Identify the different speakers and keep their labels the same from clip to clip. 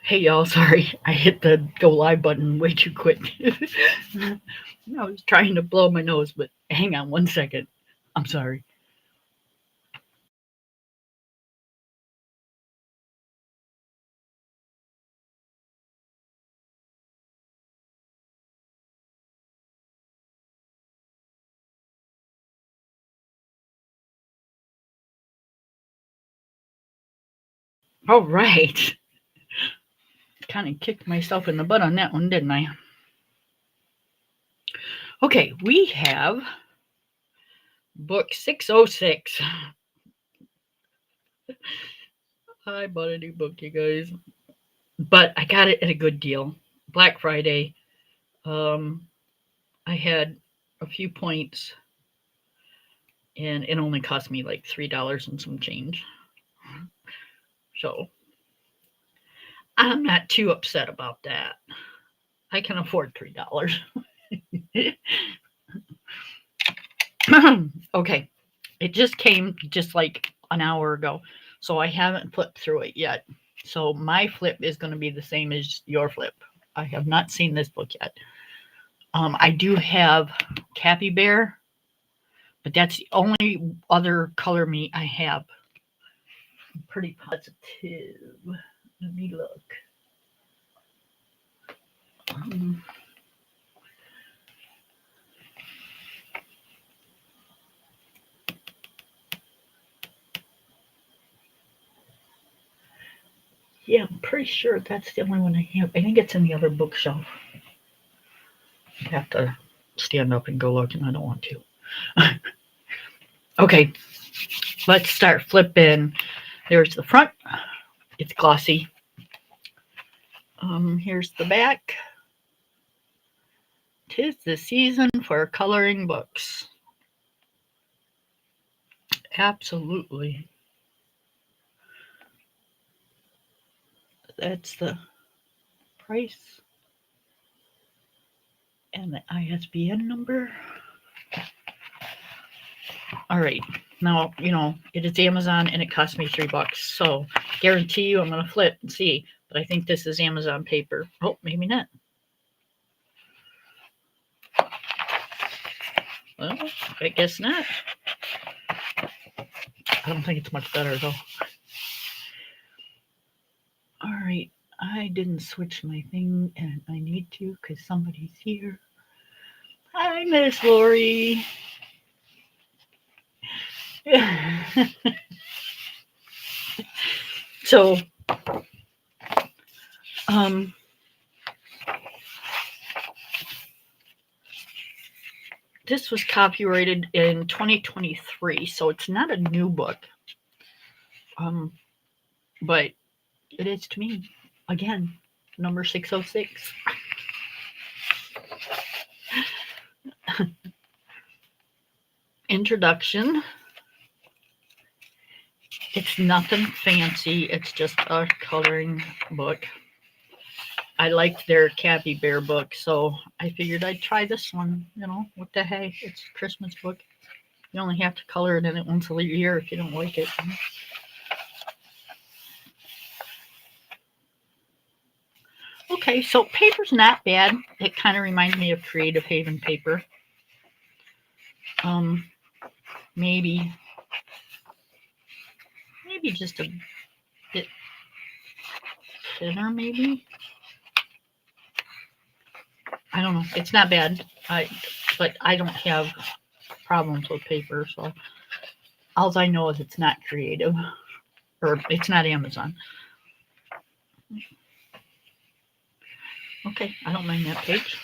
Speaker 1: Hey y'all, sorry. I hit the go live button way too quick. I was trying to blow my nose, but hang on 1 second. I'm sorry. All right. Kind of kicked myself in the butt on that one, didn't I? Okay, we have book 606. I bought a new book, you guys. But I got it at a good deal. Black Friday. Um, I had a few points and it only cost me like $3 and some change. So I'm not too upset about that. I can afford $3. Okay. It just came just like an hour ago. So I haven't flipped through it yet. So my flip is going to be the same as your flip. I have not seen this book yet. I do have Cappy Bear, but that's the only other color me I have. I'm pretty positive. Let me look. Um, yeah, I'm pretty sure that's the only one I have. I think it's in the other bookshelf. I have to stand up and go look, and I don't want to. Okay, let's start flipping. There's the front. It's glossy. Here's the back. 'Tis the season for coloring books. Absolutely. That's the price and the ISBN number. All right. Now, it is Amazon and it cost me $3. So guarantee you I'm going to flip and see. But I think this is Amazon paper. Oh, maybe not. Well, I guess not. I don't think it's much better though. All right. I didn't switch my thing and I need to because somebody's here. Hi, Miss Lori. So, um, this was copyrighted in 2023, so it's not a new book. Um, but it is to me. Again, number 606. Introduction. It's nothing fancy. It's just a coloring book. I liked their Cappy Bear book, so I figured I'd try this one. What the heck? It's a Christmas book. You only have to color it in it once a year if you don't like it. Okay, so paper's not bad. It kind of reminds me of Creative Haven paper. Maybe just a bit thinner, maybe. I don't know. It's not bad. But I don't have problems with paper, so all I know is it's not creative or it's not Amazon. Okay, I don't mind that page.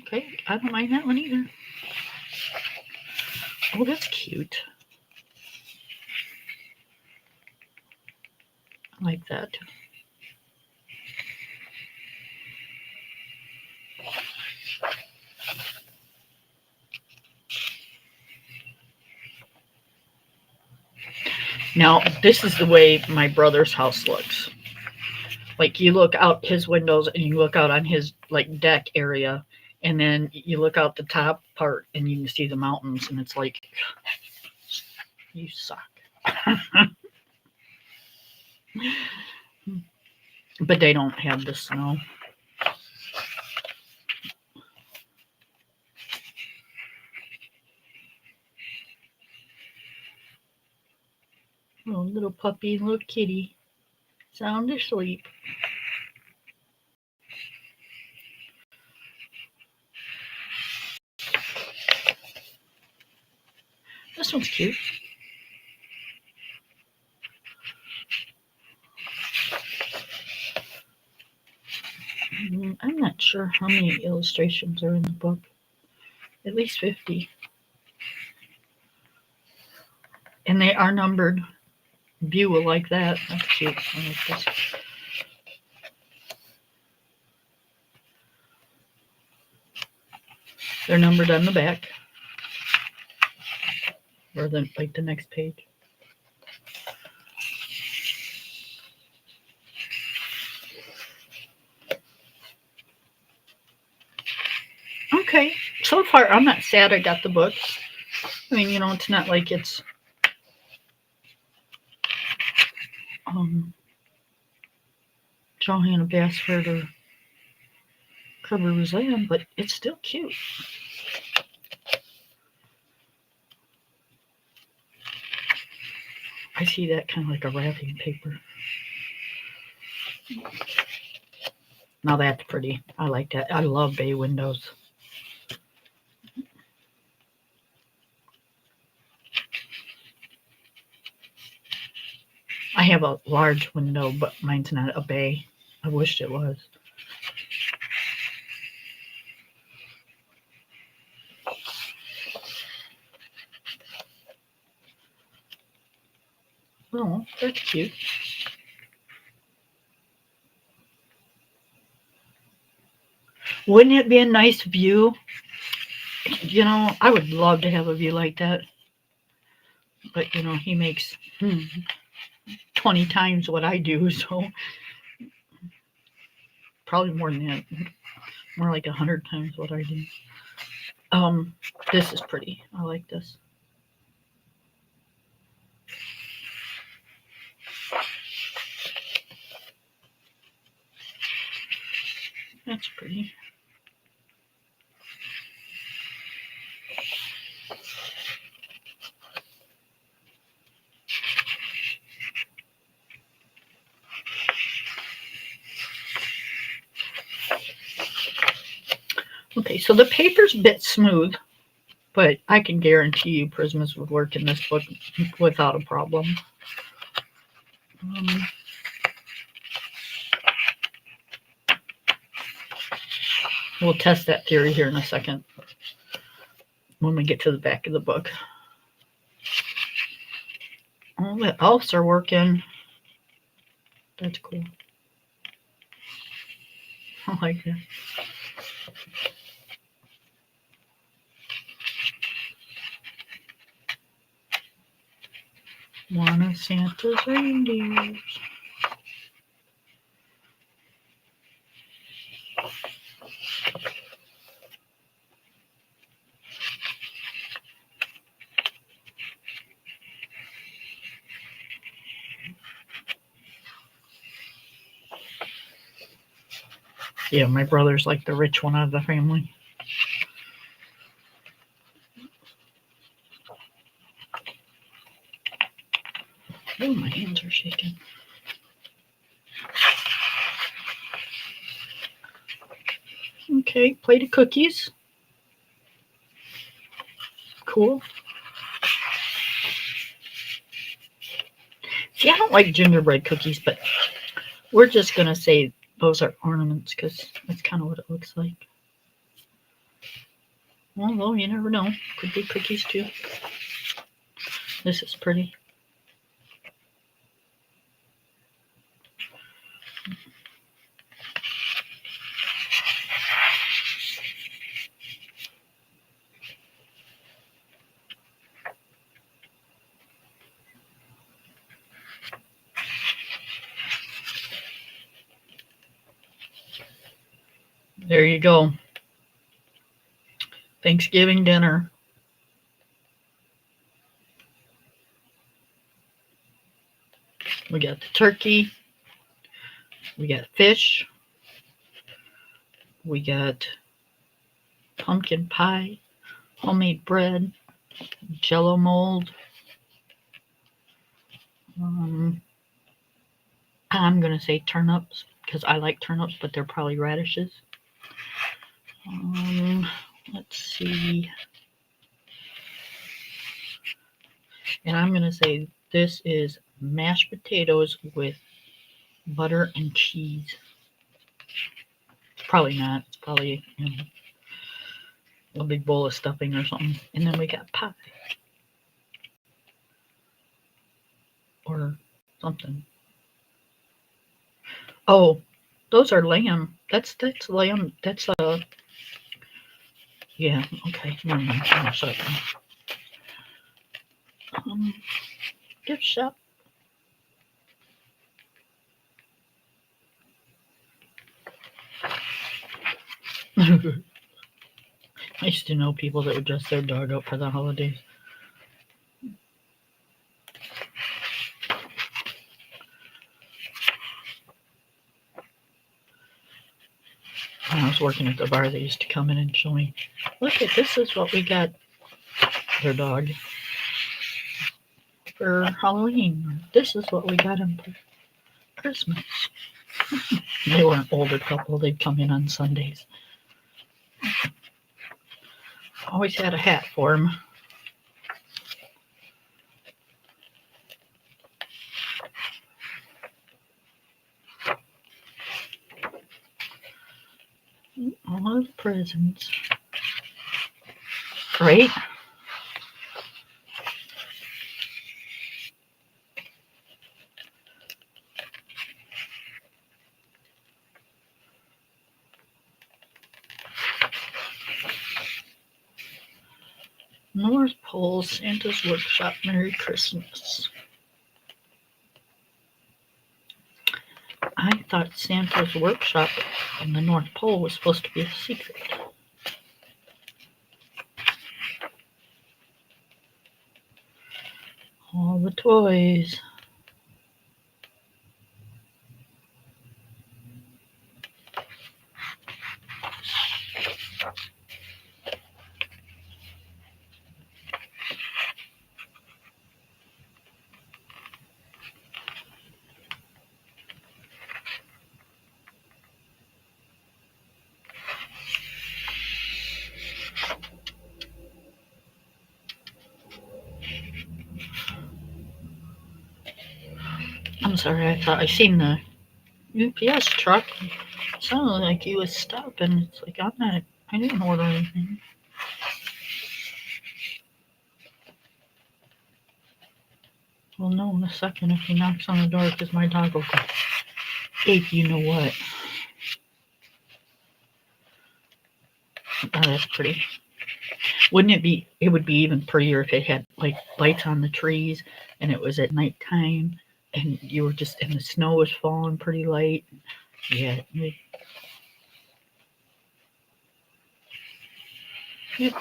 Speaker 1: Okay, I don't mind that one either. Oh, that's cute. I like that. Now, this is the way my brother's house looks. Like you look out his windows and you look out on his like deck area and then you look out the top part and you can see the mountains and it's like You suck. But they don't have the snow. Oh, little puppy, little kitty, sound asleep. This one's cute. I'm not sure how many illustrations are in the book. At least 50. And they are numbered. View will like that. That's cute. I like this. They're numbered on the back. Or the next page. Okay. So far, I'm not sad I got the book. I mean, it's not like it's Johanna Basford or Kerber Lamb, but it's still cute. I see that kind of like a wrapping paper. Now that's pretty. I like that. I love bay windows. I have a large window, but mine's not a bay. I wished it was. Oh, that's cute. Wouldn't it be a nice view? I would love to have a view like that. But, he makes 20 times what I do, so probably more than that. More like 100 times what I do. This is pretty. I like this. That's pretty. Okay, so the paper's a bit smooth, but I can guarantee you Prismas would work in this book without a problem. We'll test that theory here in a second when we get to the back of the book. Oh, the elves are working. That's cool. I like that. One of Santa's reindeers. Yeah, my brother's like the rich one out of the family. Oh, my hands are shaking. Okay, plate of cookies. Cool. See, I don't like gingerbread cookies, but we're just going to say those are ornaments because that's kind of what it looks like. Although you never know. Could be cookies too. This is pretty. There you go. Thanksgiving dinner. We got the turkey. We got fish. We got pumpkin pie, homemade bread, Jello mold. I'm going to say turnips because I like turnips, but they're probably radishes. Let's see. And I'm going to say this is mashed potatoes with butter and cheese. Probably not. It's probably, a big bowl of stuffing or something. And then we got pie. Or something. Oh, those are lamb. That's lamb. That's yeah, okay. Never mind. I'm sorry. Gift shop. I used to know people that would dress their dog up for the holidays. When I was working at the bar, they used to come in and show me, look at this is what we got their dog for Halloween. This is what we got him for Christmas. They were an older couple. They'd come in on Sundays. Always had a hat for him. All the presents. Right? North Pole Santa's Workshop. Merry Christmas. I thought Santa's Workshop in the North Pole was supposed to be a secret. All the toys. I'm sorry, I thought I seen the UPS truck. It sounded like he was stopping. It's like, I didn't order anything. We'll know in a second if he knocks on the door because my dog will go, ape, you know what. Oh, that's pretty. Wouldn't it be, it would be even prettier if it had like lights on the trees and it was at nighttime and you were just, and the snow was falling pretty light. Yeah. Yep.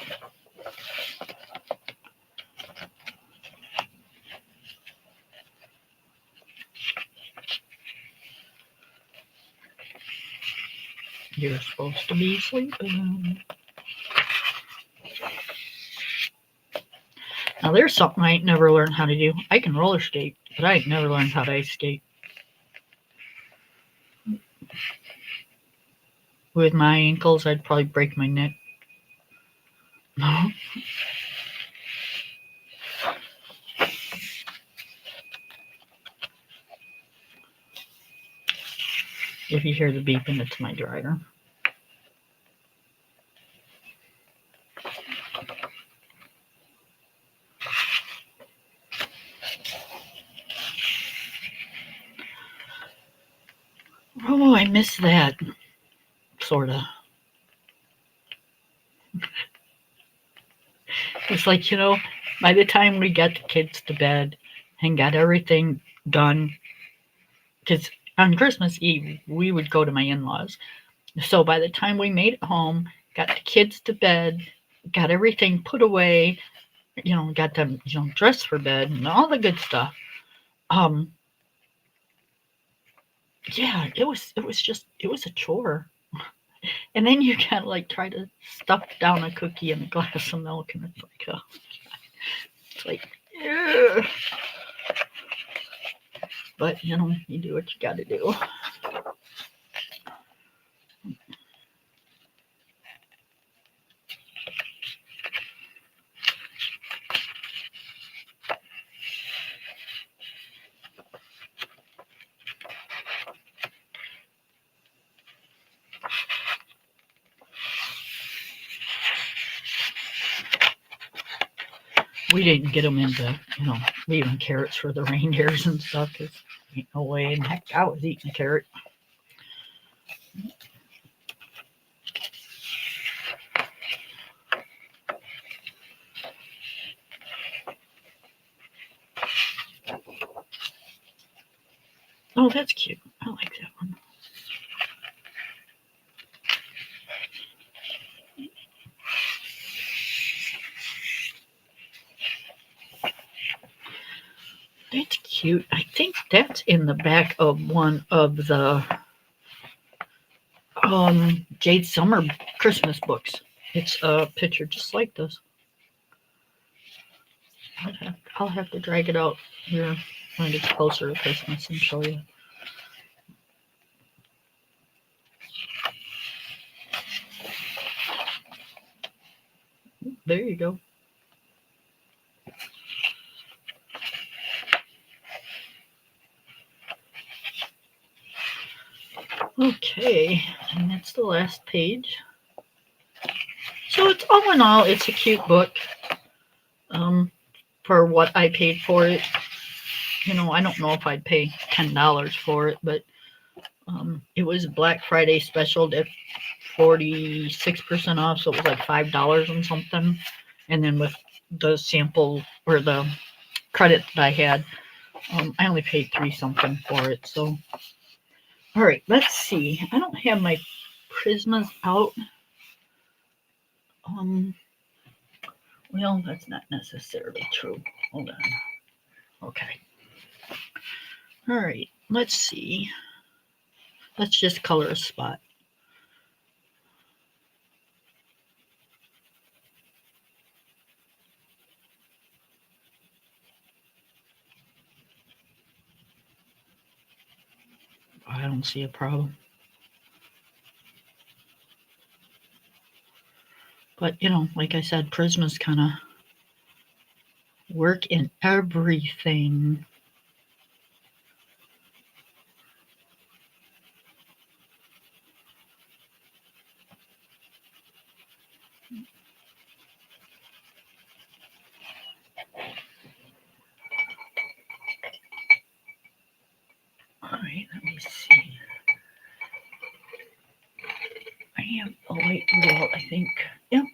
Speaker 1: You're supposed to be sleeping. Now there's something I ain't never learned how to do. I can roller skate, but I ain't never learned how to ice skate. With my ankles, I'd probably break my neck. If you hear the beeping, it's my dryer. Oh, I miss that. Sorta. It's like, by the time we got the kids to bed and got everything done, because on Christmas Eve, we would go to my in-laws. So by the time we made it home, got the kids to bed, got everything put away, got them, dressed for bed and all the good stuff. yeah, it was a chore. And then you kind of like try to stuff down a cookie in a glass of milk, and it's like, oh, it's like, ugh. But you know, you do what you got to do. We didn't get them into, you know, leaving carrots for the reindeers and stuff. Cause ain't no way in heck I was eating a carrot. Oh, that's cute. I like that one. That's cute. I think that's in the back of one of the Jade Summer Christmas books. It's a picture just like this. I'll have to drag it out here when it gets closer to Christmas and show you. There you go. Okay, and that's the last page. So it's all in all, it's a cute book. Um, for what I paid for it, you know, I don't know if I'd pay $10 for it, but it was Black Friday special at 46% off, so it was like $5 and something. And then with the sample or the credit that I had, I only paid 3 something for it. So, all right, let's see. I don't have my Prismas out. Well, that's not necessarily true. Hold on. Okay. All right, let's see. Let's just color a spot. I don't see a problem. But, you know, like I said, Prismas kind of work in everything. All right, let me see. I have a light blue out, I think. Yep.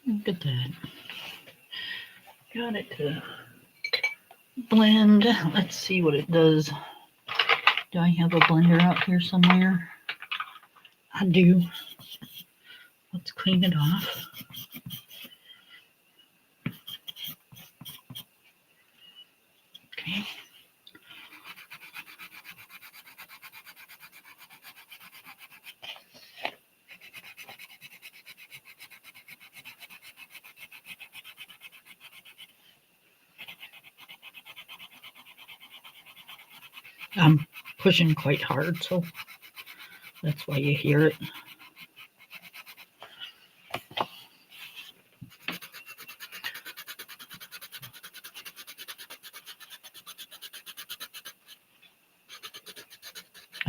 Speaker 1: Look at that. Got it to blend. Let's see what it does. Do I have a blender out here somewhere? I do. Let's clean it off. Okay. I'm pushing quite hard, so that's why you hear it.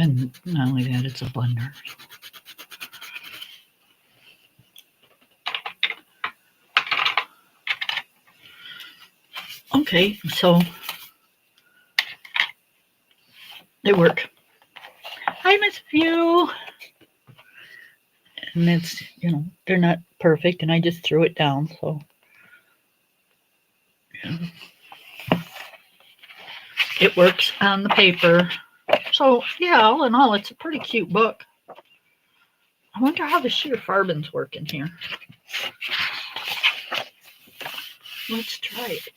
Speaker 1: And not only that, it's a blender. Okay, so they work. I miss you. And it's, they're not perfect, and I just threw it down, so. It works on the paper. So, yeah, all in all, it's a pretty cute book. I wonder how the sheer farbin's working here. Let's try it.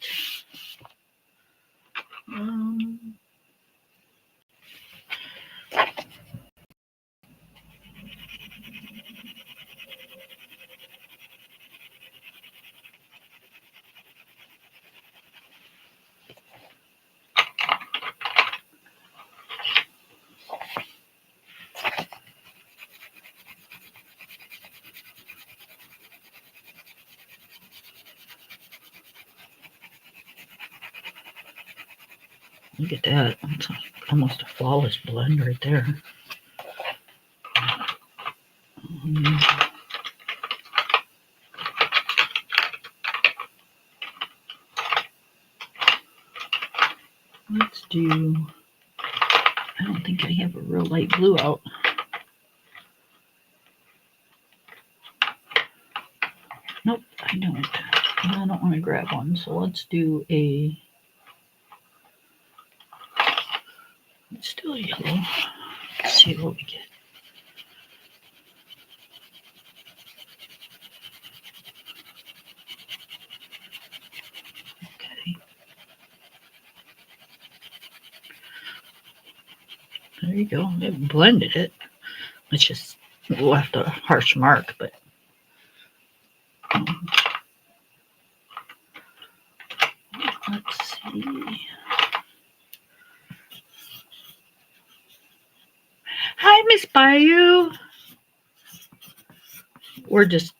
Speaker 1: Look at that. It's almost a flawless blend right there. Let's do, I don't think I have a real light blue out. Nope, I don't. I don't want to grab one, so let's do a, let's do a yellow. Let's see what we get. Okay. There you go. It blended it. It's just left a harsh mark, but let's see. Hi, Miss Bayou. We're just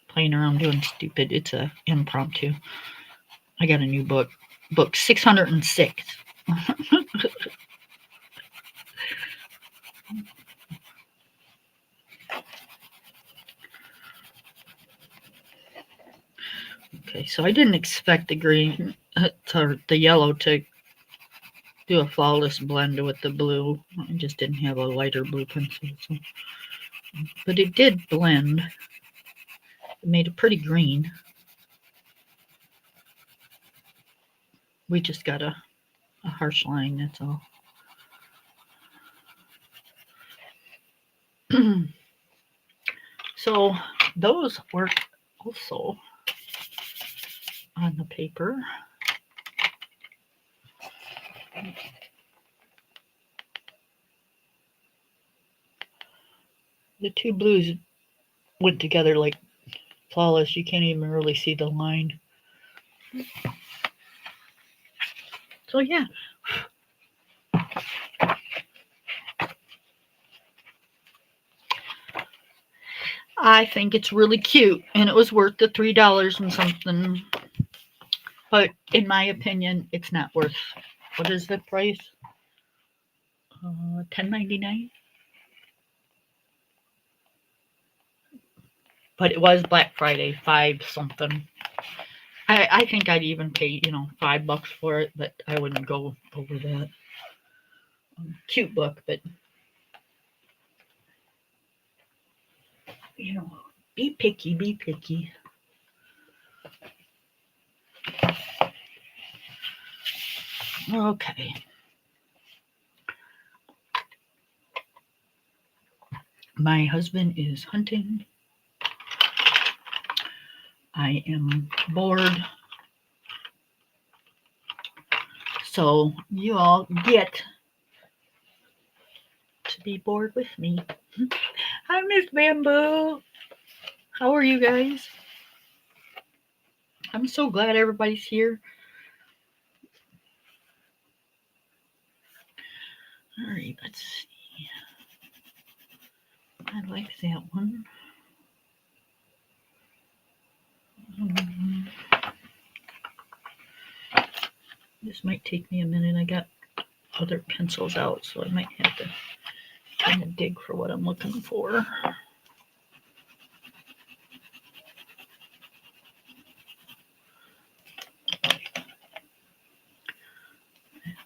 Speaker 1: playing around doing stupid. It's a impromptu. I got a new book 606. Okay, so I didn't expect the green or the yellow to do a flawless blend with the blue. I just didn't have a lighter blue pencil. So. But it did blend. It made a pretty green. We just got a harsh line, that's all. So those work also on the paper. The two blues went together like flawless. You can't even really see the line. So yeah. I think it's really cute, and it was worth the $3 and something. But in my opinion, it's not worth. What is the price? $10.99. But it was Black Friday, 5 something. I think I'd even pay $5 for it, but I wouldn't go over that. Cute book, but be picky, be picky. Okay. My husband is hunting. I am bored. So you all get to be bored with me. Hi, Miss Bamboo. How are you guys? I'm so glad everybody's here. All right, let's see. I like that one. This might take me a minute. I got other pencils out, so I might have to trying to dig for what I'm looking for.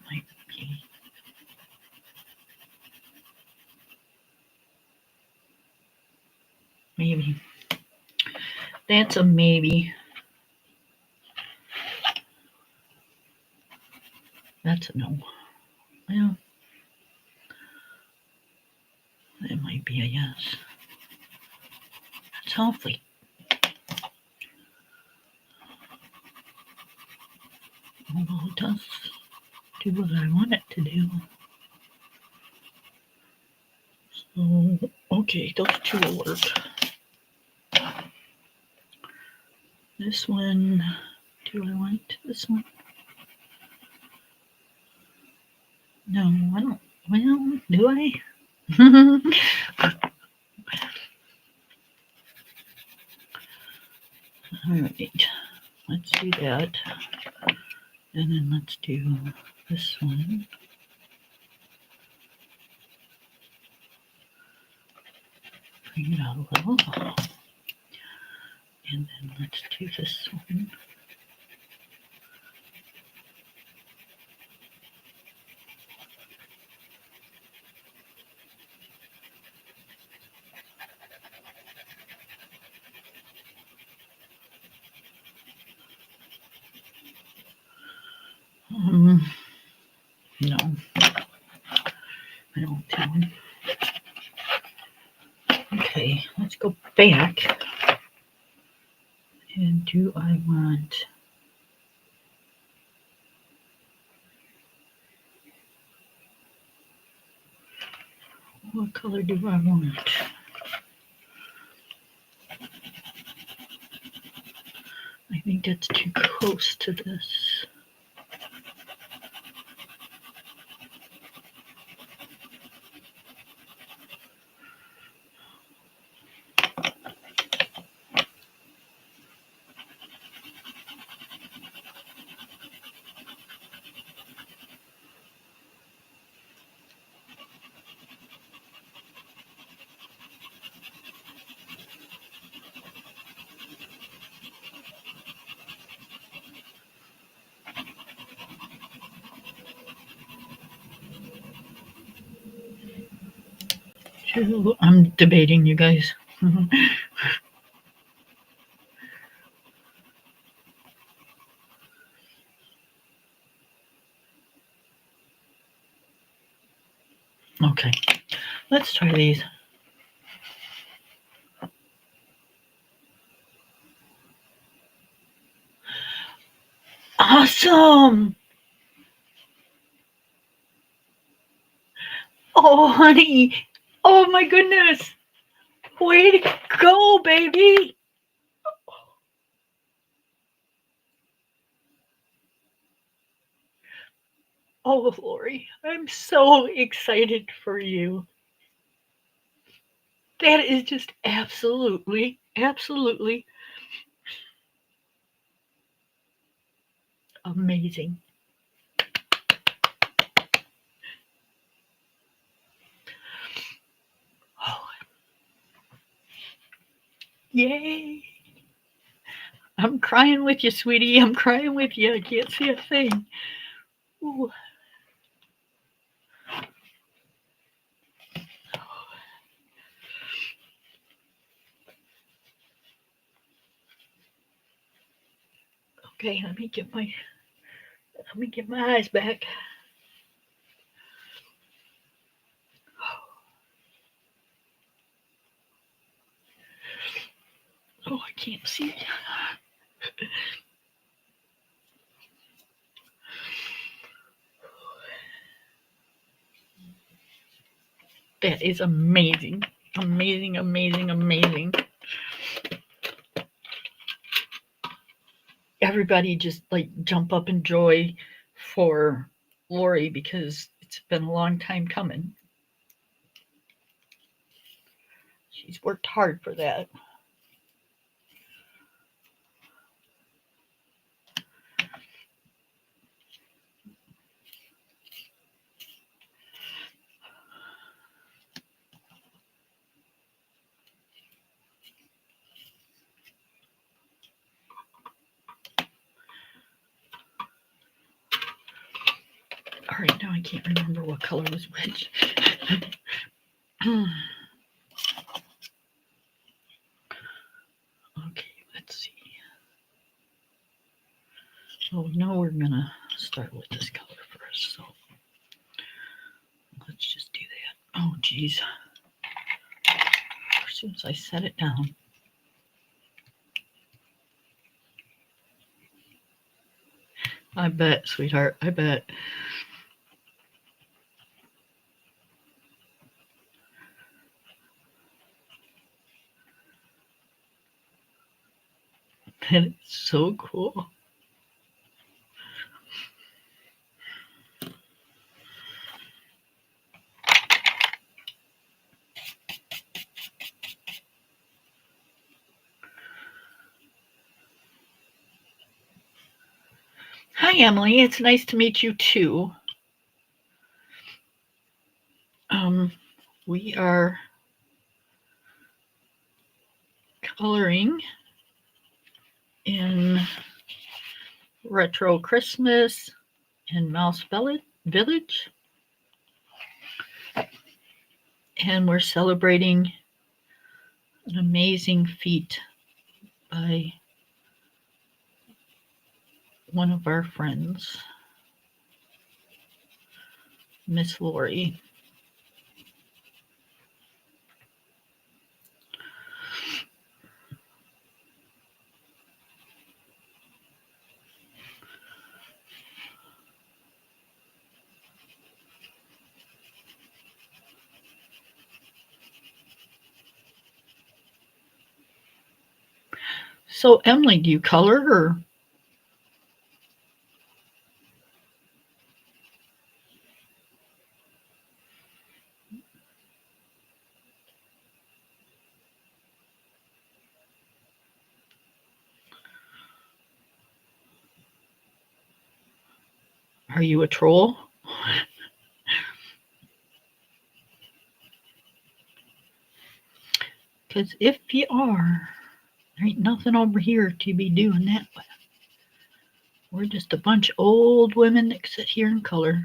Speaker 1: Might be. Maybe. That's a maybe. That's a no. Well, that might be a yes. That's hopefully. Although it does do what I want it to do. So, okay, those two will work. This one, do I want this one? No, I don't. Well, do I? Alright, let's do that. And then let's do this one. Bring it out a little. And then let's do this one. No, I don't do one. Okay, let's go back. And do I want... What color do I want? I think that's too close to this. I'm debating, you guys. Okay, let's try these. Awesome! Oh, honey. Oh, my goodness. Way to go, baby. Oh, Lori, I'm so excited for you. That is just absolutely, absolutely amazing. Oh, yay. I'm crying with you, sweetie. I'm crying with you. I can't see a thing. Ooh. Okay, let me get my eyes back. Oh, I can't see. That is amazing. Amazing, amazing, amazing. Everybody just like jump up in joy for Lori because it's been a long time coming. She's worked hard for that. Now I can't remember what color was which. Okay, let's see. Oh, no, we're gonna start with this color first. So let's just do that. Oh, geez. As soon as I set it down. I bet, sweetheart. I bet. And it's so cool. Hi, Emily. It's nice to meet you too. We are coloring in Retro Christmas in Mouse Village. And we're celebrating an amazing feat by one of our friends, Miss Lori. So, Emily, do you color or? Are you a troll? Because if you are, there ain't nothing over here to be doing that with. We're just a bunch of old women that sit here and color.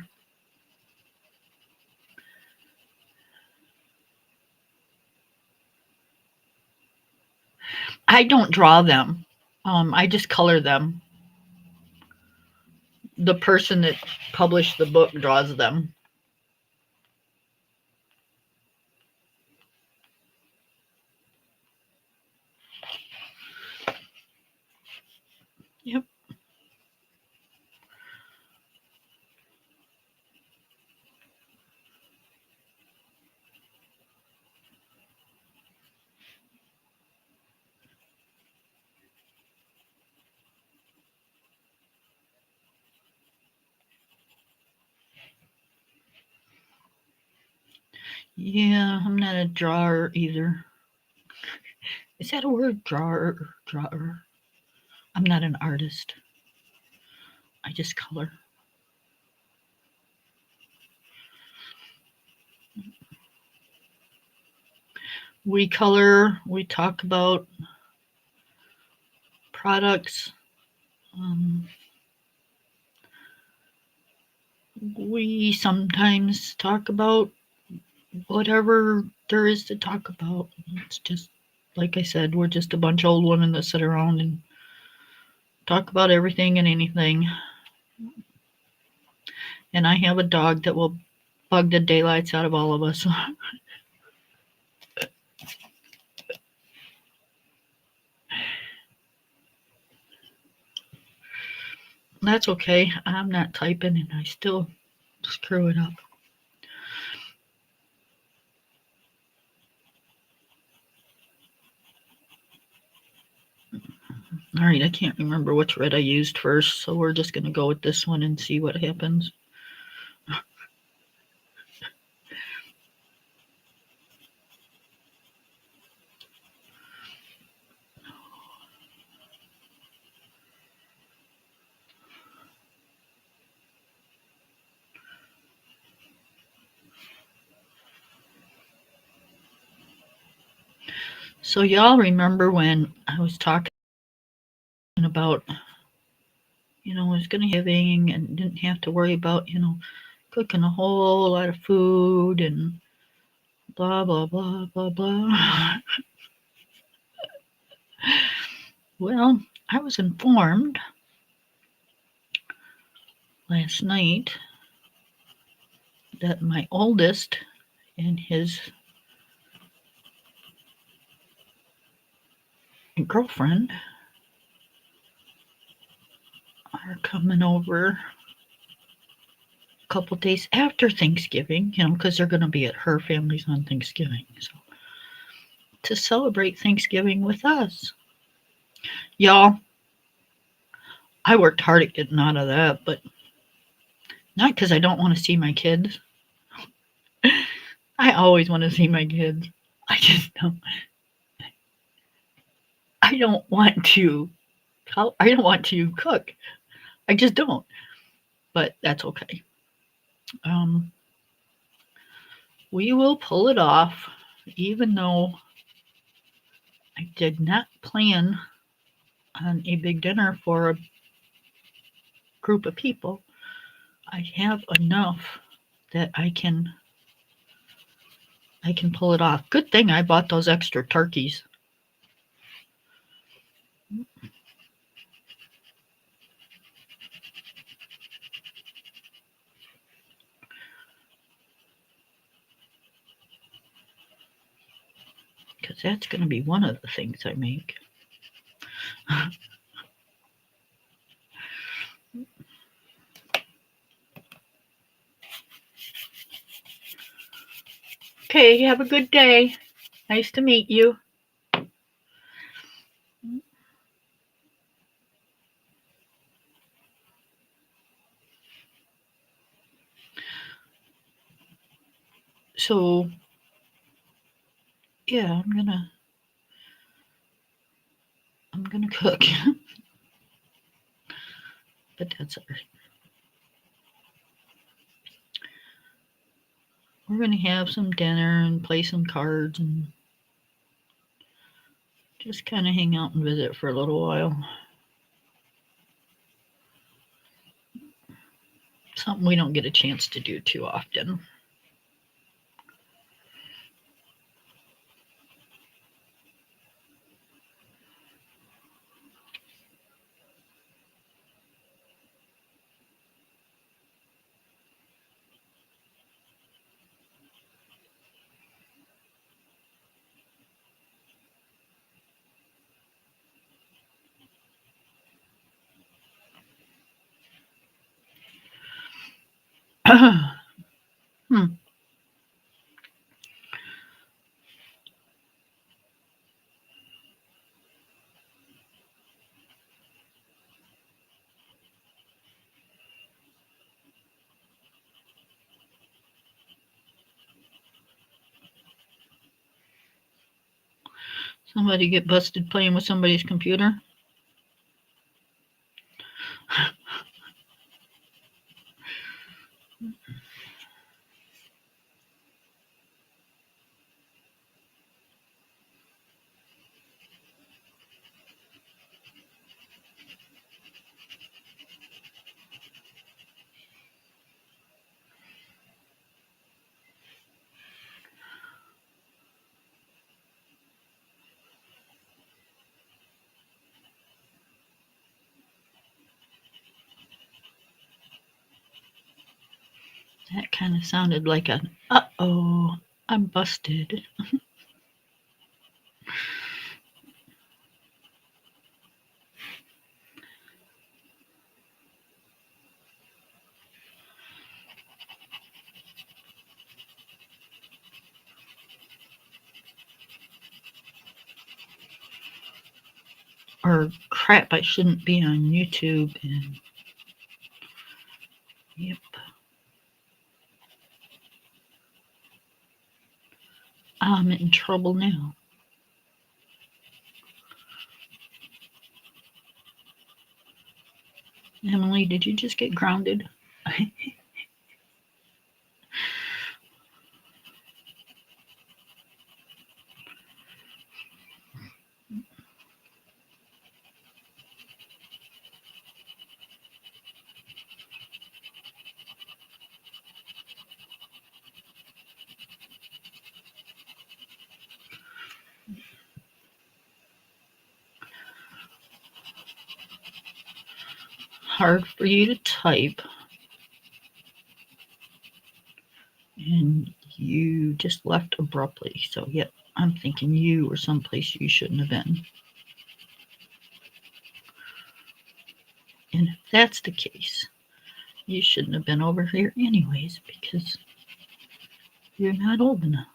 Speaker 1: I don't draw them. I just color them. The person that published the book draws them. Yep. Yeah, I'm not a drawer either. Is that a word? Drawer? Drawer? I'm not an artist. I just color. We color, we talk about products. We sometimes talk about whatever there is to talk about. It's just, like I said, we're just a bunch of old women that sit around and talk about everything and anything. And I have a dog that will bug the daylights out of all of us. That's okay. I'm not typing and I still screw it up. All right, I can't remember which red I used first, so we're just going to go with this one and see what happens. So y'all remember when I was talking about, I was going to have giving and didn't have to worry about, cooking a whole lot of food and blah, blah, blah, blah, blah. Well, I was informed last night that my oldest and his girlfriend are coming over a couple days after Thanksgiving, because they're going to be at her family's on Thanksgiving. So, to celebrate Thanksgiving with us. Y'all, I worked hard at getting out of that, but not because I don't want to see my kids. I always want to see my kids. I just don't. I don't want to. I don't want to cook. I just don't. But that's okay. Um, we will pull it off, even though I did not plan on a big dinner for a group of people. I have enough that I can pull it off. Good thing I bought those extra turkeys. Because that's going to be one of the things I make. Okay, have a good day. Nice to meet you. So, yeah, I'm gonna cook. But that's all right. We're gonna have some dinner and play some cards and just kind of hang out and visit for a little while. Something we don't get a chance to do too often. hmm. Somebody get busted playing with somebody's computer? That kind of sounded like an uh-oh, I'm busted. Or crap, I shouldn't be on YouTube. And yep, I'm in trouble now. Emily, did you just get grounded? hard for you to type. And you just left abruptly. So, yep, I'm thinking you were someplace you shouldn't have been. And if that's the case, you shouldn't have been over here anyways, because you're not old enough.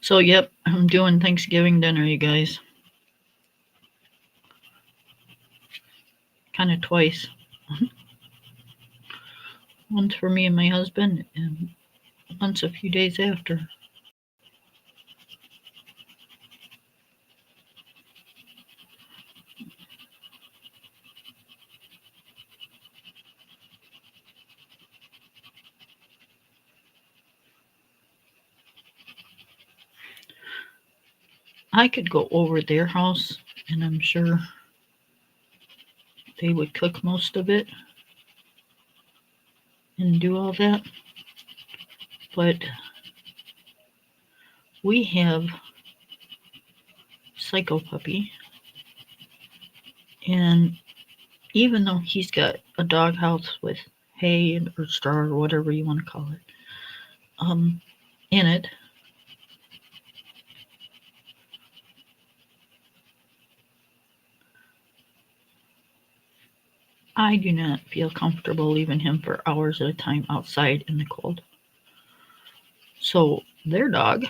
Speaker 1: So, yep, I'm doing Thanksgiving dinner, you guys. Kind of twice. Once for me and my husband, and once a few days after. I could go over their house, and I'm sure they would cook most of it and do all that. But we have Psycho Puppy, and even though he's got a doghouse with hay or straw or whatever you want to call it, in it, I do not feel comfortable leaving him for hours at a time outside in the cold. So their dog,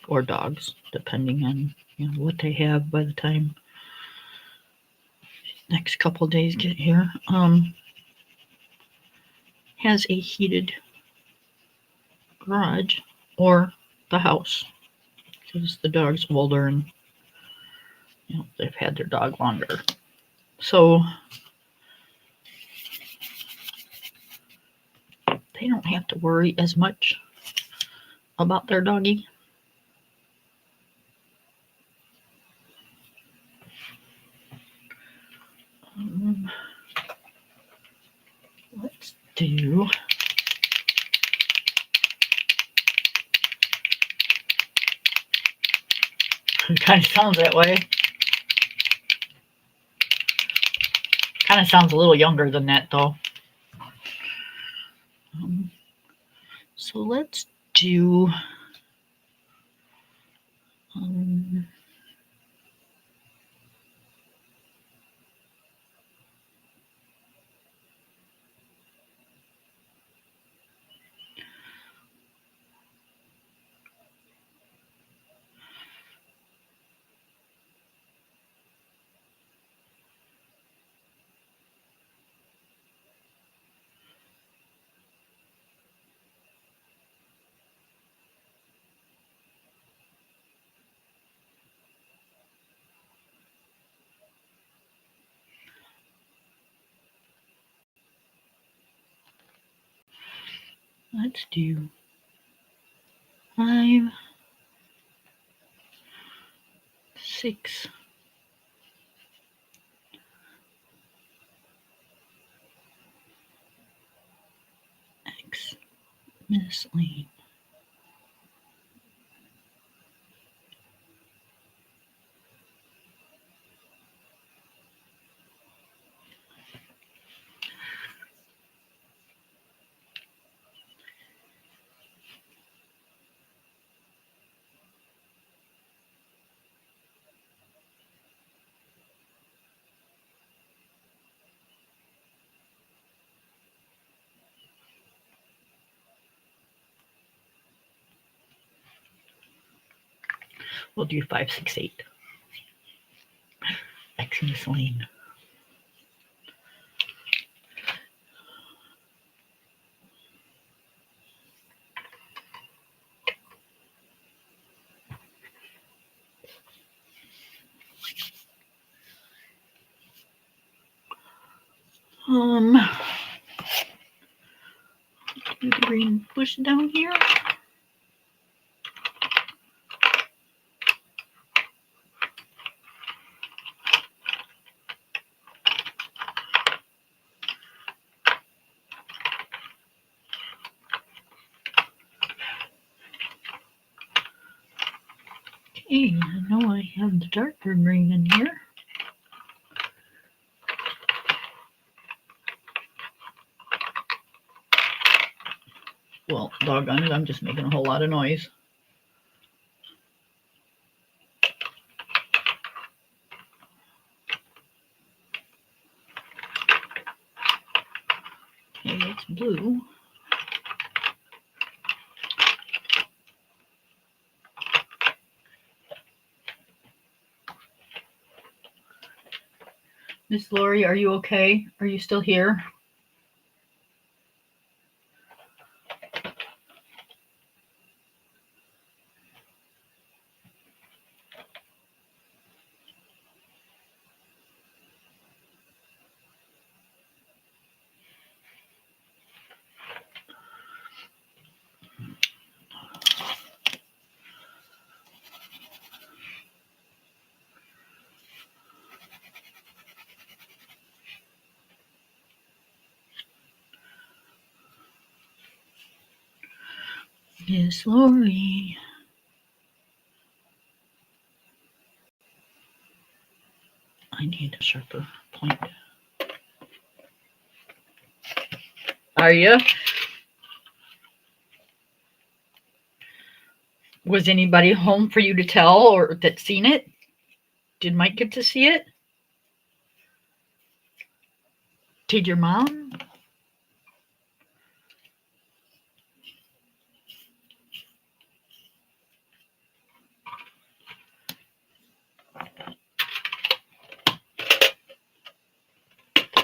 Speaker 1: or dogs, depending on what they have by the time next couple days get here, has a heated garage or the house, because the dog's older and they've had their dog longer. So they don't have to worry as much about their doggy. Let's do it. Kind of sounds that way. Kind of sounds a little younger than that, though. So let's do let's do 5, 6, X, Miss Lane. We'll do 5, 6, 8. X, Miss Lane. Do the green bush down here. Okay, I know I have the darker green in here. Well, doggone it, I'm just making a whole lot of noise. Okay, that's blue. Miss Lori, are you okay? Are you still here? Miss Lori. I need a sharper point. Are you? Was anybody home for you to tell or that seen it? Did Mike get to see it? Did your mom?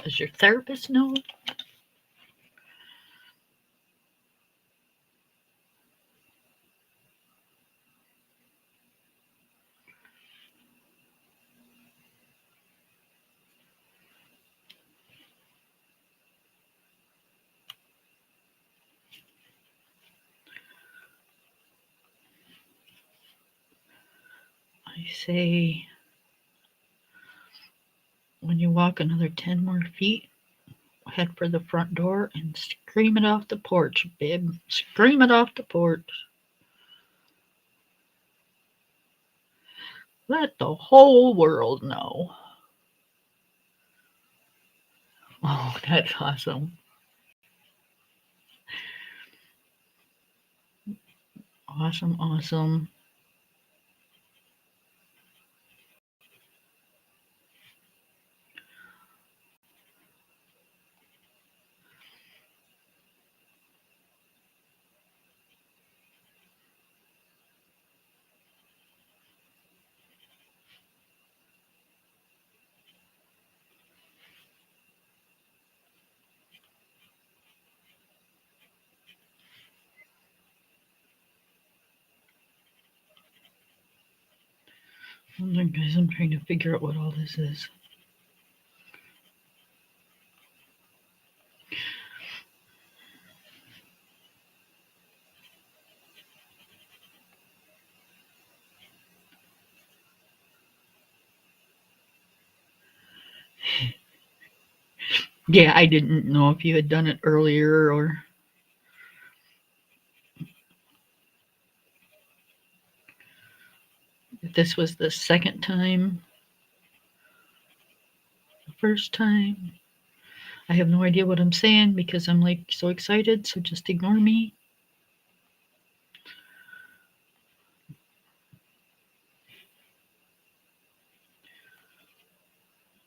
Speaker 1: Does your therapist know? I say, when you walk another 10 more feet, head for the front door and scream it off the porch, babe. Scream it off the porch. Let the whole world know. Oh, that's awesome. Awesome, awesome. Hold on, guys, I'm trying to figure out what all this is. Yeah, I didn't know if you had done it earlier or. If this was the second time, the first time. I have no idea what I'm saying because I'm like so excited, so just ignore me.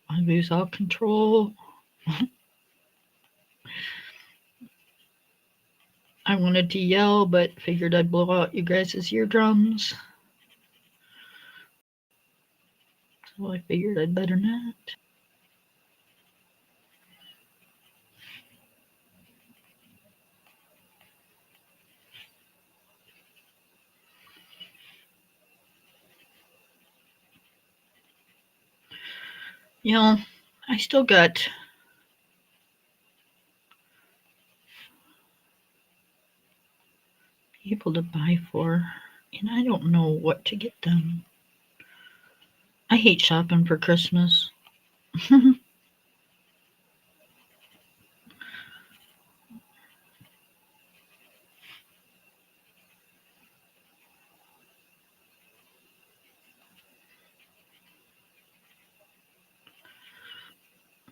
Speaker 1: I lose all control. I wanted to yell, but figured I'd blow out you guys' eardrums. So I figured I'd better not. You know, I still got able to buy for, and I don't know what to get them. I hate shopping for Christmas.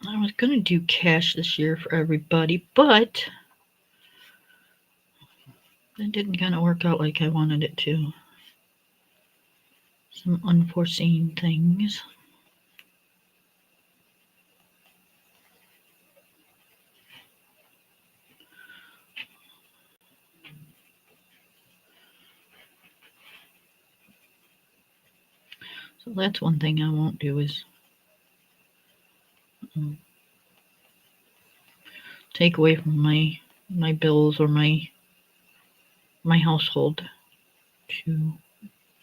Speaker 1: I was going to do cash this year for everybody, but it didn't kind of work out like I wanted it to. Some unforeseen things. So that's one thing I won't do is take away from my bills or my household to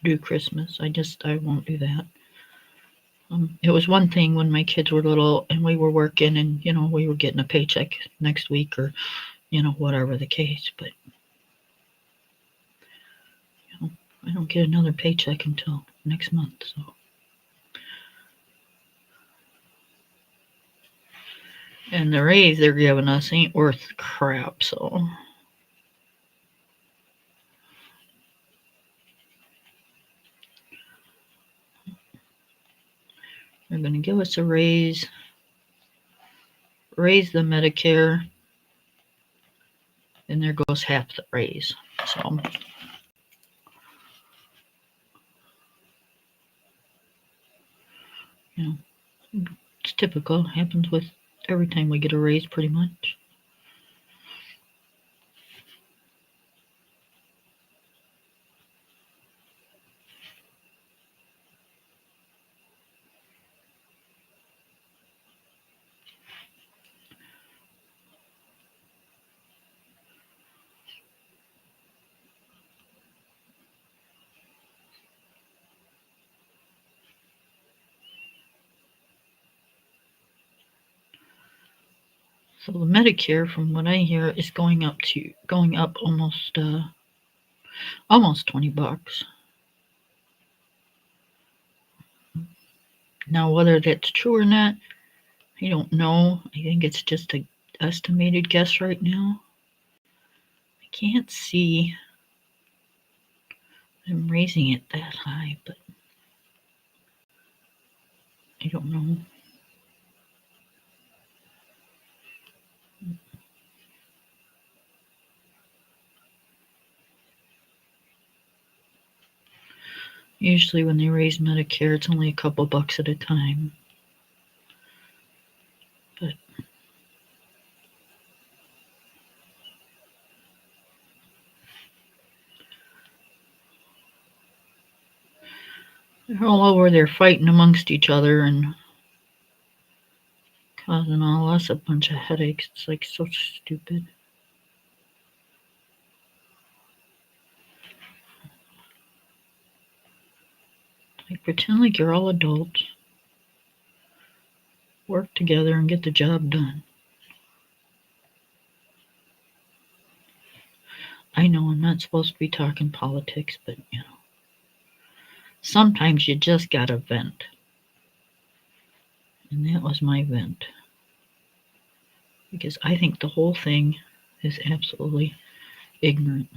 Speaker 1: do Christmas. I won't do that. It was one thing when my kids were little and we were working and we were getting a paycheck next week or whatever the case, but I don't get another paycheck until next month, so. And the raise they're giving us ain't worth crap, so. They're going to give us a raise the Medicare, and there goes half the raise. So it's typical. It happens with every time we get a raise, pretty much. So the Medicare, from what I hear, is going up almost $20. Now, whether that's true or not, I don't know. I think it's just an estimated guess right now. I can't see them raising it that high, but I don't know. Usually when they raise Medicare, it's only a couple bucks at a time. But they're all over there fighting amongst each other and causing all us a bunch of headaches. It's like so stupid. Like, pretend like you're all adults. Work together and get the job done. I know I'm not supposed to be talking politics, but sometimes you just gotta vent. And that was my vent. Because I think the whole thing is absolutely ignorant.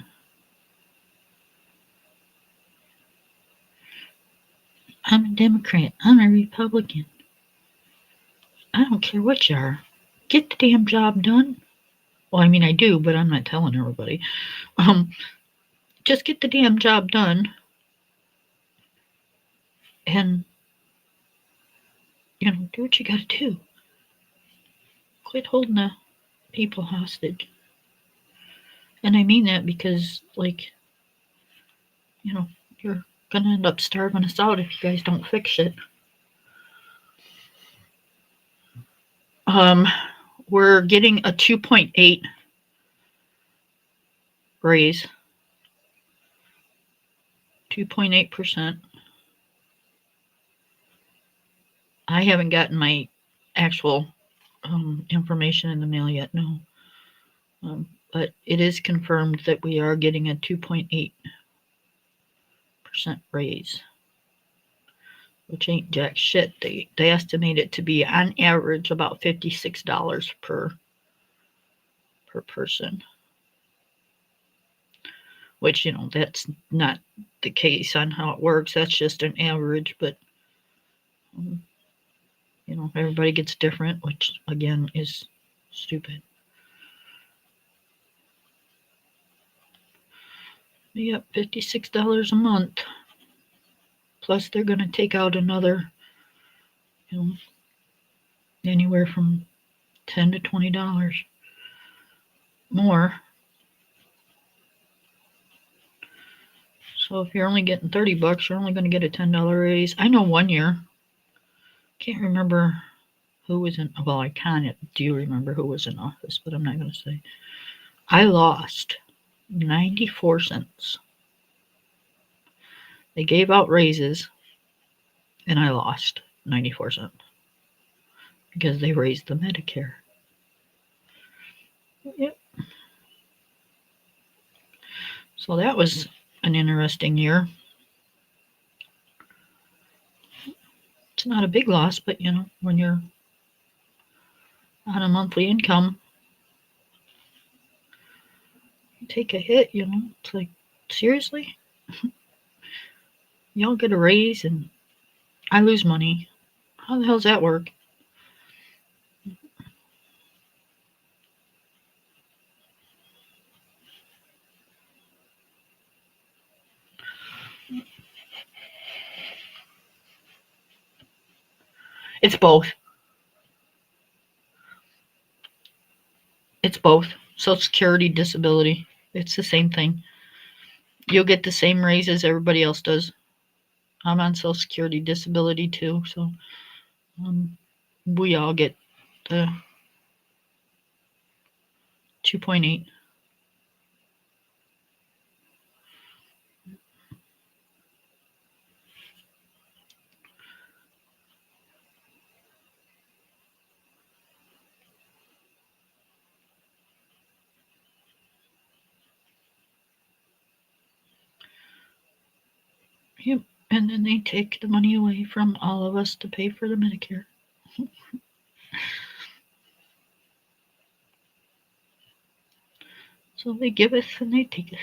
Speaker 1: I'm a Democrat. I'm a Republican. I don't care what you are. Get the damn job done. Well, I mean, I do, but I'm not telling everybody. Just get the damn job done. And, do what you gotta do. Quit holding the people hostage. And I mean that because, like, you're gonna end up starving us out if you guys don't fix it. We're getting a 2.8 raise. 2.8%. I haven't gotten my actual information in the mail yet, no. but it is confirmed that we are getting a 2.8% raise, which ain't jack shit. They estimate it to be on average about $56 per person, which, that's not the case on how it works. That's just an average, but um, everybody gets different, which again is stupid. Yep, $56 a month. Plus they're going to take out another, anywhere from $10 to $20 more. So if you're only getting $30, you're only going to get a $10 raise. I know one year, can't remember who was in, well, I do remember who was in office, but I'm not going to say. I lost 94 cents. They gave out raises, and I lost 94 cents because they raised the Medicare. Yep. So that was an interesting year. It's not a big loss, but when you're on a monthly income, you take a hit, it's like, seriously? Y'all get a raise and I lose money. How the hell's that work? It's both. It's both. Social Security, disability. It's the same thing. You'll get the same raise as everybody else does. I'm on Social Security, disability too, so we all get the 2.8. Yep. And then they take the money away from all of us to pay for the Medicare. So they give us and they take us.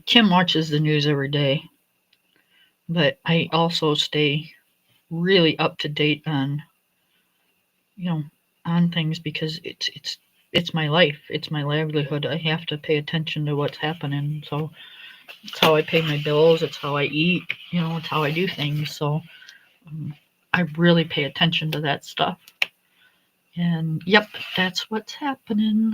Speaker 1: Kim watches the news every day, but I also stay really up to date on, on things because it's my life, it's my livelihood. I have to pay attention to what's happening. So it's how I pay my bills. It's how I eat. It's how I do things. So I really pay attention to that stuff. And yep, that's what's happening.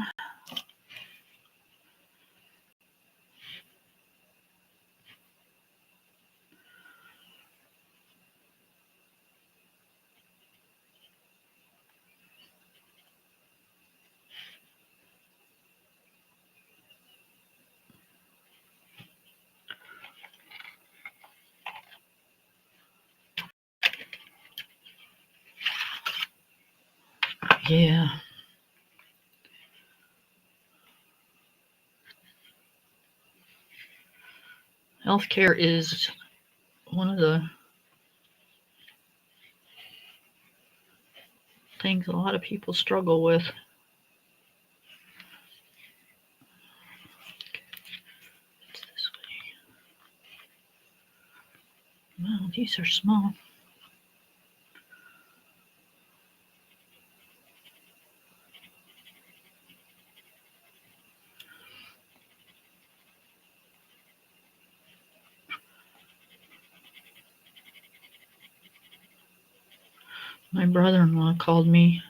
Speaker 1: Yeah. Healthcare is one of the things a lot of people struggle with. This way. Wow, these are small. My brother-in-law called me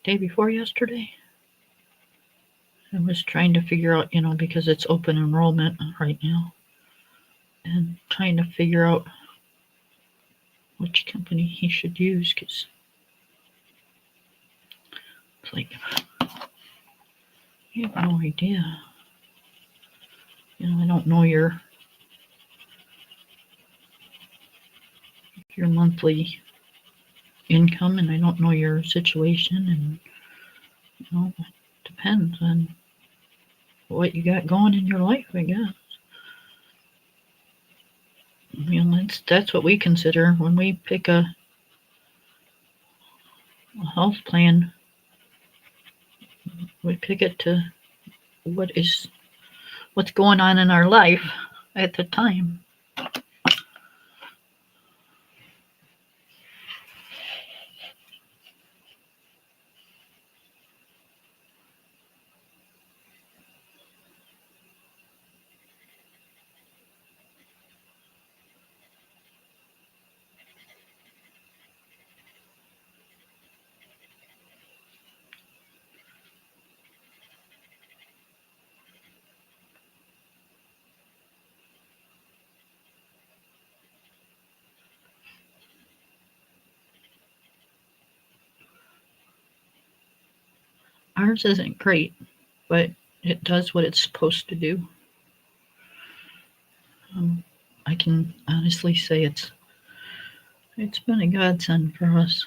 Speaker 1: day before yesterday. I was trying to figure out, because it's open enrollment right now, and trying to figure out which company he should use, because it's like, I have no idea. I don't know your monthly income, and I don't know your situation, and it depends on what you got going in your life, I guess. That's what we consider when we pick a health plan. We pick it to what's going on in our life at the time. Ours isn't great, but it does what it's supposed to do. I can honestly say it's been a godsend for us.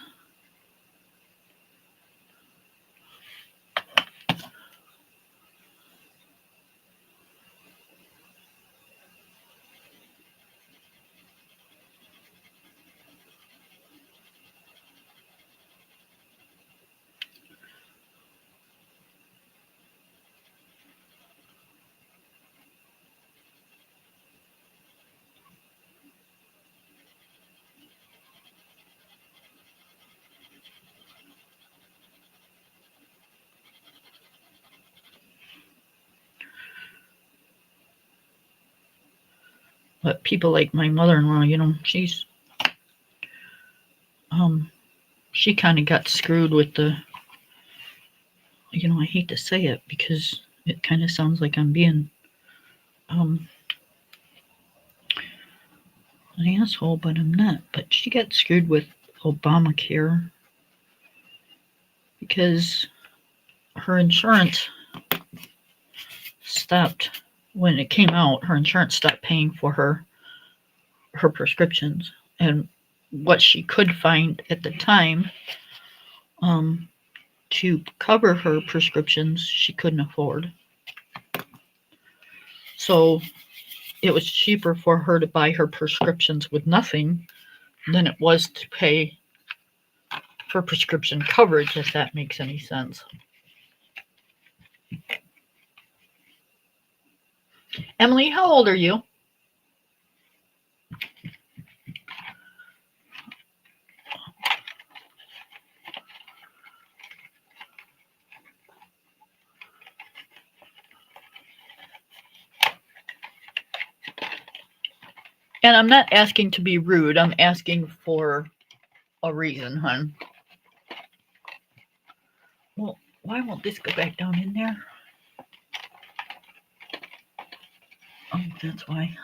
Speaker 1: But people like my mother-in-law, she kind of got screwed with the, I hate to say it because it kind of sounds like I'm being an asshole, but I'm not. But she got screwed with Obamacare because her insurance stopped when it came out. Her insurance stopped paying for her prescriptions, and what she could find at the time to cover her prescriptions, she couldn't afford. So it was cheaper for her to buy her prescriptions with nothing than it was to pay for prescription coverage, if that makes any sense. Emily, how old are you? And I'm not asking to be rude. I'm asking for a reason, hon. Well, why won't this go back down in there? Oh, that's why.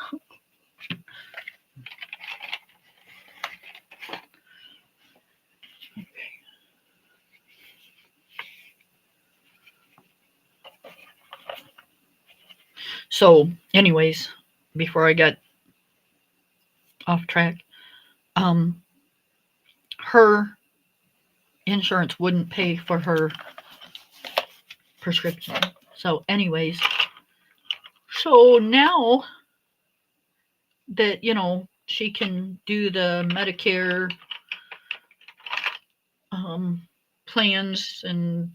Speaker 1: So, anyways, before I got off track, her insurance wouldn't pay for her prescription. So, anyways, so now that, she can do the Medicare plans and,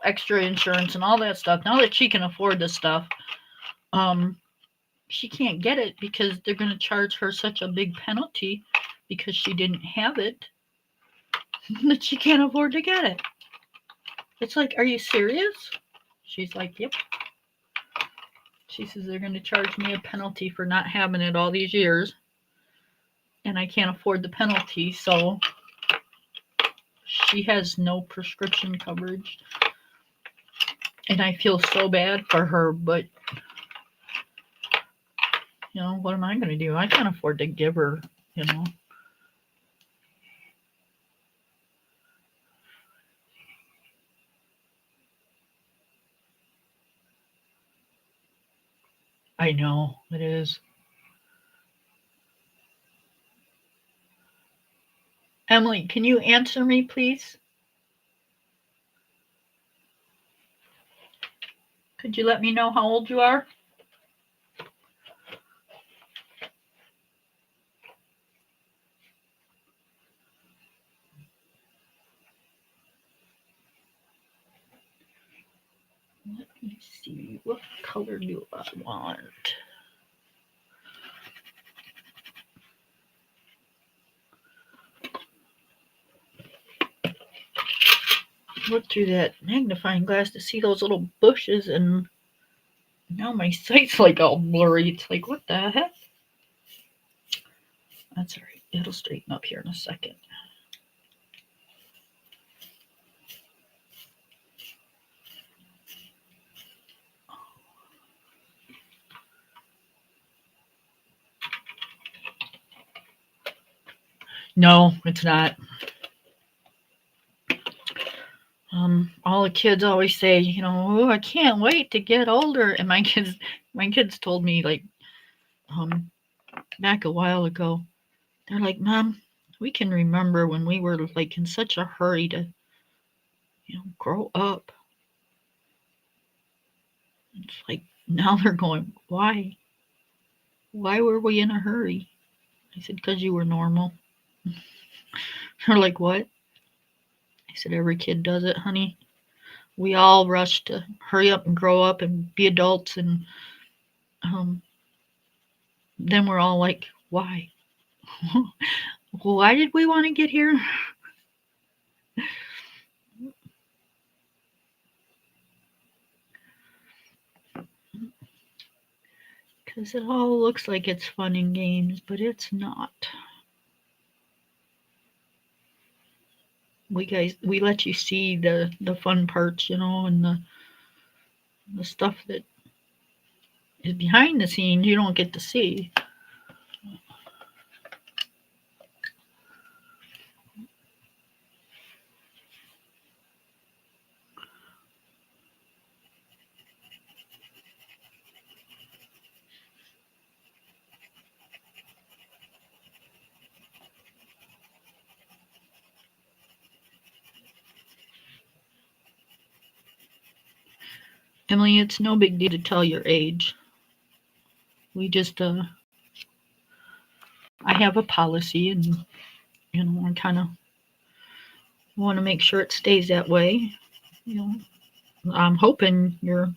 Speaker 1: extra insurance and all that stuff, now that she can afford this stuff, she can't get it because they're going to charge her such a big penalty because she didn't have it that she can't afford to get it. It's like, are you serious? She's like, yep. She says they're going to charge me a penalty for not having it all these years, and I can't afford the penalty, so she has no prescription coverage. And I feel so bad for her, but what am I going to do? I can't afford to give her, you know. I know it is. Emily, can you answer me, please? Could you let me know how old you are? Let me see. What color do I want? Look through that magnifying glass to see those little bushes, and now my sight's like all blurry. It's like, what the heck? That's all right. It'll straighten up here in a second. No, it's not. All the kids always say, oh, I can't wait to get older. And my kids told me, like, back a while ago, they're like, Mom, we can remember when we were like in such a hurry to, grow up. It's like now they're going, why? Why were we in a hurry? I said, because you were normal. They're like, what? I said, every kid does it, honey. We all rush to hurry up and grow up and be adults, and then we're all like, why? Why did we want to get here? Because it all looks like it's fun and games, but it's not. We let you see the fun parts, and the stuff that is behind the scenes you don't get to see. Emily, it's no big deal to tell your age. We just I have a policy, and I kind of want to make sure it stays that way. I'm hoping you're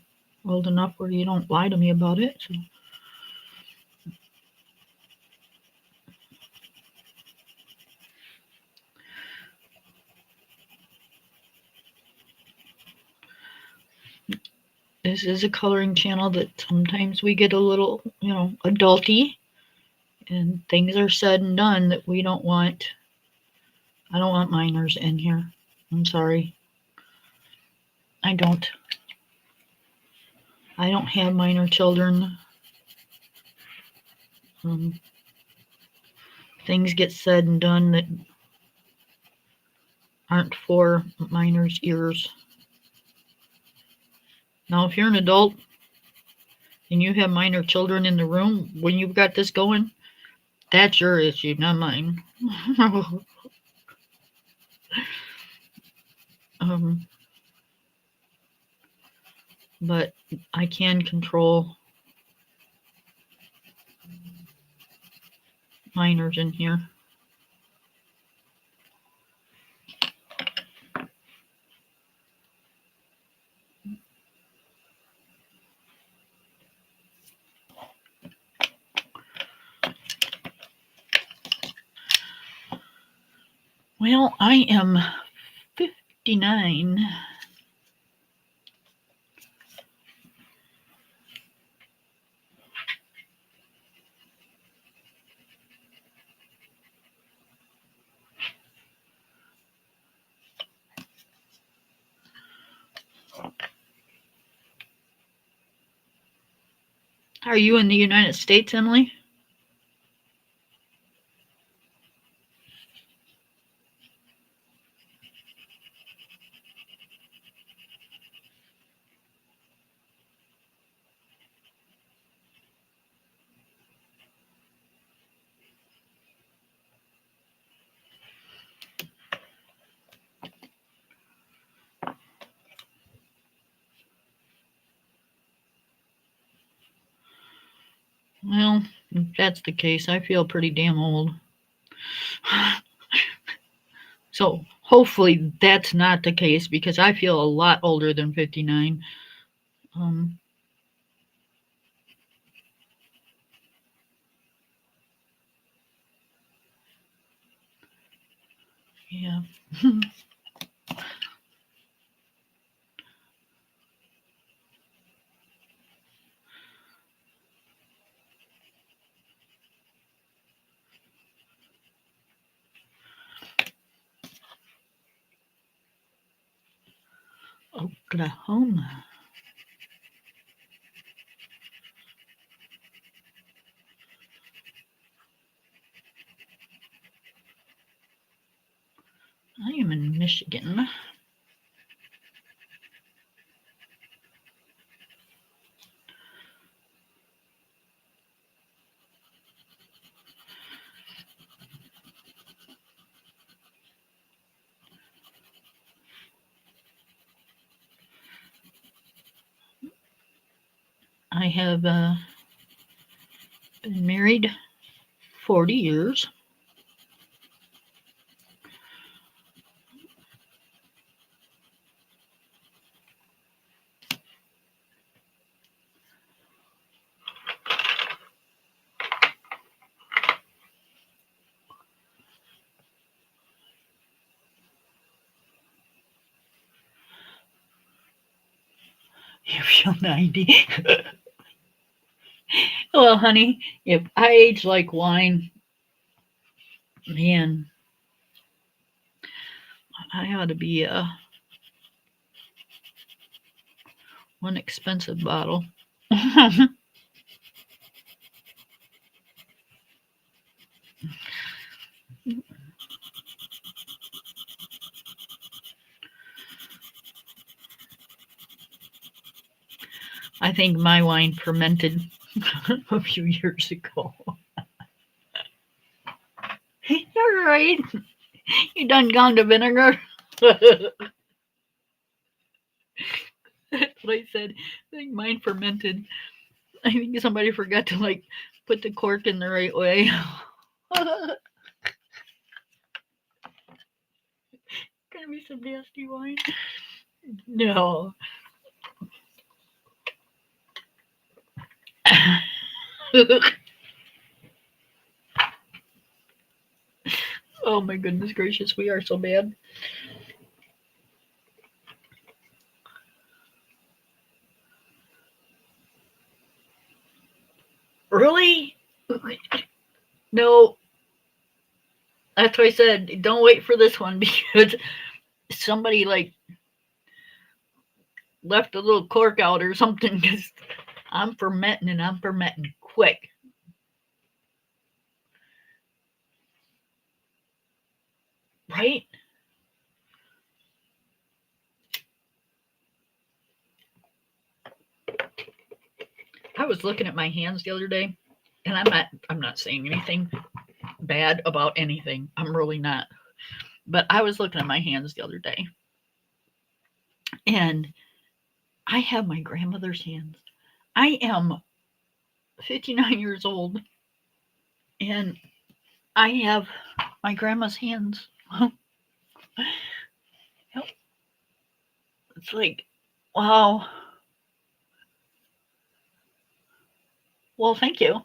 Speaker 1: old enough where you don't lie to me about it. So. This is a coloring channel that sometimes we get a little, adulty, and things are said and done that we don't want. I don't want minors in here. I'm sorry. I don't have minor children. Things get said and done that aren't for minors' ears. Now, if you're an adult and you have minor children in the room when you've got this going, that's your issue, not mine. But I can control minors in here. Well, I am 59. Are you in the United States, Emily? Well, if that's the case, I feel pretty damn old. So hopefully that's not the case because I feel a lot older than 59. Um, yeah. Oklahoma. I am in Michigan. I have been married 40 years. You feel 90. Well, honey, if I age like wine, man, I ought to be one expensive bottle. I think my wine fermented a few years ago. You're right. You done gone to vinegar. That's what I said. I think mine fermented. I think somebody forgot to like put the cork in the right way. Gonna be some nasty wine. No. Oh my goodness gracious, we are so bad. Really? No, that's what I said. Don't wait for this one because somebody like left a little cork out or something because I'm fermenting and I'm fermenting quick. Right? I was looking at my hands the other day and I'm not saying anything bad about anything. I'm really not. But I was looking at my hands the other day and I have my grandmother's hands. I am 59 years old and I have my grandma's hands. It's like, wow. Well, thank you.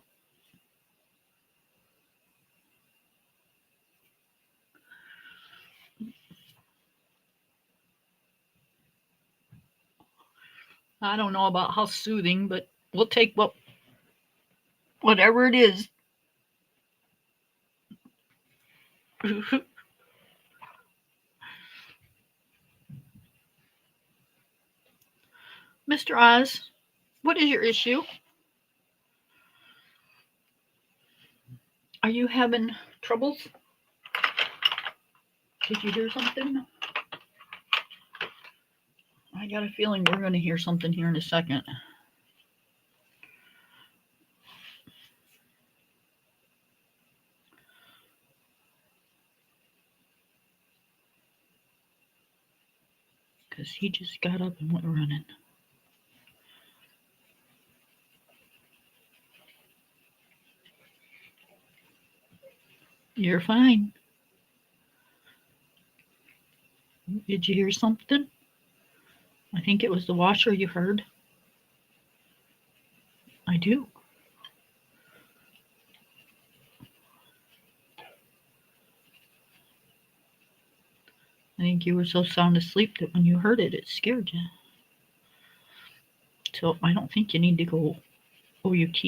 Speaker 1: I don't know about how soothing, but we'll take whatever it is. Mr. Oz, what is your issue? Are you having troubles? Did you hear something? I got a feeling we're going to hear something here in a second. Because he just got up and went running. You're fine. Did you hear something? I think it was the washer you heard. I do. I think you were so sound asleep that when you heard it, it scared you. So I don't think you need to go OUT.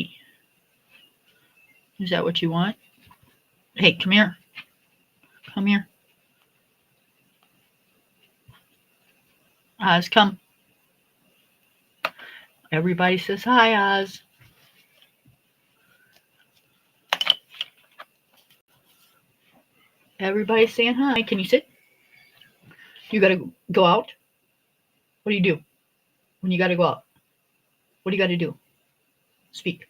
Speaker 1: Is that what you want? Hey, come here. Come here. Oz, come. Everybody says hi, Oz. Everybody's saying hi. Can you sit? You gotta go out? What do you do when you gotta go out? What do you gotta do? Speak.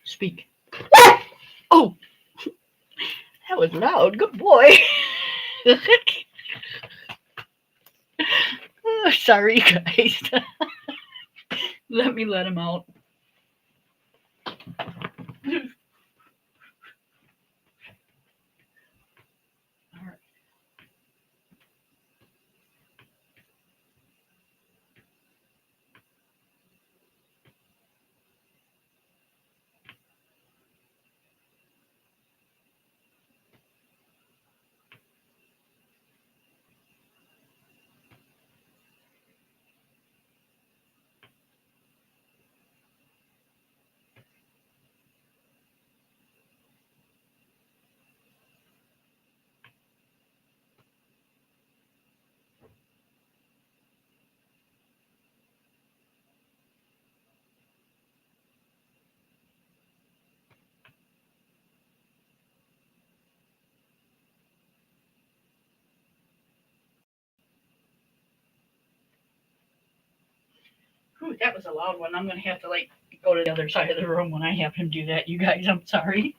Speaker 1: Speak. Oh, that was loud. Good boy. Oh, sorry, guys. Let me let him out. All right. Whew, that was a loud one. I'm gonna have to go to the other side of the room when I have him do that. You guys, I'm sorry.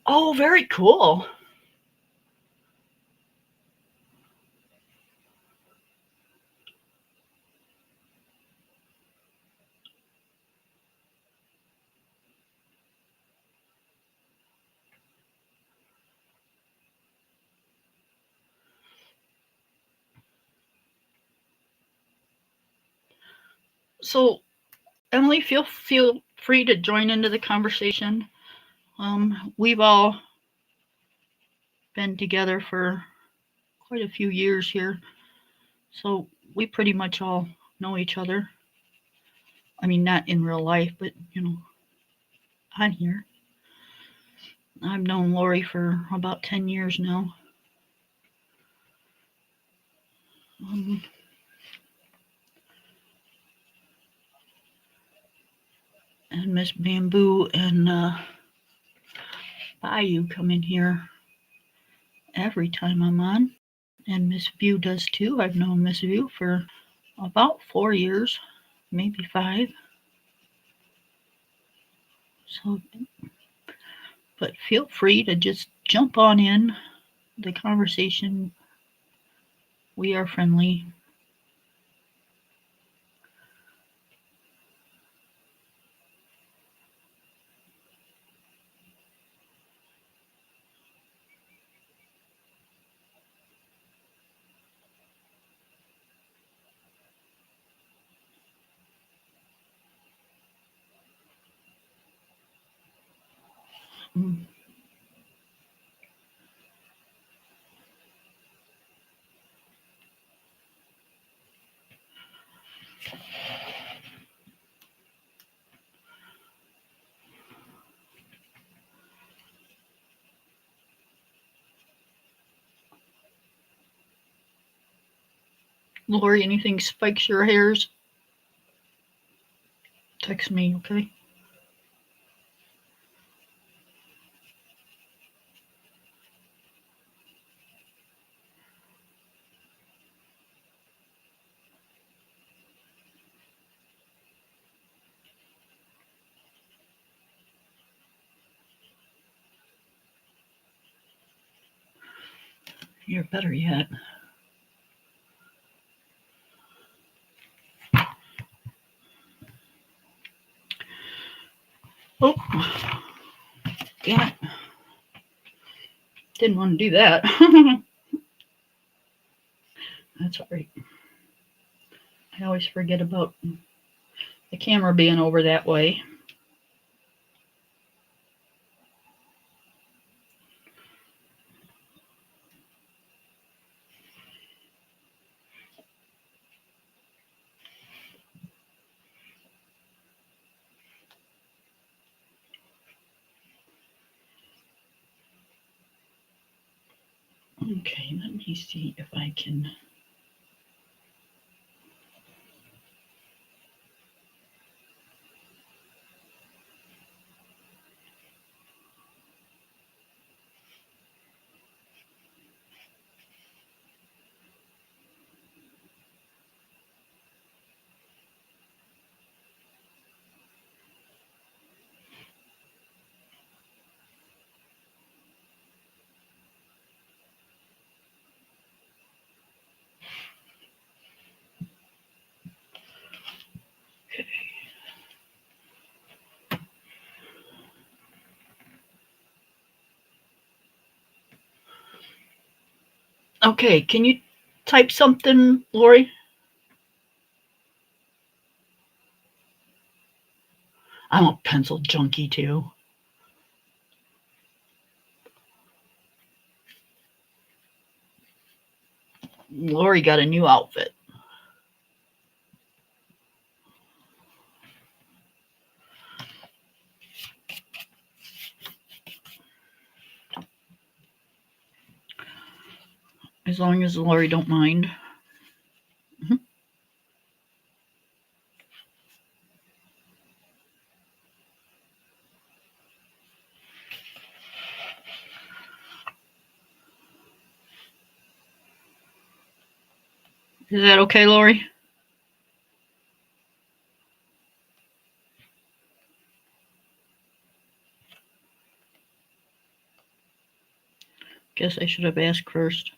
Speaker 1: Oh, very cool. So, Emily, feel free to join into the conversation. We've all been together for quite a few years here, so we pretty much all know each other. I mean, not in real life, but on here. I've known Lori for about 10 years now. And Miss Bamboo and Bayou come in here every time I'm on. And Miss View does too. I've known Miss View for about 4 years, maybe 5. So, but feel free to just jump on in the conversation. We are friendly. Mm. Lori, anything spikes your hairs? Text me, okay? You're better yet. Oh, damn it. Didn't want to do that. That's all right. I always forget about the camera being over that way. Okay, let me see if I can. Okay, can you type something, Lori? I'm a pencil junkie too. Lori got a new outfit. As long as Lori don't mind. Is that okay, Lori? Guess I should have asked first.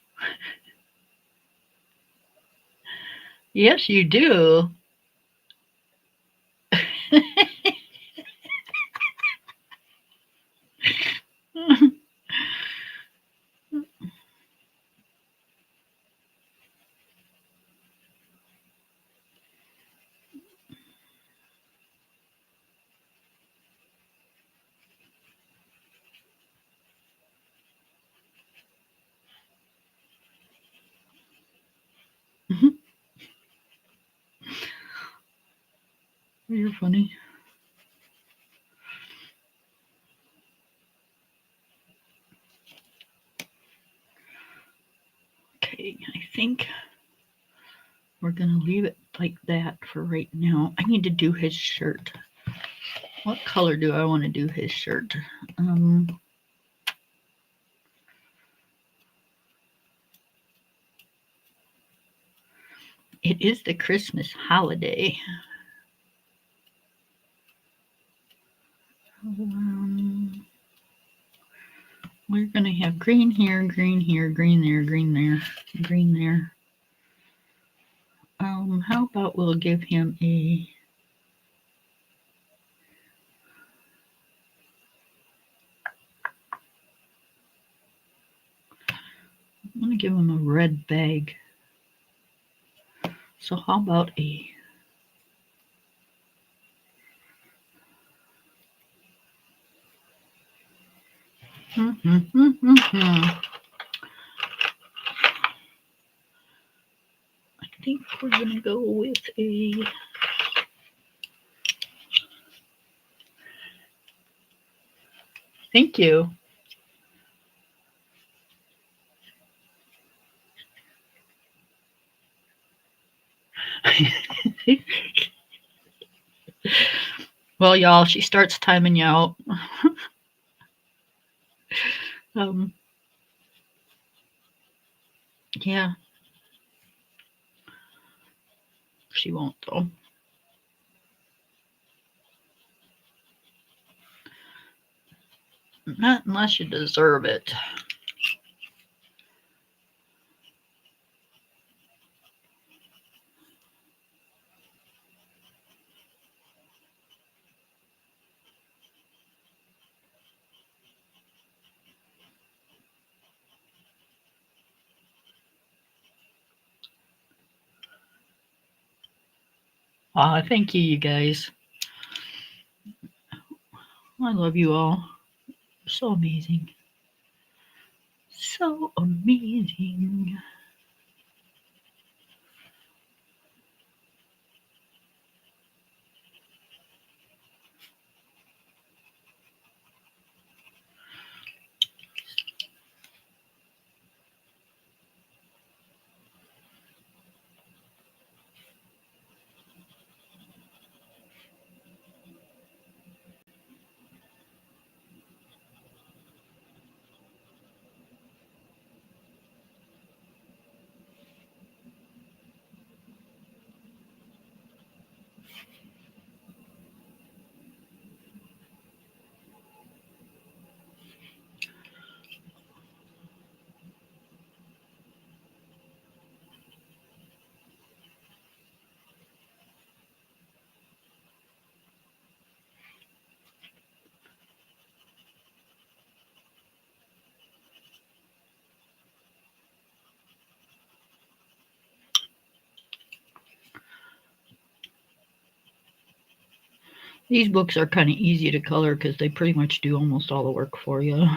Speaker 1: Yes, you do. You're funny. Okay, I think we're gonna leave it like that for right now. I need to do his shirt. What color do I want to do his shirt? It is the Christmas holiday. We're going to have green here, green here, green there, green there, green there. How about we'll give him a I'm going to give him a red bag. So how about a I think we're going to go with a Thank you. Well, y'all, she starts timing you out. um, yeah, she won't though. Not unless you deserve it. Thank you, you guys. I love you all. So amazing. So amazing. These books are kind of easy to color because they pretty much do almost all the work for you.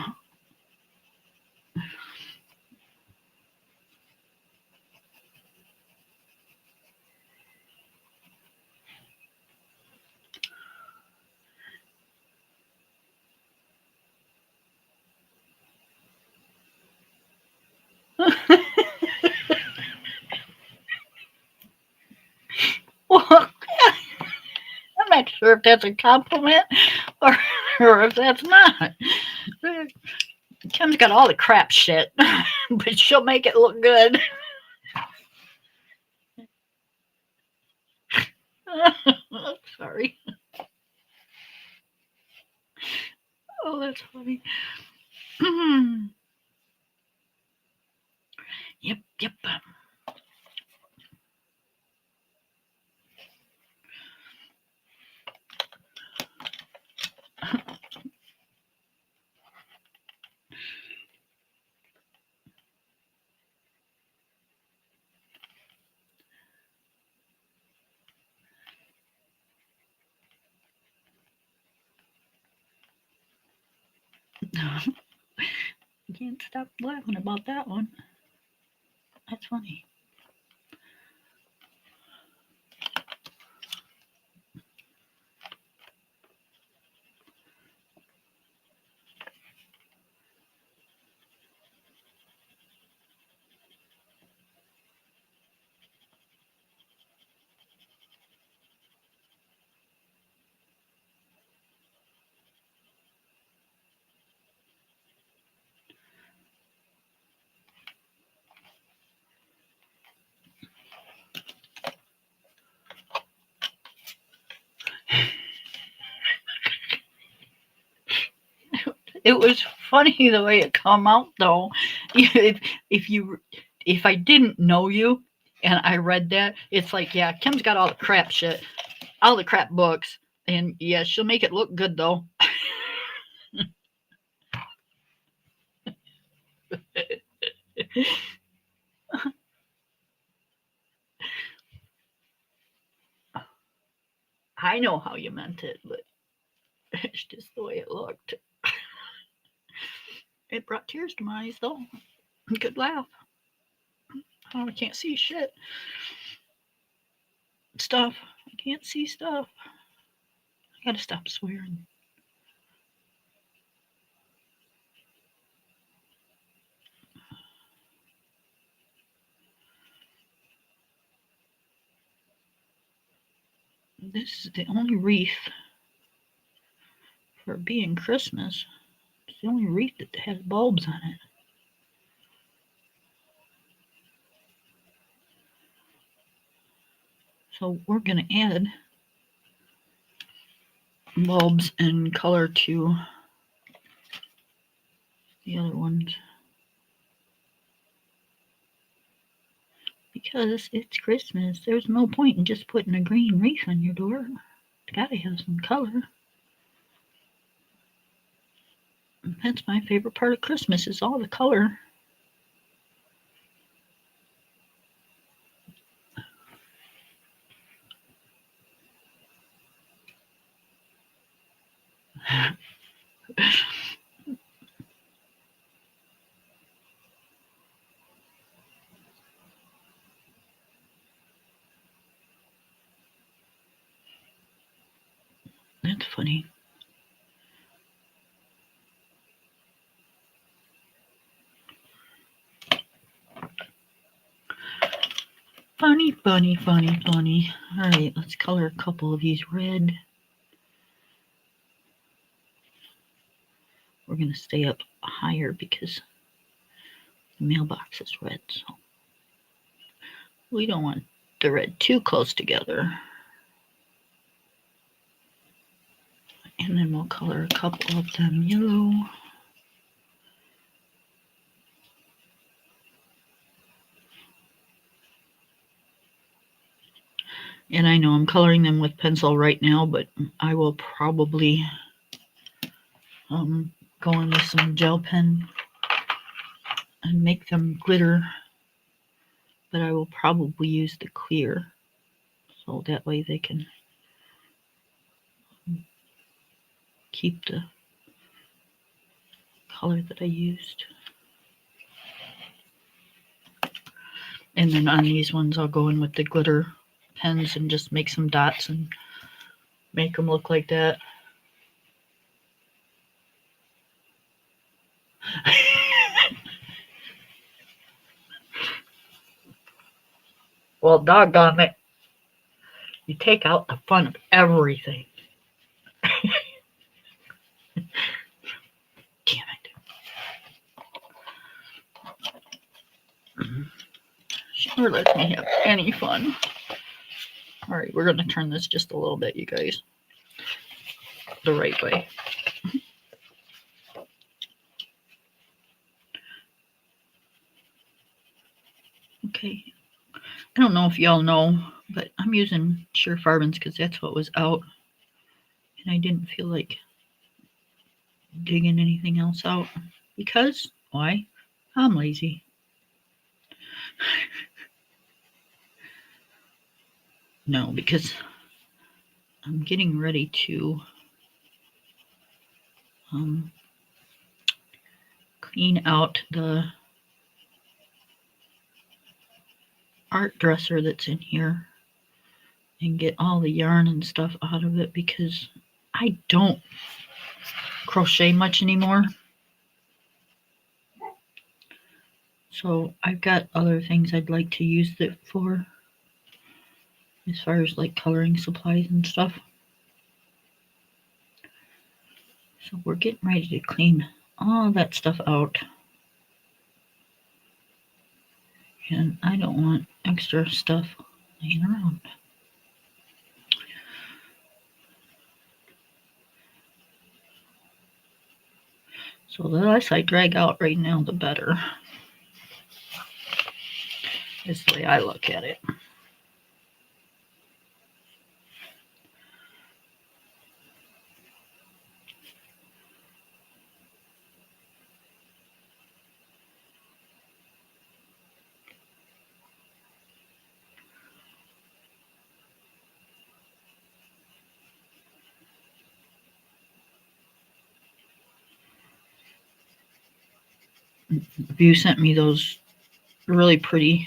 Speaker 1: Well, I'm not sure if that's a compliment or, or if that's not. Kim's got all the crap shit, but she'll make it look good. Sorry. Oh, that's funny. Yep, yep. Can't stop laughing about that one. That's funny. It was funny the way it come out though. If you if I didn't know you and I read that, it's like, yeah, Kim's got all the crap shit, all the crap books, and yeah, she'll make it look good though. I know how you meant it, but it's just the way it looked. It brought tears to my eyes though. Good laugh. Oh, I can't see shit. Stuff. I can't see stuff. I gotta stop swearing. This is the only wreath for being Christmas. It's the only wreath that has bulbs on it. So we're going to add bulbs and color to the other ones. Because it's Christmas, there's no point in just putting a green wreath on your door. It's got to have some color. That's my favorite part of Christmas, is all the color. That's funny. Funny, funny, funny, funny. Alright, let's color a couple of these red. We're going to stay up higher because the mailbox is red, so we don't want the red too close together. And then we'll color a couple of them yellow. And I know I'm coloring them with pencil right now, but I will probably go in with some gel pen and make them glitter. But I will probably use the clear, so that way they can keep the color that I used. And then on these ones, I'll go in with the glitter pens and just make some dots and make them look like that. Well, doggone it. You take out the fun of everything. Damn it. Sure lets me have any fun. Alright, we're going to turn this just a little bit, you guys. The right way. Okay. I don't know if y'all know, but I'm using Sure Farbens because that's what was out. And I didn't feel like digging anything else out. Because, why? I'm lazy. No, because I'm getting ready to clean out the art dresser that's in here and get all the yarn and stuff out of it because I don't crochet much anymore. So I've got other things I'd like to use it for, as far as like coloring supplies and stuff. So we're getting ready to clean all that stuff out. And I don't want extra stuff laying around. So the less I drag out right now, the better. Is the way I look at it. View sent me those really pretty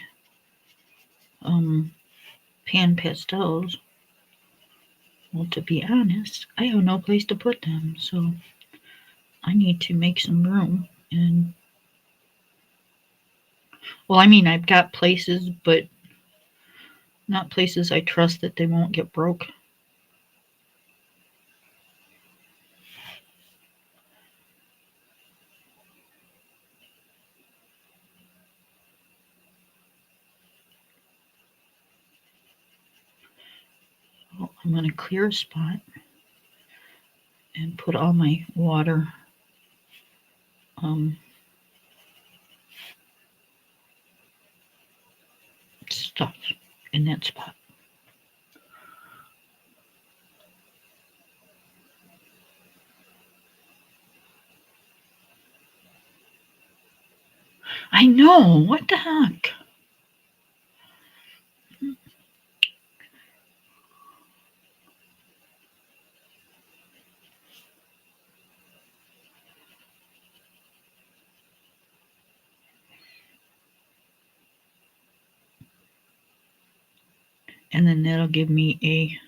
Speaker 1: pan pastels. Well, to be honest, I have no place to put them, so I need to make some room. And well, I mean, I've got places, but not places I trust that they won't get broke. I'm going to clear a spot and put all my water stuff in that spot. I know, what the heck? And then that'll give me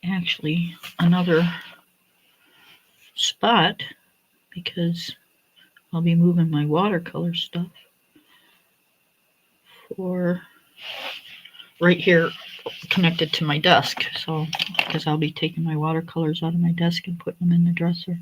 Speaker 1: actually another spot, because I'll be moving my watercolor stuff for right here connected to my desk. So, because I'll be taking my watercolors out of my desk and putting them in the dresser.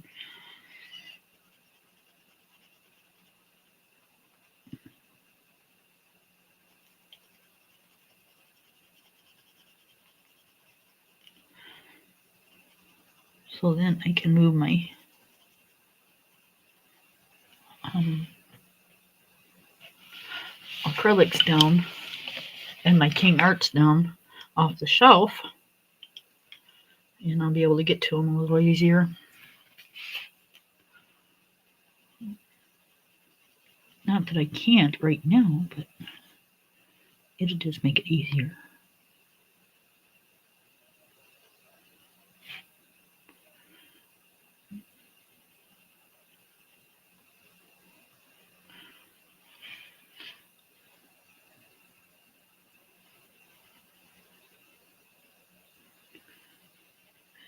Speaker 1: So then I can move my acrylics down and my King Arts down off the shelf, and I'll be able to get to them a little easier. Not that I can't right now, but it'll just make it easier.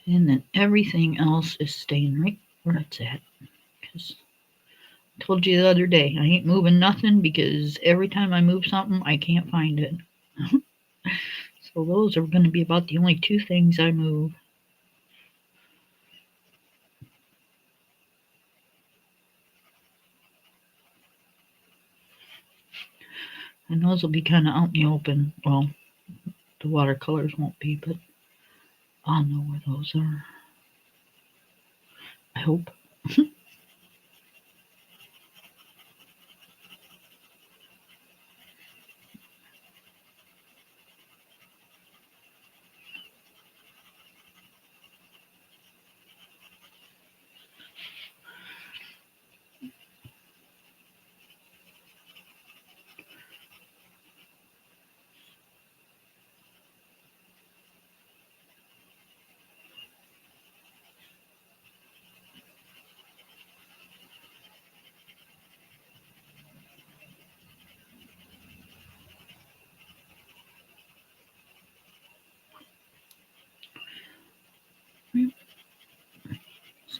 Speaker 1: And then everything else is staying right where it's at. Because I told you the other day, I ain't moving nothing, because every time I move something, I can't find it. So those are going to be about the only two things I move. And those will be kind of out in the open. Well, the watercolors won't be, but I'll know where those are. I hope.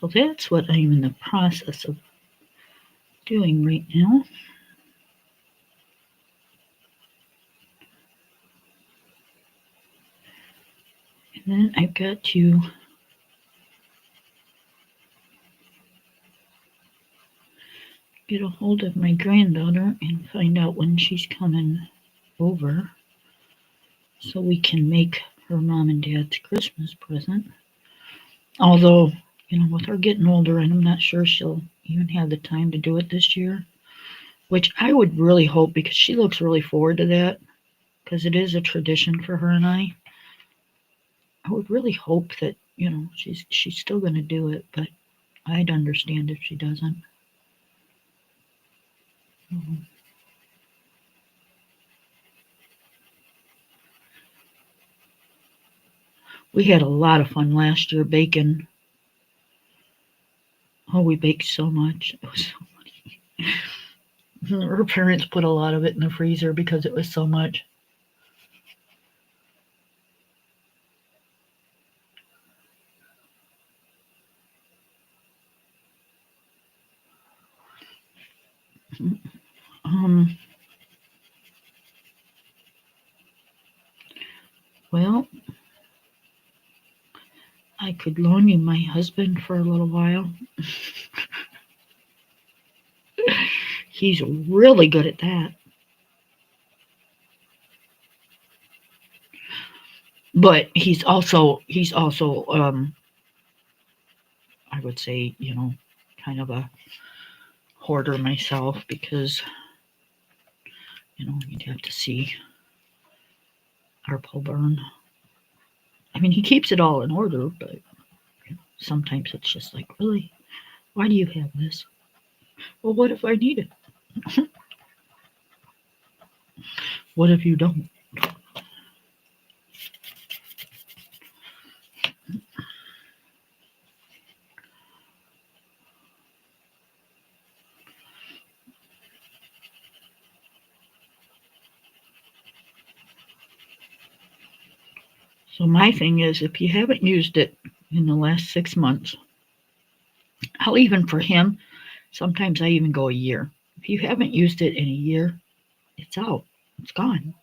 Speaker 1: So that's what I'm in the process of doing right now. And then I've got to get a hold of my granddaughter and find out when she's coming over, so we can make her mom and dad's Christmas present. Although, with her getting older, and I'm not sure she'll even have the time to do it this year, which I would really hope, because she looks really forward to that, because it is a tradition for her and I. I would really hope that, she's still going to do it, but I'd understand if she doesn't. We had a lot of fun last year baking. Oh, we baked so much. It was so funny. Her parents put a lot of it in the freezer because it was so much. Well, I could loan you my husband for a little while. He's really good at that. But he's also I would say, kind of a hoarder myself because, you'd have to see our pole barn. I mean, he keeps it all in order, but sometimes it's just like, really? Why do you have this? Well, what if I need it? What if you don't? So my thing is, if you haven't used it in the last 6 months, I'll even for him, sometimes I even go a year. If you haven't used it in a year, it's out. It's gone.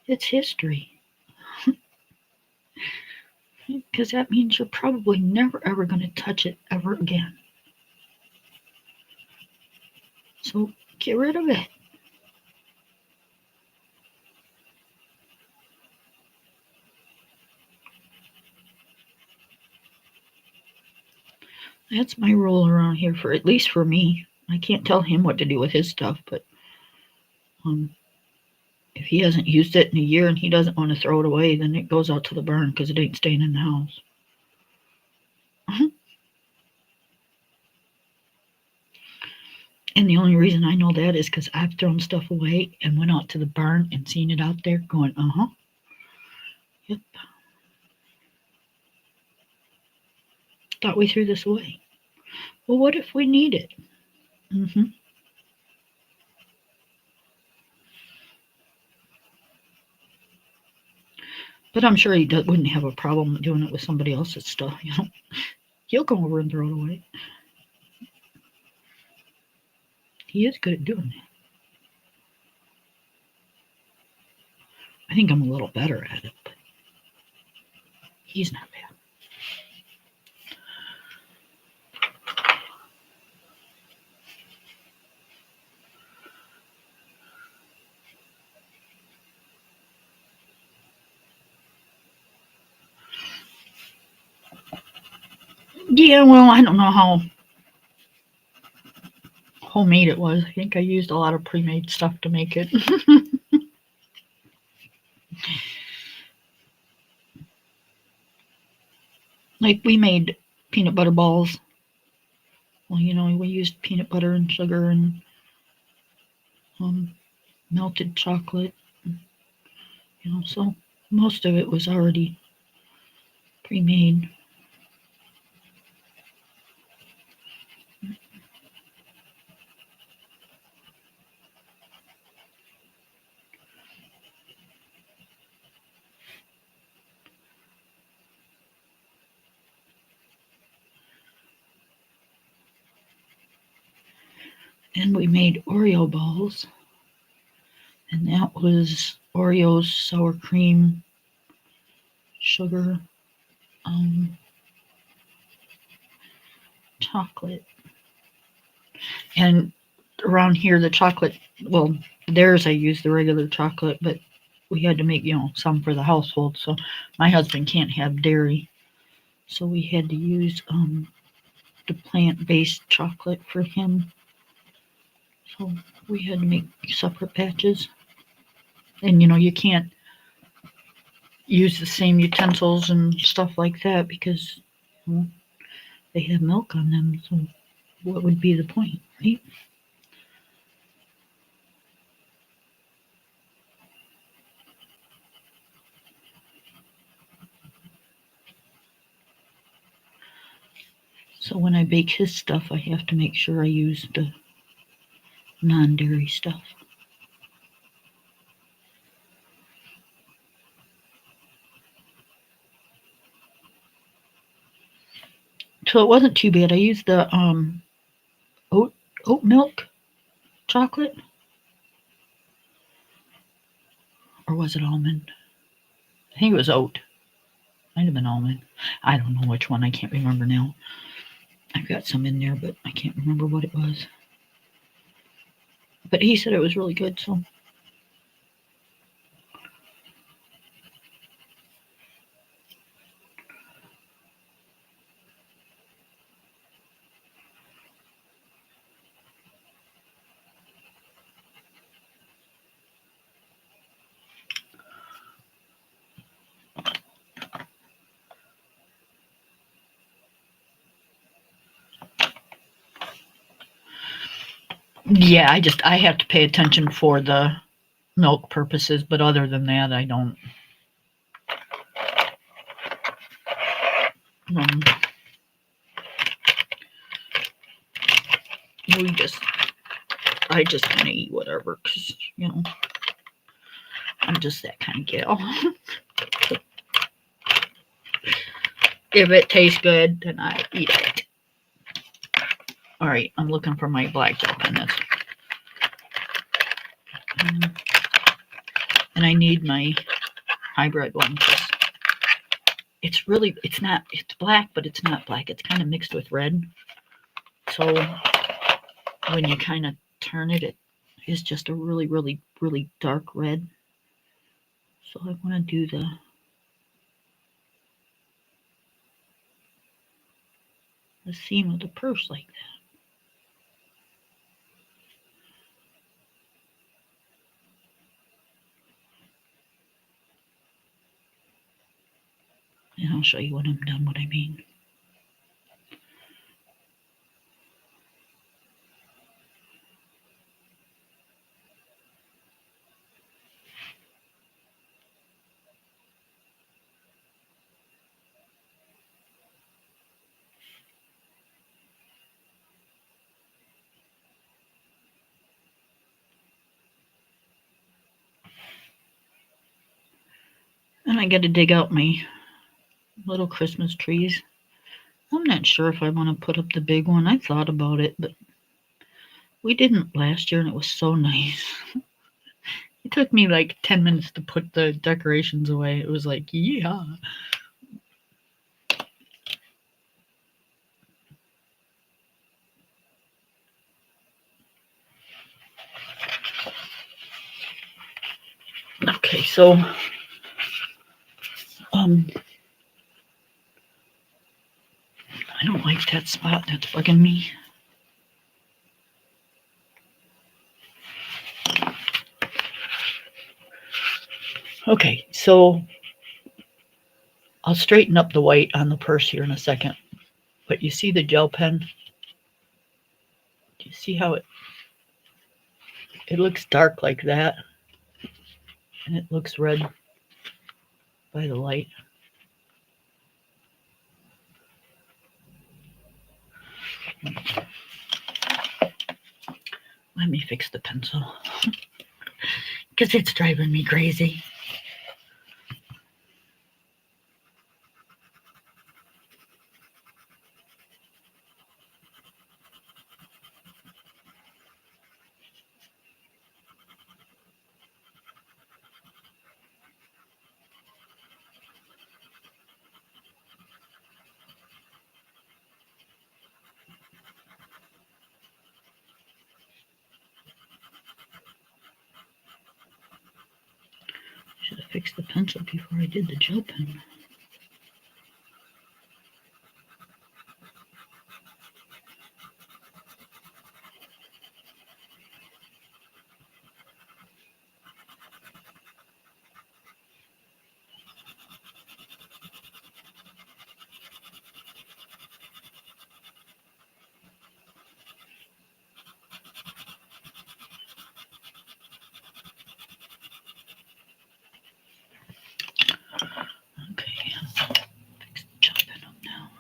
Speaker 1: It's history. Because that means you're probably never ever going to touch it ever again. So get rid of it. That's my rule around here for at least for me. I can't tell him what to do with his stuff, but um, if he hasn't used it in a year and he doesn't want to throw it away, then it goes out to the barn because it ain't staying in the house. And the only reason I know that is because I've thrown stuff away and went out to the barn and seen it out there going, yep, thought we threw this away. Well, what if we need it? Mm-hmm. But I'm sure he wouldn't have a problem doing it with somebody else's stuff. He'll come over and throw it away. He is good at doing that. I think I'm a little better at it, but he's not bad. Yeah, well, I don't know how homemade it was. I think I used a lot of pre-made stuff to make it. Like we made peanut butter balls. Well, we used peanut butter and sugar and um, melted chocolate. So most of it was already pre-made. And we made Oreo balls. And that was Oreos, sour cream, sugar, chocolate. And around here, the chocolate, well, theirs I used the regular chocolate, but we had to make, some for the household. So my husband can't have dairy. So we had to use the plant-based chocolate for him. So we had to make separate batches. And, you can't use the same utensils and stuff like that because they have milk on them. So what would be the point, right? So when I bake his stuff, I have to make sure I use the non-dairy stuff. So it wasn't too bad. I used the oat milk chocolate, or was it almond? I think it was oat. Might have been almond. I don't know which one. I can't remember now. I've got some in there, but I can't remember what it was. But he said it was really good, so Yeah, I have to pay attention for the milk purposes, but other than that, I don't. Um, we just I just kind of eat whatever because I'm just that kind of gal. If it tastes good, then I eat it. All right, I'm looking for my black gel pen. Um, and I need my hybrid one. It's black, but it's not black. It's kind of mixed with red. So when you kind of turn it, it is just a really, really, really dark red. So I want to do the seam of the purse like that. And I'll show you when I'm done what I mean. And I got to dig out my little Christmas trees. I'm not sure if I want to put up the big one. I thought about it, but we didn't last year and it was so nice. It took me like 10 minutes to put the decorations away. It was like, yeah. Okay, so I don't like that spot that's bugging me. Okay, so I'll straighten up the white on the purse here in a second. But you see the gel pen? Do you see how it looks dark like that? And it looks red by the light. Let me fix the pencil. Because it's driving me crazy. Should have fixed the pencil before I did the gel pen. Okay, fix the gel pen up now.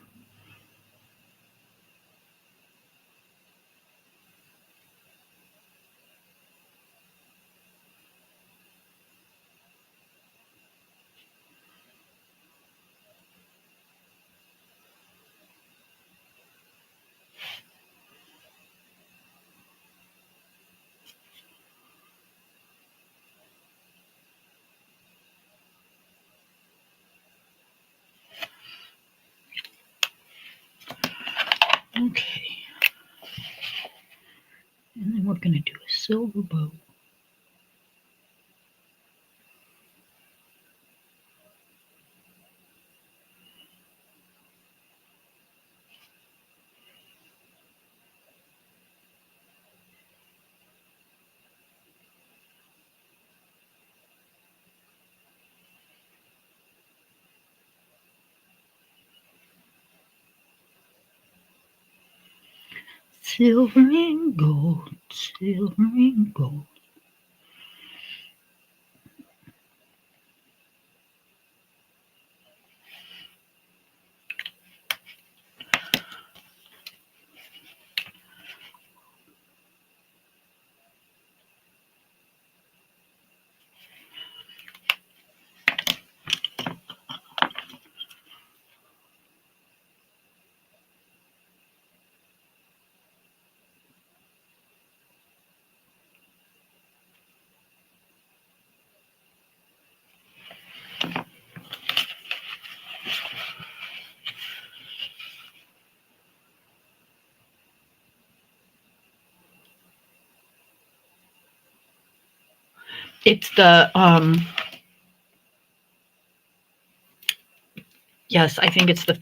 Speaker 1: Okay. And then we're going to do a silver bow. Silver and gold, silver and gold. It's the yes, I think it's the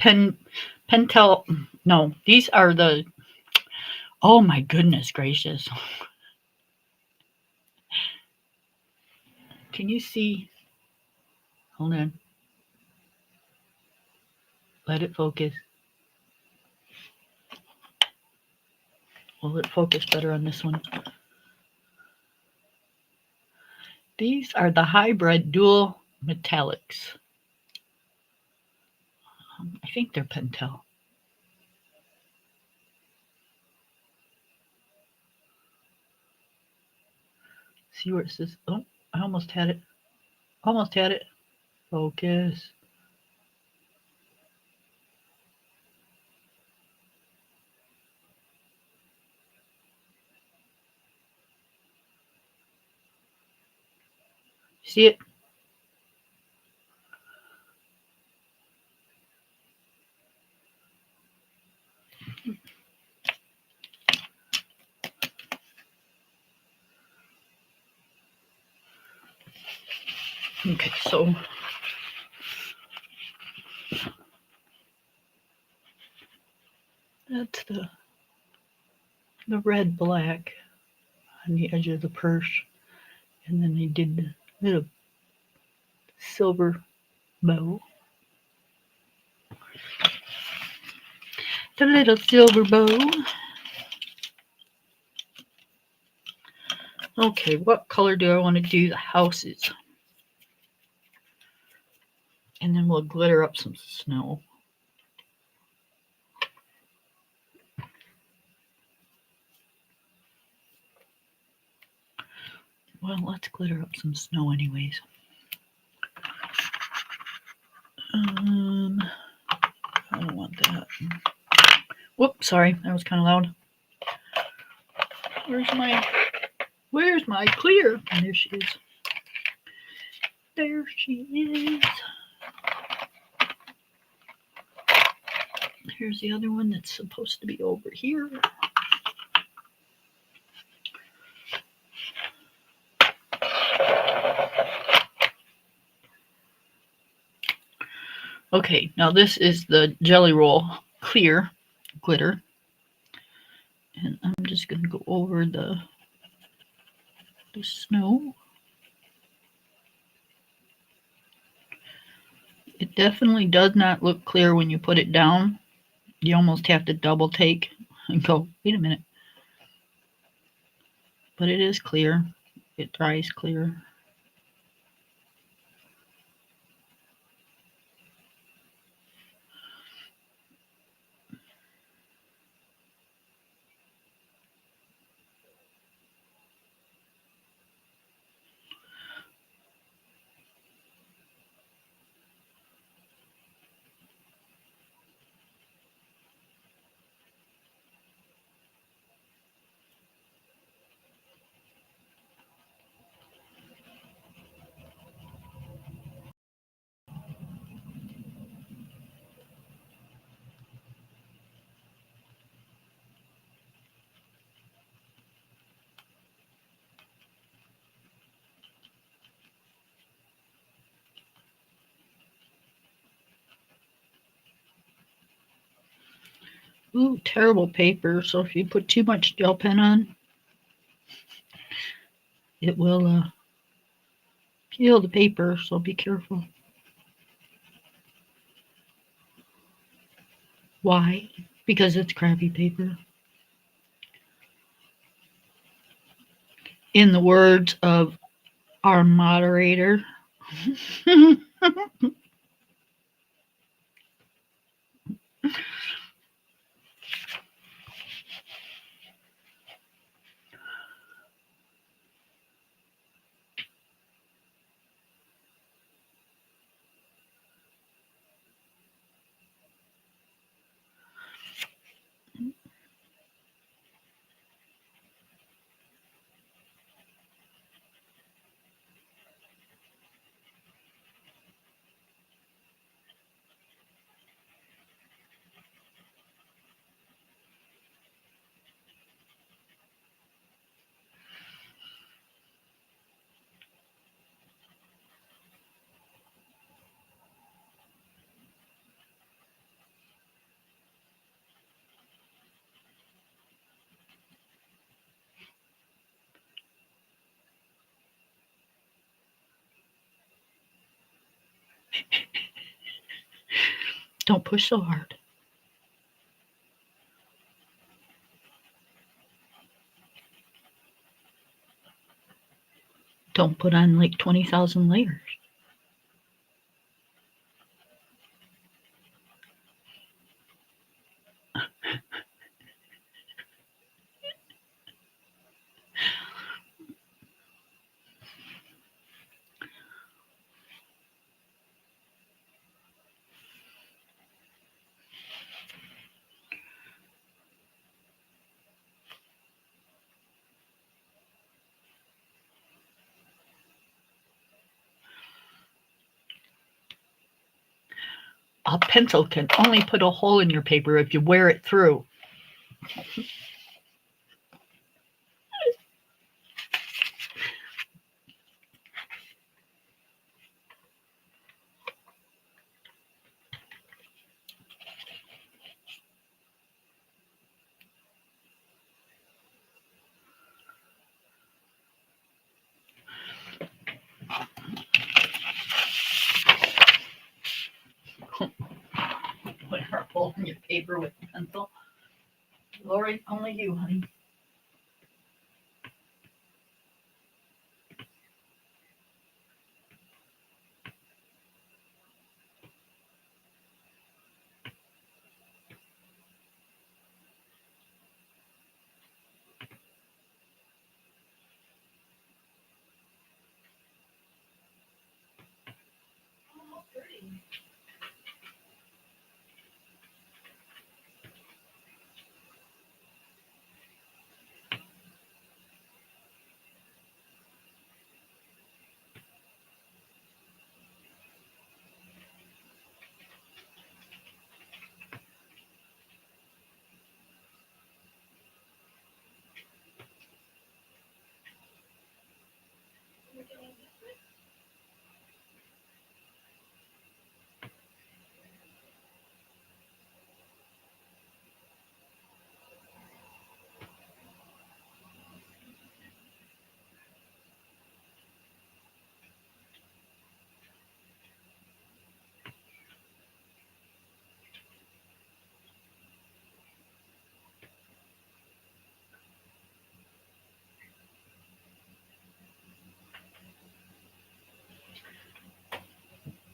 Speaker 1: Pentel. No, these are the. Oh my goodness gracious! Can you see? Hold on. Let it focus. Will it focus better on this one? These are the hybrid dual metallics. I think they're Pentel. See where it says, oh, I almost had it. Almost had it. Focus. See it? Okay, so that's the red black on the edge of the purse. And then they did the little silver bow. The little silver bow. Okay, what color do I want to do the houses? And then we'll glitter up some snow. Well, let's glitter up some snow anyways. I don't want that. Whoops, sorry, that was kind of loud. Where's my clear? And there she is. There she is. Here's the other one that's supposed to be over here. Okay, now this is the Jelly Roll clear glitter. And I'm just going to go over the snow. It definitely does not look clear when you put it down. You almost have to double take and go, wait a minute. But it is clear. It dries clear. Ooh, terrible paper. So if you put too much gel pen on, it will peel the paper. So be careful. Why? Because it's crappy paper. In the words of our moderator, don't push so hard. Don't put on like 20,000 layers. A pencil can only put a hole in your paper if you wear it through. Wear a hole in your paper with a pencil. Lori, only you, honey.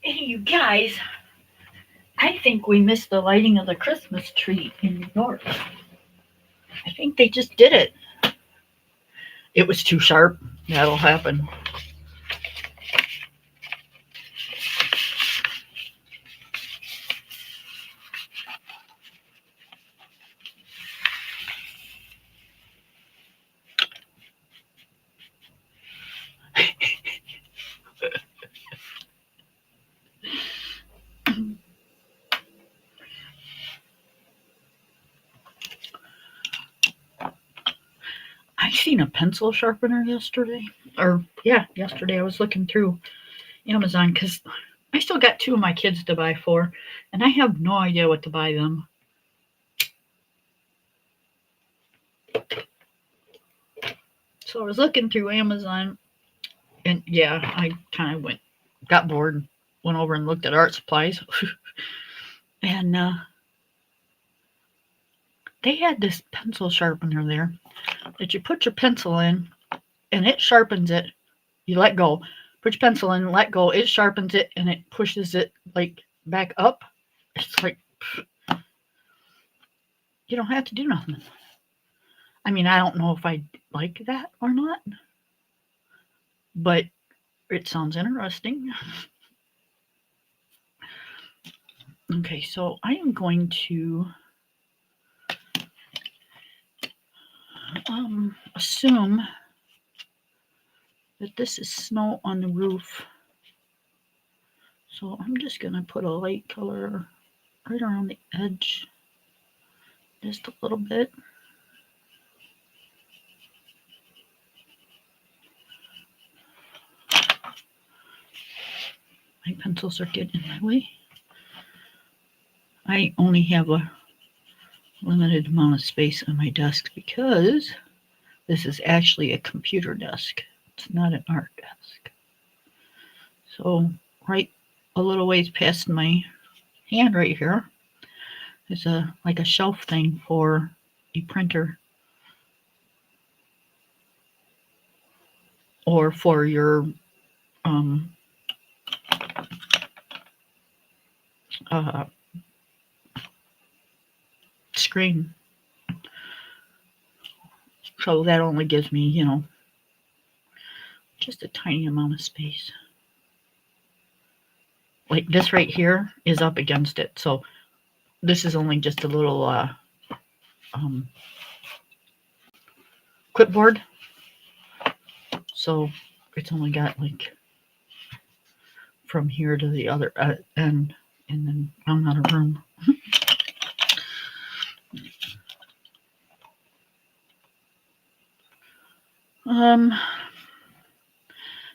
Speaker 1: Hey, you guys, I think we missed the lighting of the Christmas tree in New York. I think they just did it. It was too sharp. That'll happen. I seen a pencil sharpener yesterday. Yesterday I was looking through Amazon because I still got two of my kids to buy for, and I have no idea what to buy them. So I was looking through Amazon, and I kind of got bored, went over and looked at art supplies, and they had this pencil sharpener there that you put your pencil in, and it sharpens it. You let go, put your pencil in, let go, it sharpens it, and it pushes it like back up. It's like you don't have to do nothing. I mean, I don't know if I like that or not, but it sounds interesting. Okay, so I am going to assume that this is snow on the roof. So I'm just going to put a light color right around the edge, just a little bit. My pencils are getting in my way. I only have a limited amount of space on my desk because this is actually a computer desk. It's not an art desk. So right a little ways past my hand right here is like a shelf thing for a printer or for your uh, screen. So that only gives me, just a tiny amount of space. Like this right here is up against it. So this is only just a little clipboard. So it's only got like from here to the other end, and then I'm out of room.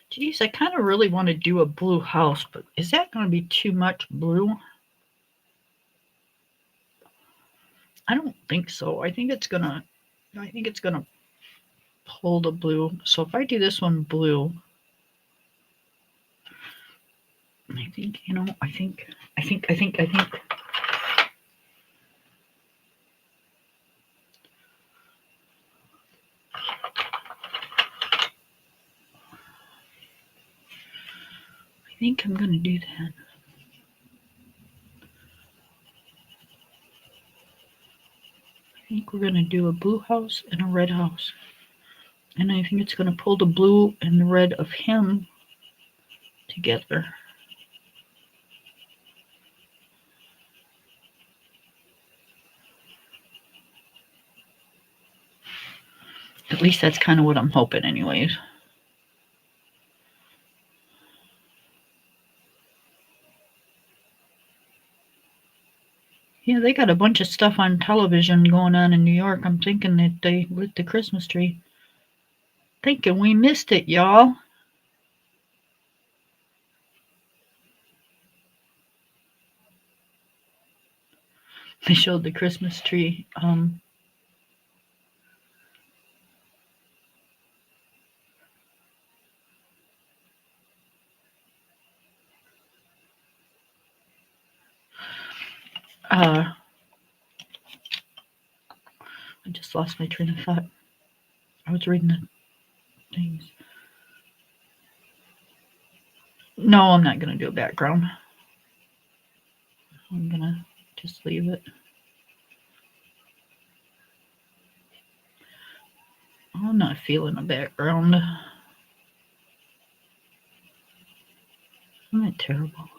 Speaker 1: Geez, I kind of really want to do a blue house, but is that going to be too much blue? I don't think so. I think it's gonna pull the blue. So if I do this one blue, I think, I think. I think I'm gonna do that. I think we're gonna do a blue house and a red house. And I think it's gonna pull the blue and the red of him together. At least that's kind of what I'm hoping anyways. Yeah, they got a bunch of stuff on television going on in New York. I'm thinking that they lit the Christmas tree. Thinking we missed it, y'all. They showed the Christmas tree. I just lost my train of thought. I was reading the things. No, I'm not going to do a background. I'm going to just leave it. I'm not feeling a background. Isn't that terrible?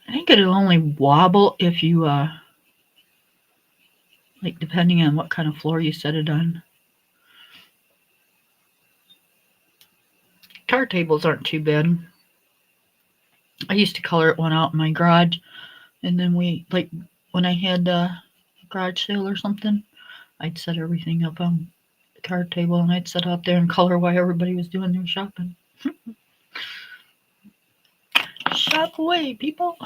Speaker 1: I think it'll only wobble if you, like, depending on what kind of floor you set it on. Card tables aren't too bad. I used to color one out in my garage, and then like, when I had a garage sale or something, I'd set everything up on the card table, and I'd sit out there and color while everybody was doing their shopping. Shop away, people.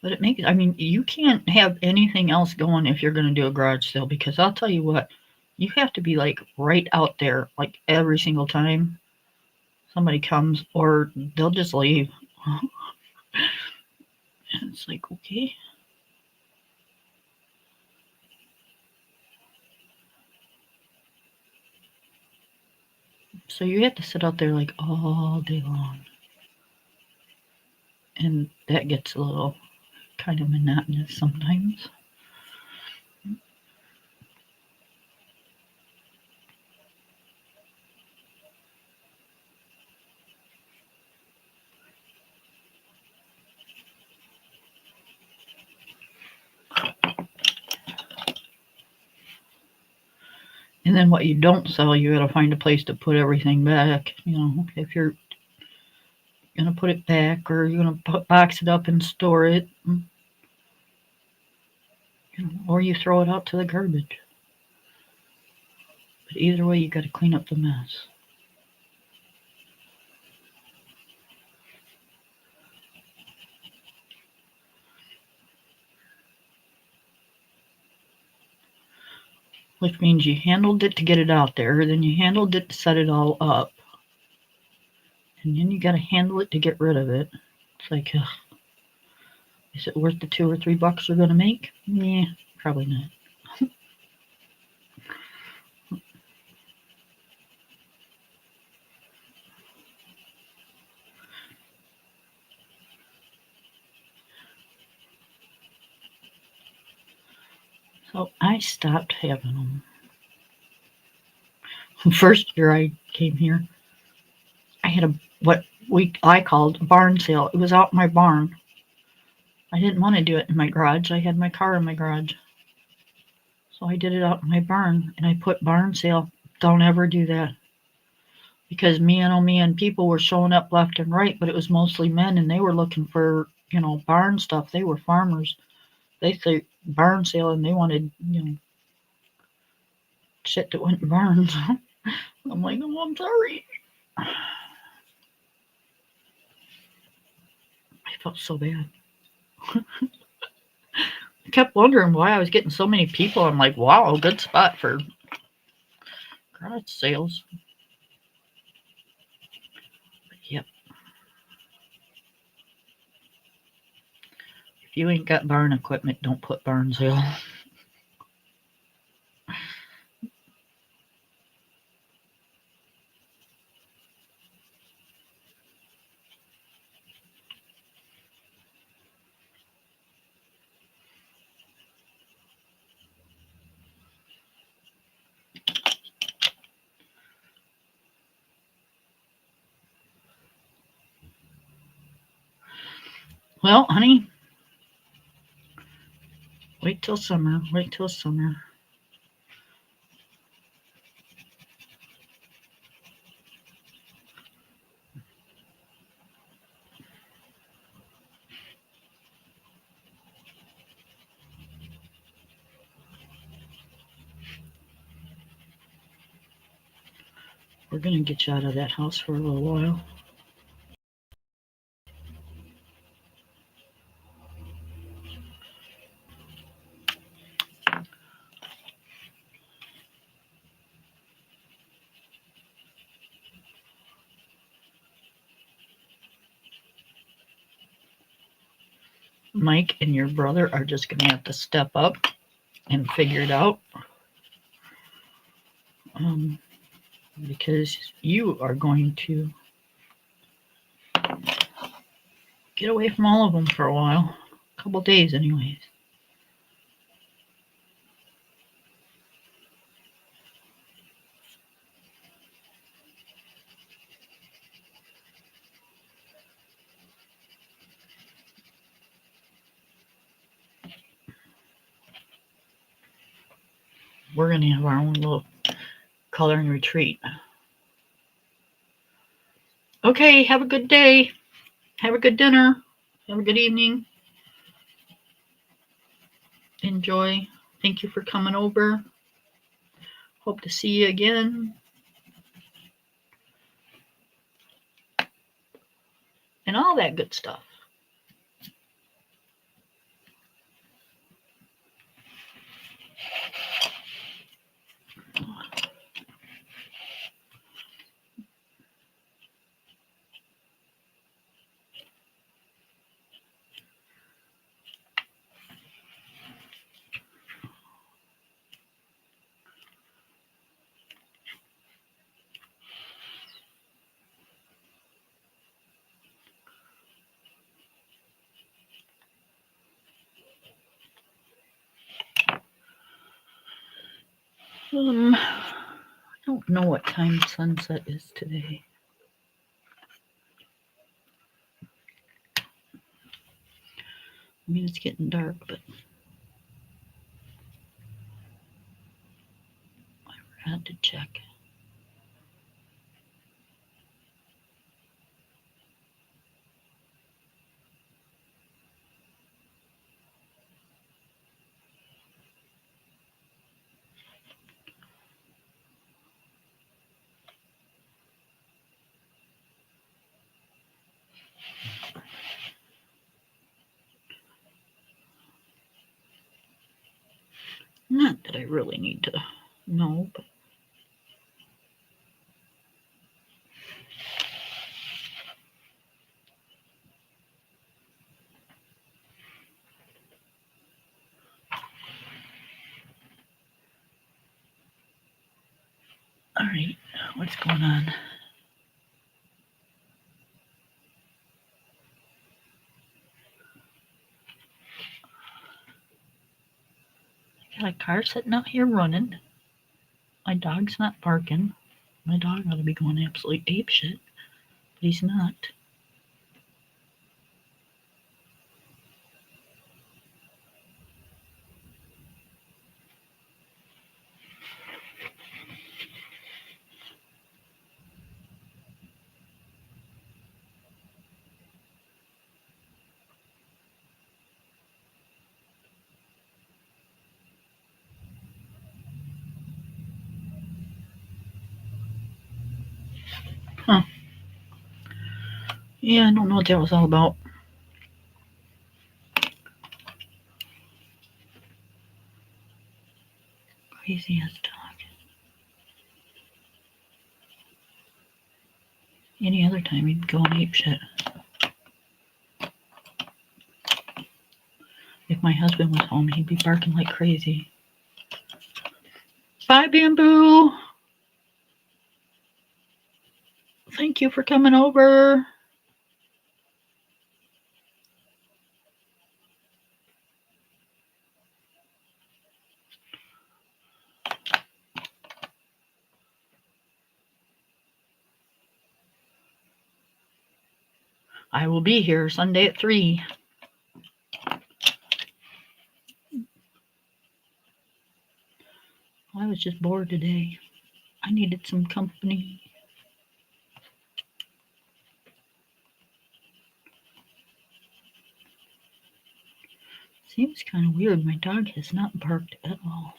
Speaker 1: But it makes, I mean, you can't have anything else going if you're going to do a garage sale, because I'll tell you what, you have to be like right out there, like every single time somebody comes, or they'll just leave. And it's like, okay. So you have to sit out there like all day long. And that gets a little kind of monotonous sometimes. And then what you don't sell, you got to find a place to put everything back. You know, if you're going to put it back, or you're going to box it up and store it, or you throw it out to the garbage. But either way, you got to clean up the mess. Which means you handled it to get it out there, then you handled it to set it all up, and then you got to handle it to get rid of it. It's like, ugh, is it worth the $2 or $3 you're going to make? Yeah, probably not. So I stopped having them. First year I came here, I had what I called a barn sale. It was out in my barn. I didn't want to do it in my garage. I had my car in my garage. So I did it out in my barn, and I put barn sale. Don't ever do that. Because man, oh man, people were showing up left and right, but it was mostly men, and they were looking for, barn stuff. They were farmers. They say barn sale, and they wanted, shit that went in barns. I'm like, oh, I'm sorry. I felt so bad. I kept wondering why I was getting so many people. I'm like, wow, good spot for garage sales. But yep. If you ain't got barn equipment, don't put barn sale. Well, honey, wait till summer. Wait till summer. We're going to get you out of that house for a little while. Mike and your brother are just going to have to step up and figure it out. Because you are going to get away from all of them for a while. A couple days, anyways. We're going to have our own little coloring retreat. Okay, have a good day. Have a good dinner. Have a good evening. Enjoy. Thank you for coming over. Hope to see you again. And all that good stuff. I don't know what time sunset is today. I mean, it's getting dark, but I forgot to check. Not that I really need to know, but all right, what's going on? I got a car sitting out here running. My dog's not barking. My dog ought to be going absolutely apeshit, but he's not. Huh. Yeah, I don't know what that was all about. Crazy ass dog. Any other time he'd go on apeshit. If my husband was home, he'd be barking like crazy. Bye, Bamboo. Thank you for coming over. I will be here Sunday at 3. I was just bored today. I needed some company. Seems kind of weird. My dog has not barked at all.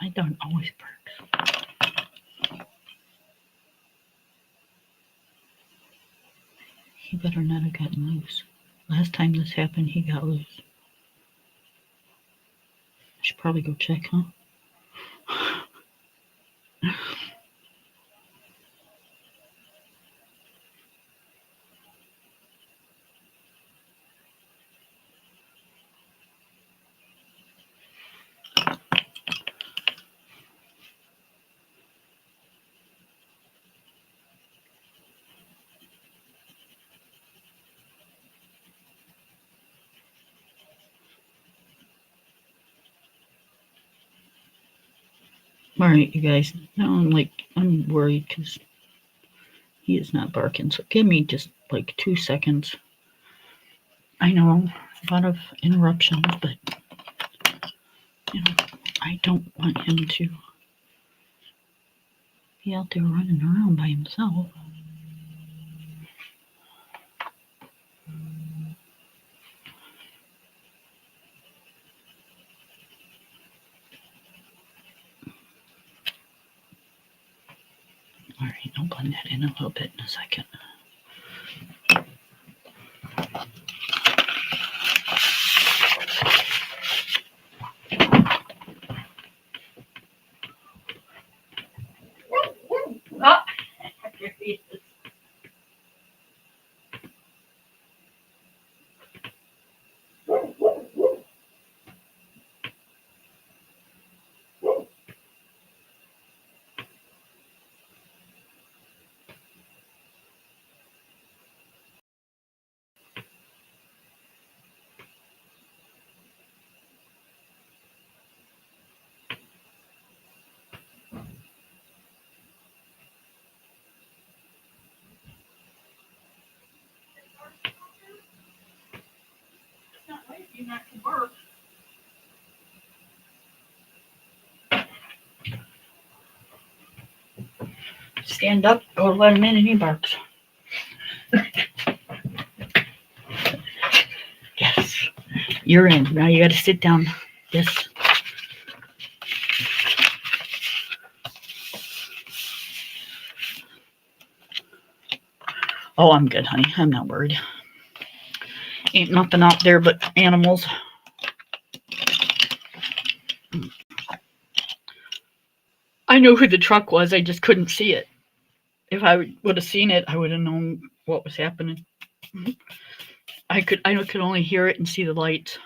Speaker 1: My dog always barks. He better not have gotten loose. Last time this happened, he got loose. I should probably go check, huh? All right, you guys. Now I'm worried because he is not barking. So give me just like 2 seconds. I know a lot of interruptions, but I don't want him to be out there running around by himself. All right, I'll blend that in a little bit in a second. Ah, there he is. It's not right if you not to bark. Stand up, go let him in, and he barks. Yes, you're in. Now you got to sit down. Yes. Oh, I'm good, honey. I'm not worried. Ain't nothing out there but animals. I knew who the truck was. I just couldn't see it. If I would have seen it, I would have known what was happening. I could only hear it and see the lights.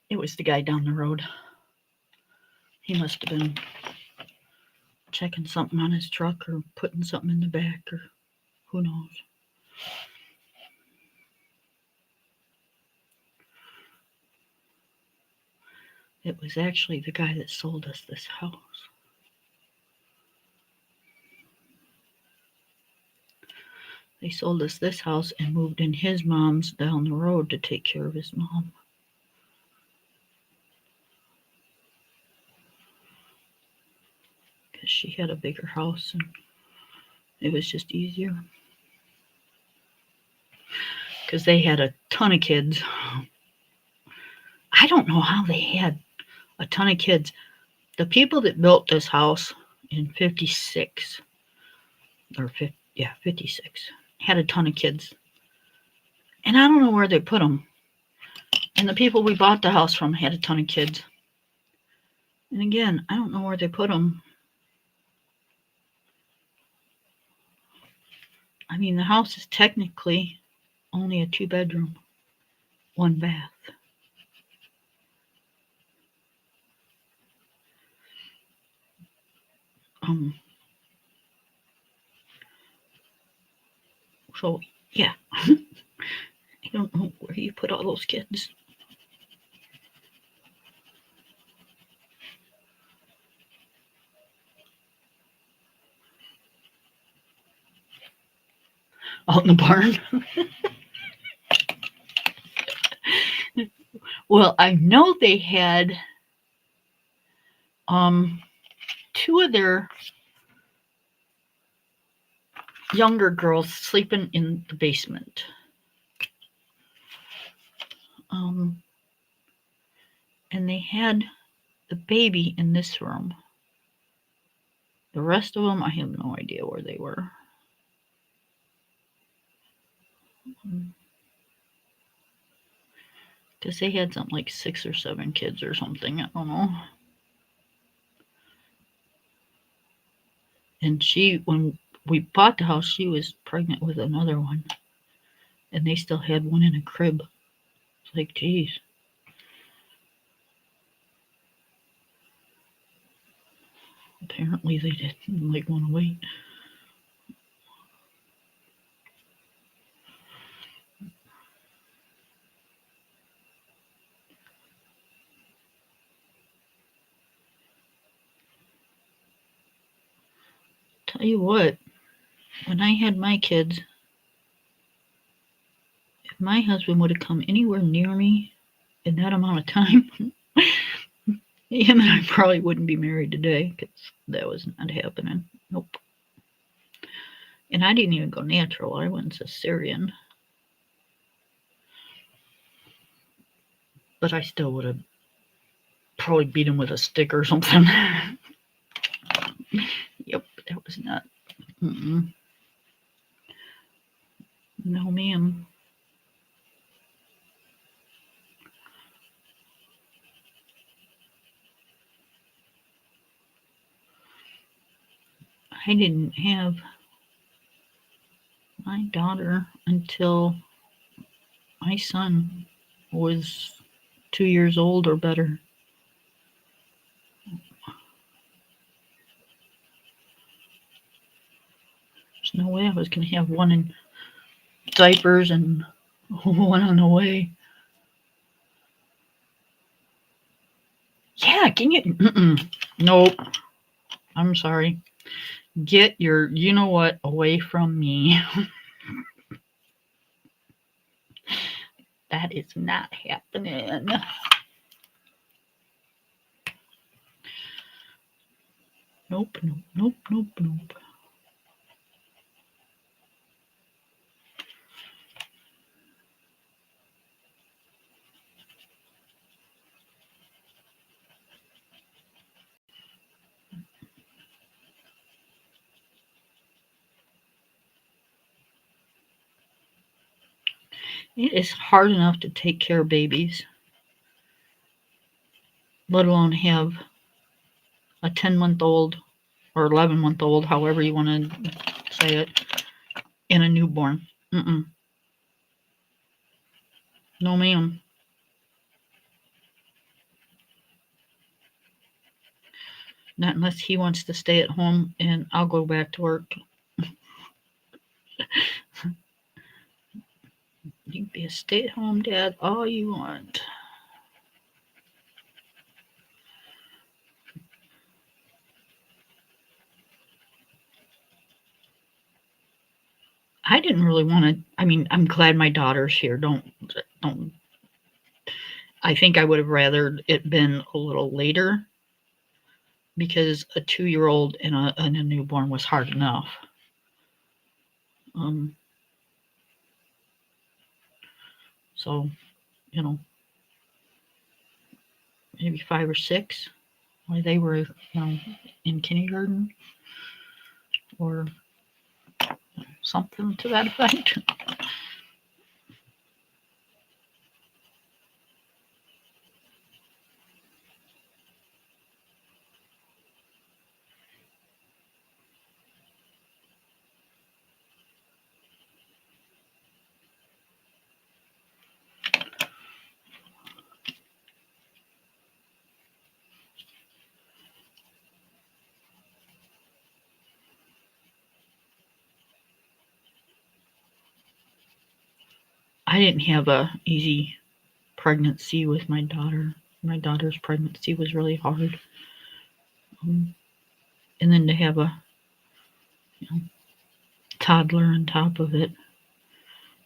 Speaker 1: It was the guy down the road. He must have been checking something on his truck or putting something in the back or who knows. It was actually the guy that sold us this house. They sold us this house and moved in his mom's down the road to take care of his mom. Because she had a bigger house and it was just easier. Because they had a ton of kids. I don't know how they had a ton of kids. The people that built this house in 56, or 56, had a ton of kids. And I don't know where they put them. And the people we bought the house from had a ton of kids. And again, I don't know where they put them. I mean, the house is technically only a 2-bedroom, 1 bath. So, yeah. I don't know where you put all those kids. Out in the barn. Well, I know they had 2 of their younger girls sleeping in the basement. And they had the baby in this room. The rest of them, I have no idea where they were. Because they had something like 6 or 7 kids or something. I don't know. And when we bought the house, she was pregnant with another one. And they still had one in a crib. It's like, geez. Apparently they didn't want to wait. Tell you what, when I had my kids, if my husband would have come anywhere near me in that amount of time, him and I probably wouldn't be married today because that was not happening. Nope. And I didn't even go natural. I went cesarean. But I still would have probably beat him with a stick or something. Yep, that was not. Mm-mm. No, ma'am. I didn't have my daughter until my son was 2 years old or better. There's no way I was going to have one in diapers and one on the way. Yeah, can you? Mm-mm. Nope. I'm sorry. Get your you know what away from me. That is not happening. Nope, nope, nope, nope, nope. It is hard enough to take care of babies, let alone have a 10-month-old or 11-month-old, however you want to say it, and a newborn. Mm-mm. No, ma'am. Not unless he wants to stay at home and I'll go back to work. You can be a stay-at-home dad all you want. I didn't really want to. I mean, I'm glad my daughter's here. Don't. I think I would have rather it been a little later because a 2-year-old and a newborn was hard enough. Um, so, you know, maybe 5 or 6, while they were, in kindergarten or something to that effect. I didn't have a easy pregnancy with my daughter. My daughter's pregnancy was really hard. Um, and then to have a toddler on top of it,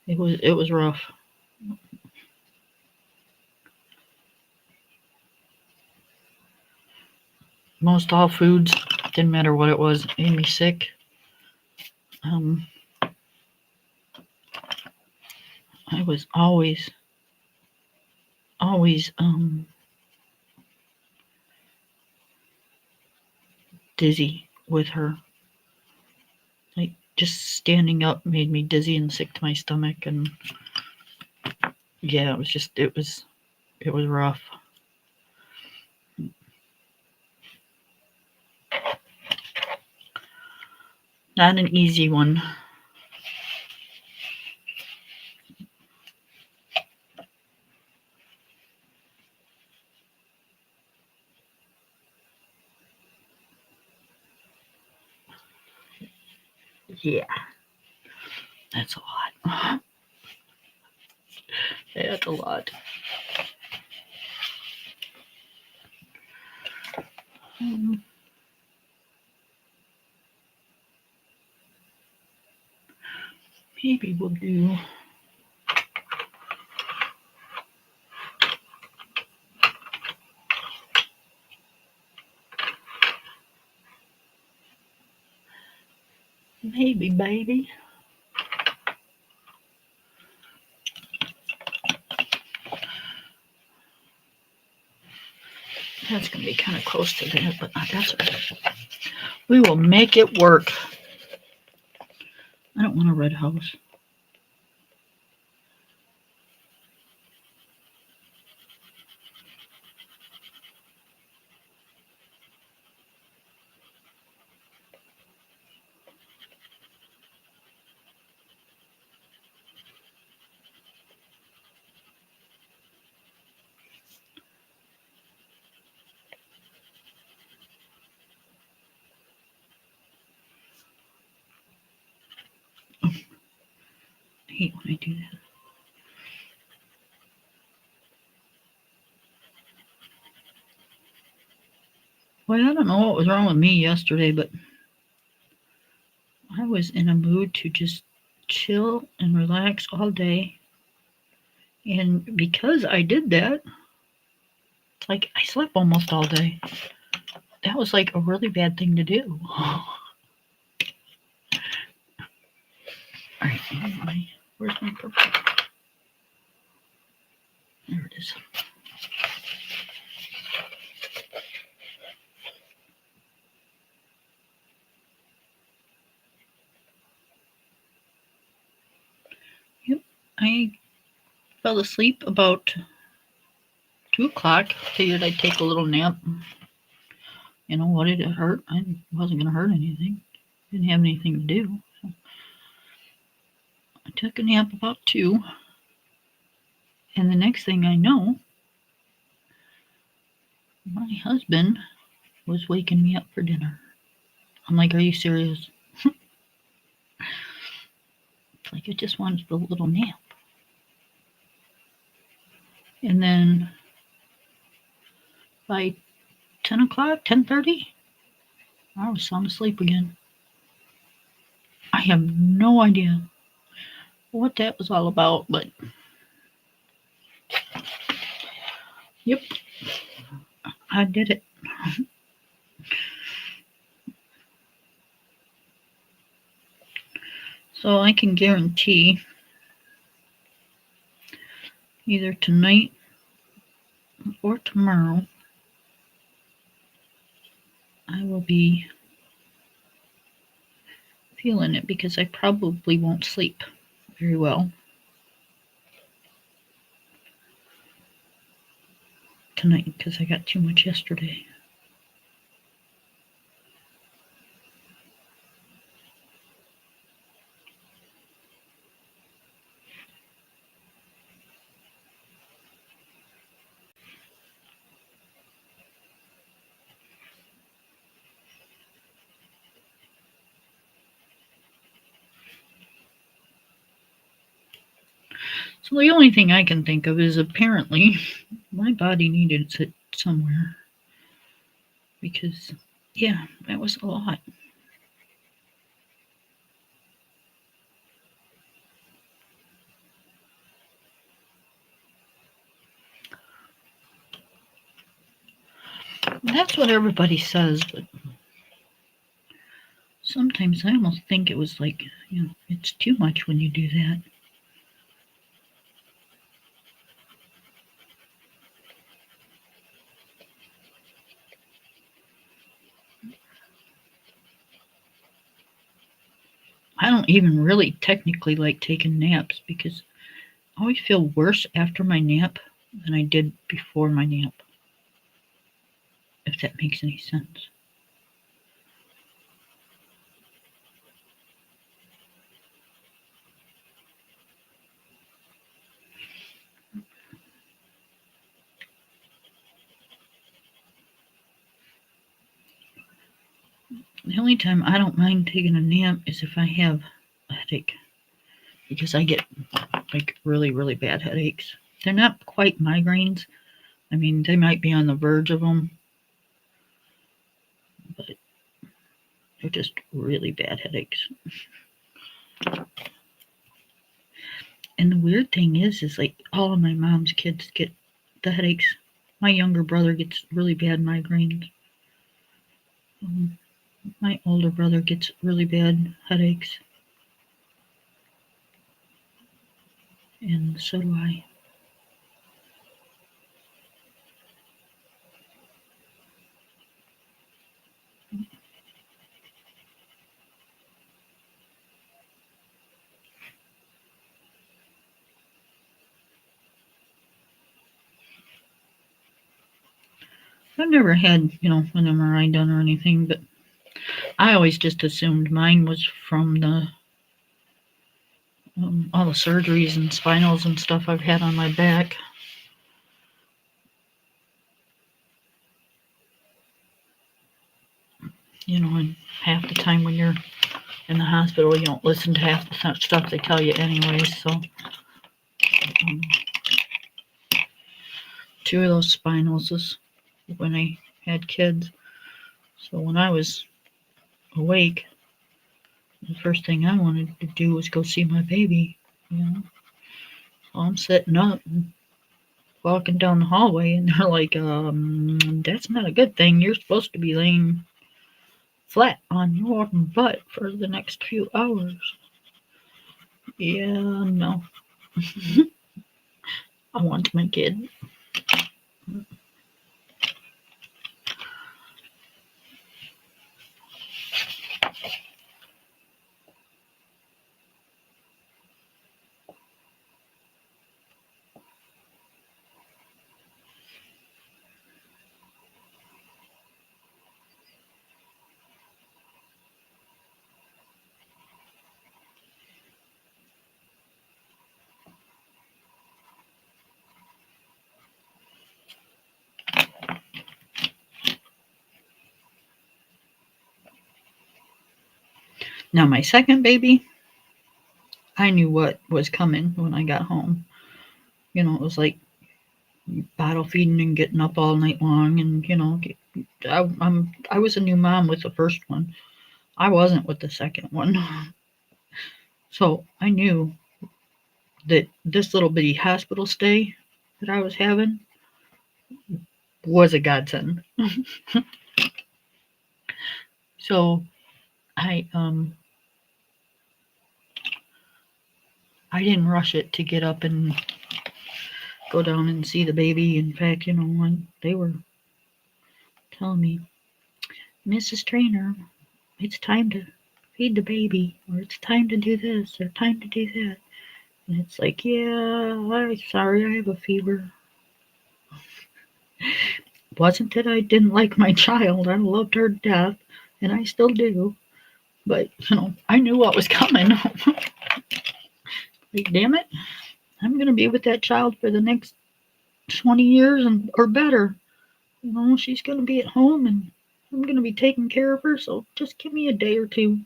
Speaker 1: it was rough. Most all foods, didn't matter what it was, made me sick. Um, I was always dizzy with her. Like just standing up made me dizzy and sick to my stomach, and yeah, it was rough. Not an easy one. Yeah, that's a lot. That's a lot. Um, Maybe we'll do. Maybe, baby. That's going to be kind of close to that, but that's okay. We will make it work. I don't want a red house. I hate when I do that. Well, I don't know what was wrong with me yesterday, but I was in a mood to just chill and relax all day. And because I did that, like I slept almost all day. That was like a really bad thing to do. All right, where's my purple? There it is. Yep, I fell asleep about 2 o'clock. Figured I'd take a little nap. You know what? Did it hurt? I wasn't going to hurt anything. Didn't have anything to do. So I took a nap about 2. And the next thing I know, my husband was waking me up for dinner. I'm like, are you serious? It's like I just wanted a little nap. And then by 10 o'clock, 10:30, I was sound asleep again. I have no idea what that was all about, but yep, I did it. So I can guarantee either tonight or tomorrow I will be feeling it because I probably won't sleep very well tonight because I got too much yesterday. So the only thing I can think of is apparently my body needed to sit somewhere because, yeah, that was a lot. That's what everybody says, but sometimes I almost think it was like, it's too much when you do that. I don't even really technically like taking naps because I always feel worse after my nap than I did before my nap, if that makes any sense. The only time I don't mind taking a nap is if I have a headache because I get like really, really bad headaches. They're not quite migraines. I mean, they might be on the verge of them, but they're just really bad headaches. And the weird thing is like all of my mom's kids get the headaches. My younger brother gets really bad migraines. My older brother gets really bad headaches. And so do I. I've never had, an MRI done or anything, but I always just assumed mine was from all the surgeries and spinals and stuff I've had on my back. And half the time when you're in the hospital, you don't listen to half the stuff they tell you anyways. So, 2 of those spinals is when I had kids. So when I was awake, the first thing I wanted to do was go see my baby. So I'm sitting up and walking down the hallway, and they're like, that's not a good thing. You're supposed to be laying flat on your butt for the next few hours. Yeah, no. I want my kid. Now, my second baby, I knew what was coming when I got home. It was like bottle feeding and getting up all night long, and I was a new mom with the first one. I wasn't with the second one, so I knew that this little bitty hospital stay that I was having was a godsend. So I didn't rush it to get up and go down and see the baby. In fact, they were telling me, Mrs. Trainer, it's time to feed the baby, or it's time to do this, or time to do that. And it's like, yeah, I'm sorry, I have a fever. Wasn't that I didn't like my child. I loved her to death, and I still do. But, I knew what was coming. Like, damn it, I'm going to be with that child for the next 20 years or better. She's going to be at home, and I'm going to be taking care of her, so just give me a day or two.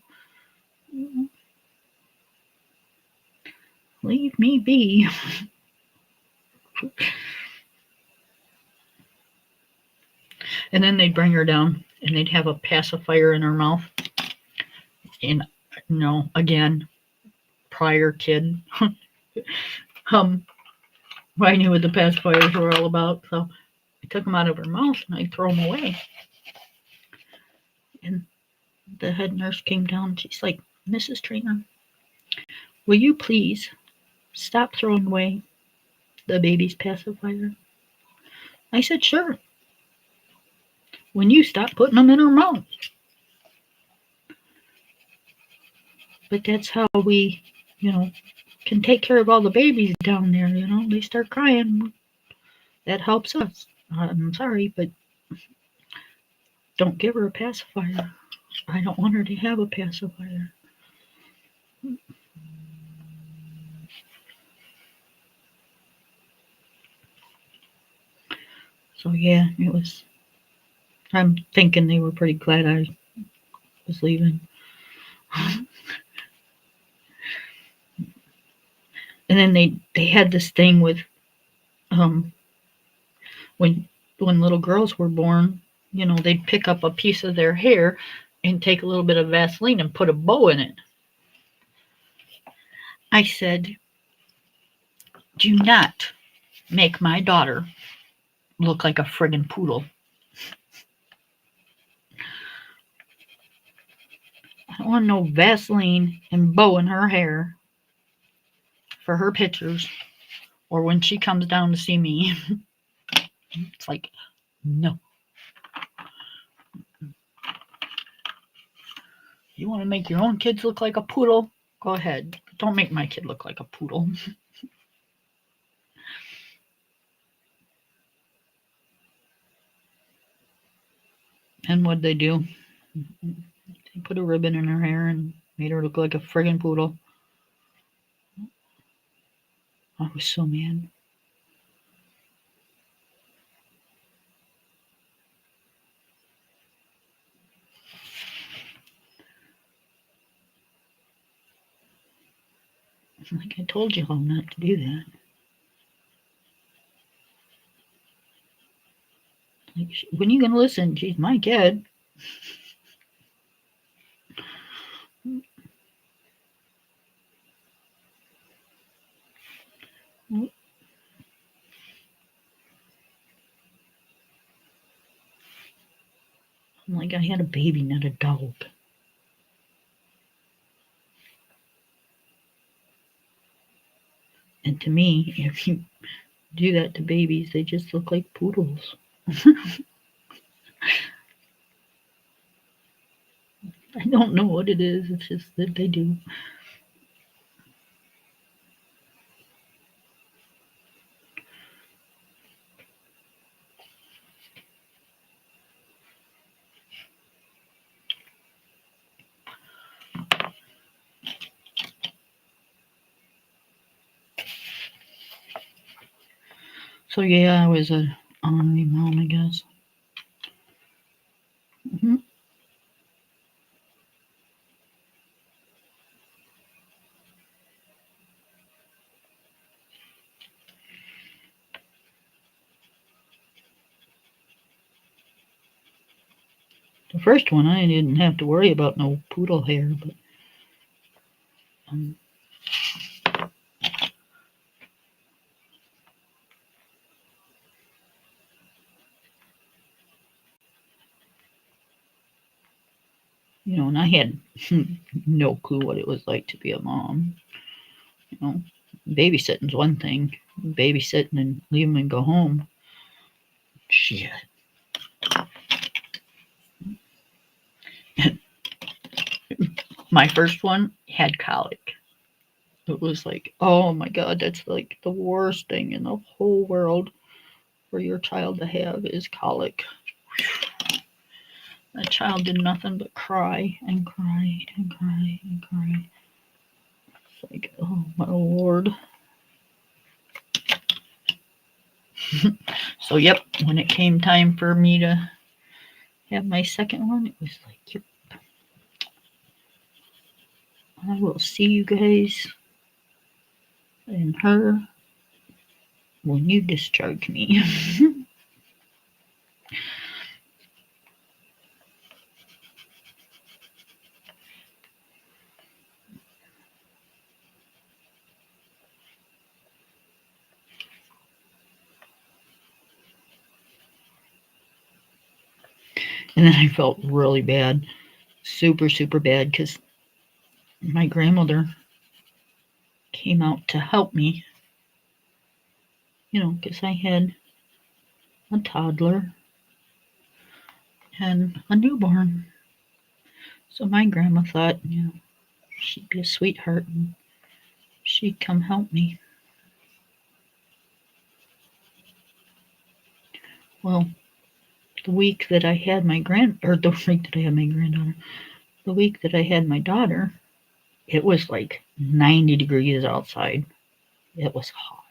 Speaker 1: Leave me be. And then they'd bring her down, and they'd have a pacifier in her mouth. And, again, prior kid. I knew what the pacifiers were all about, so I took them out of her mouth and I throw them away. And the head nurse came down. She's like, Mrs. Trainer, will you please stop throwing away the baby's pacifier? I said, sure. When you stop putting them in her mouth. But that's how we, can take care of all the babies down there. They start crying. That helps us. I'm sorry, but don't give her a pacifier. I don't want her to have a pacifier. So yeah, it was. I'm thinking they were pretty glad I was leaving. And then they had this thing with when little girls were born, they'd pick up a piece of their hair and take a little bit of Vaseline and put a bow in it. I said, Do not make my daughter look like a friggin' poodle. I don't want no Vaseline and bow in her hair for her pictures or when she comes down to see me. It's like, no. You want to make your own kids look like a poodle? Go ahead. Don't make my kid look like a poodle. And what'd they do? They put a ribbon in her hair and made her look like a friggin' poodle. I was so mad. Like I told you all not to do that. Like, when are you gonna listen? She's my kid. I'm like, I had a baby, not a dog. And to me, if you do that to babies, they just look like poodles. I don't know what it is. It's just that they do. So yeah, I was a honorary mom, I guess. Mm-hmm. The first one, I didn't have to worry about no poodle hair, but um, and I had no clue what it was like to be a mom. You know, babysitting's one thing. Babysitting and leave them and go home. Shit. My first one had colic. It was like, oh my god, that's like the worst thing in the whole world for your child to have is colic. That child did nothing but cry and cry and cry and cry. It's like, oh my lord. So, yep, when it came time for me to have my second one, it was like, yep, I will see you guys and her when you discharge me. And then I felt really bad, super, super bad, because my grandmother came out to help me, because I had a toddler and a newborn. So my grandma thought, she'd be a sweetheart and she'd come help me. Well, the week that I had my granddaughter, the week that I had my daughter, it was like 90 degrees outside. It was hot.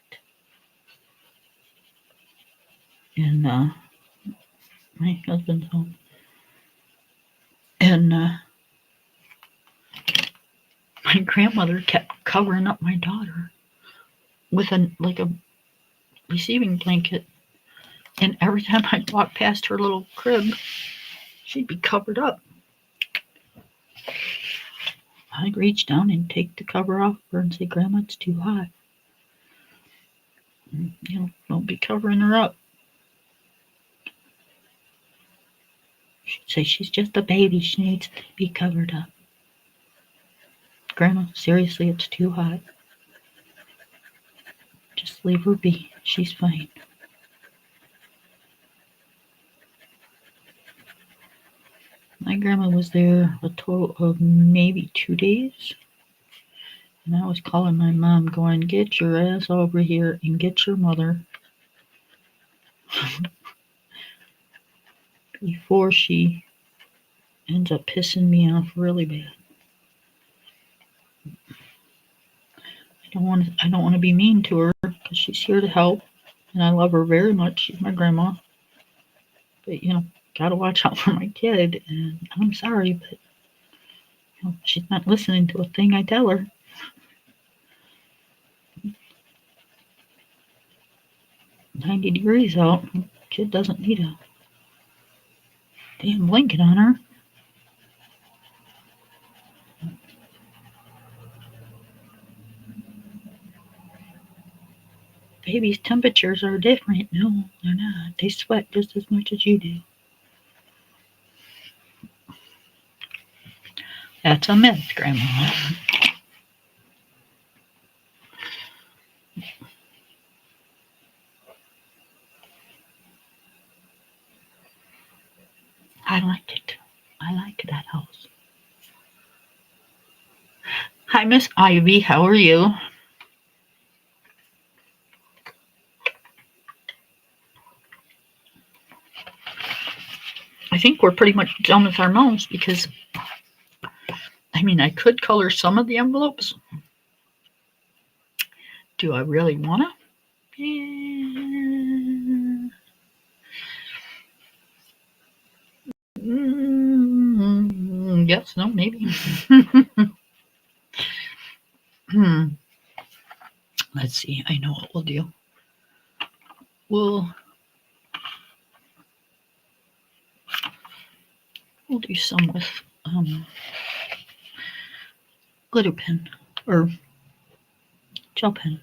Speaker 1: And my husband's home. And my grandmother kept covering up my daughter with a receiving blanket. And every time I'd walk past her little crib, she'd be covered up. I'd reach down and take the cover off her and say, Grandma, it's too hot. Don't be covering her up. She'd say she's just a baby. She needs to be covered up. Grandma, seriously, it's too hot. Just leave her be. She's fine. My grandma was there a total of maybe 2 days. And I was calling my mom, going, get your ass over here and get your mother before she ends up pissing me off really bad. I don't want to be mean to her because she's here to help, and I love her very much. She's my grandma, but gotta watch out for my kid. And I'm sorry, but she's not listening to a thing I tell her. 90 degrees out. Kid doesn't need a damn blanket on her. Babies' temperatures are different. No, they're not. They sweat just as much as you do. That's a myth, Grandma. I like it. I like that house. Hi, Miss Ivy. How are you? I think we're pretty much done with our mouse because, I could color some of the envelopes. Do I really want to? Yes, no, maybe. Let's see. I know what we'll do. We'll do some with glitter pen or gel pen.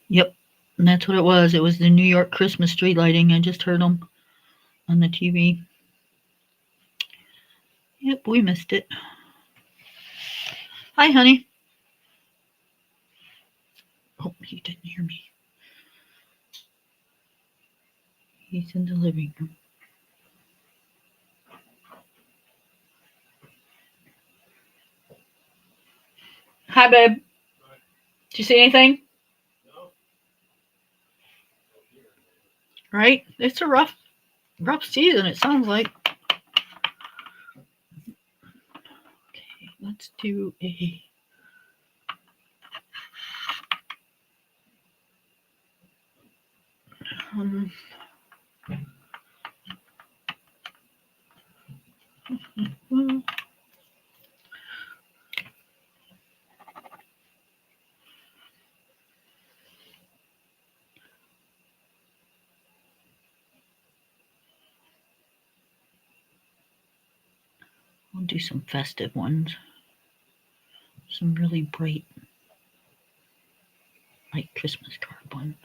Speaker 1: Yep, and that's what it was. It was the New York Christmas tree lighting. I just heard them on the TV. Yep, we missed it. Hi, honey. Oh, he didn't hear me. He's in the living room. Hi, babe. Did you see anything? No. Right? It's a rough season, it sounds like. Okay, let's do a we'll do some festive ones. Some really bright, like Christmas card ones.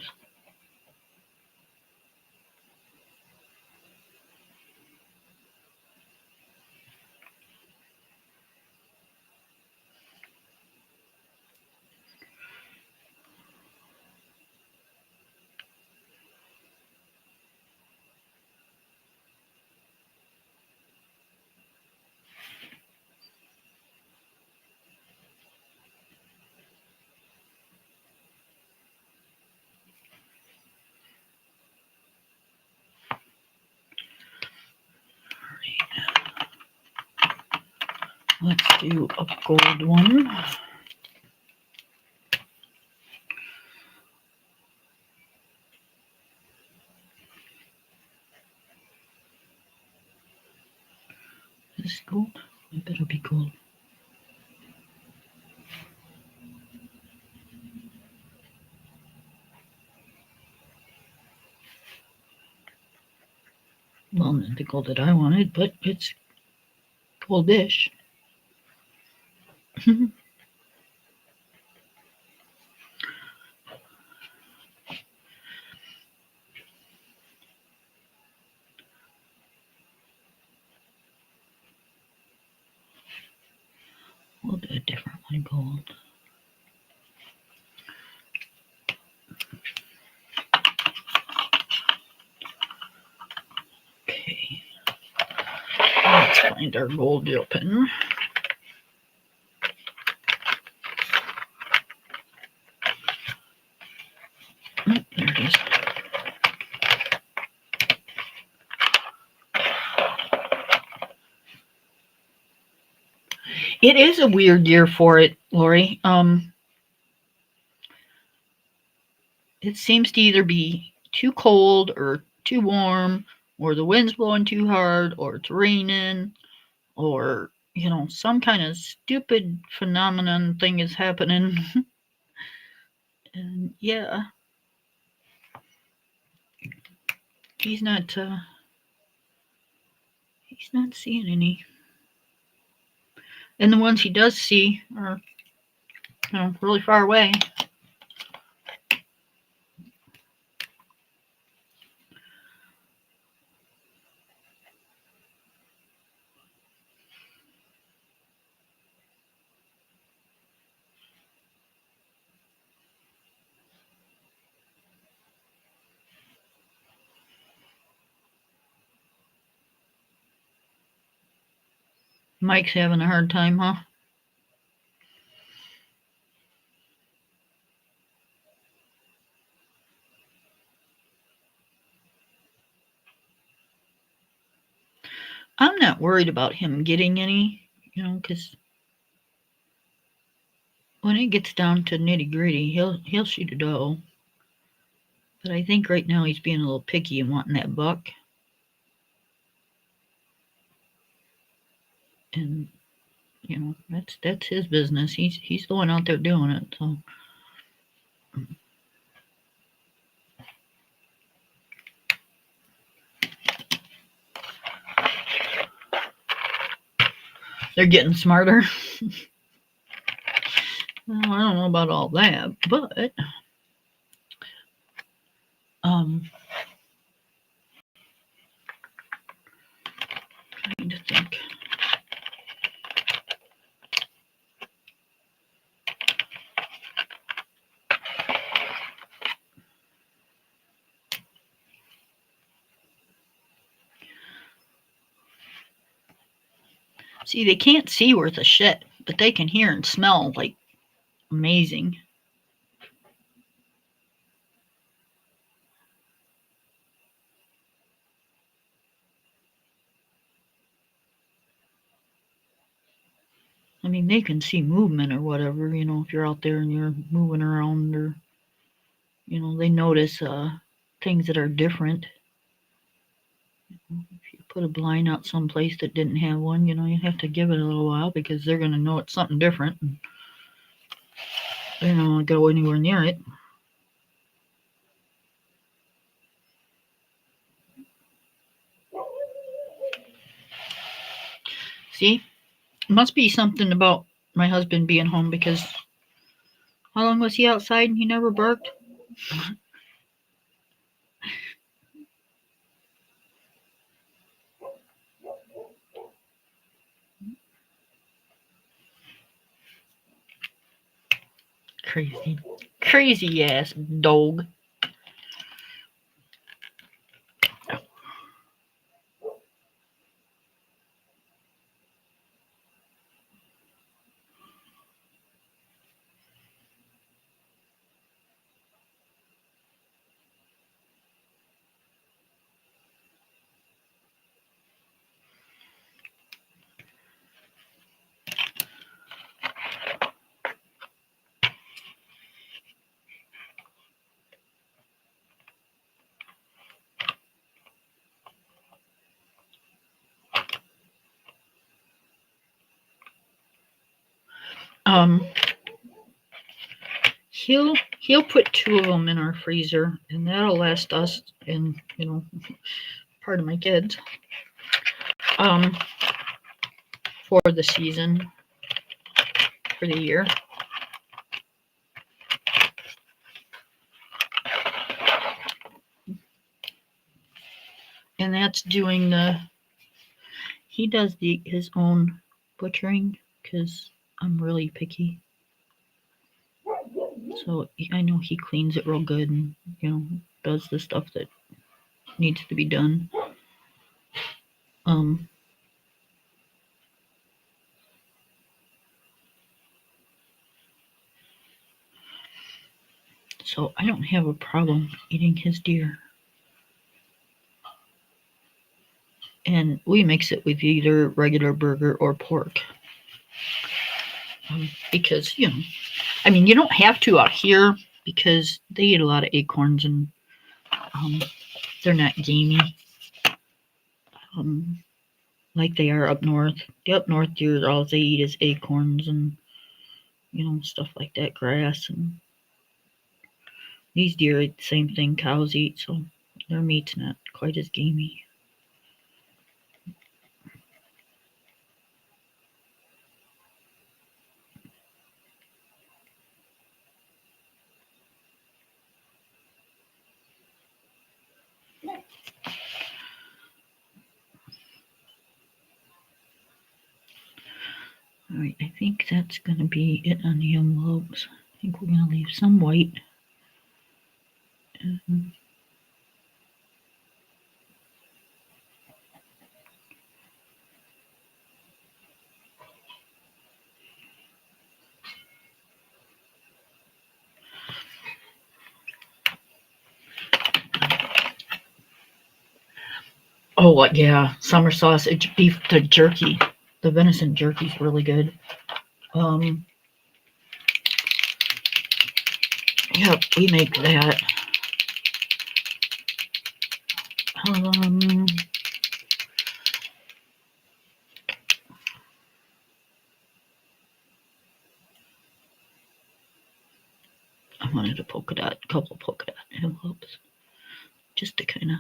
Speaker 1: Let's do a gold one. Is this gold? It better be gold. the gold that I wanted, but it's goldish. We'll do a different one, gold. Okay. Let's find our gold gel pen. Oh, there it is. It is a weird year for it, Lori. It seems to either be too cold or too warm, or the wind's blowing too hard, or it's raining, or some kind of stupid phenomenon thing is happening. And yeah, he's not seeing any. And the ones he does see are really far away. Mike's having a hard time, huh? I'm not worried about him getting any, because when it gets down to nitty gritty, he'll shoot a doe. But I think right now he's being a little picky and wanting that buck. And that's his business. He's the one out there doing it. So they're getting smarter. Well, I don't know about all that, but trying to think. See, they can't see worth a shit, but they can hear and smell like amazing. I mean, they can see movement or whatever, if you're out there and you're moving around, or, they notice things that are different. If you put a blind out someplace that didn't have one, you have to give it a little while because they're going to know it's something different. And they don't want to go anywhere near it. See, it must be something about my husband being home, because how long was he outside and he never barked? Crazy ass dog. He'll put 2 of them in our freezer, and that'll last us in part of my kids for the season, for the year. And that's doing he does his own butchering because I'm really picky. So I know he cleans it real good and, does the stuff that needs to be done. So I don't have a problem eating his deer. And we mix it with either regular burger or pork. Because, you don't have to out here because they eat a lot of acorns and they're not gamey like they are up north. The up north deer, all they eat is acorns and, stuff like that, grass. And these deer eat the same thing cows eat, so their meat's not quite as gamey. Alright, I think that's going to be it on the envelopes. I think we're going to leave some white. Oh, yeah, summer sausage, beef, the jerky. The venison jerky is really good. Yep, we make that. I wanted a couple polka dot envelopes, just to kind of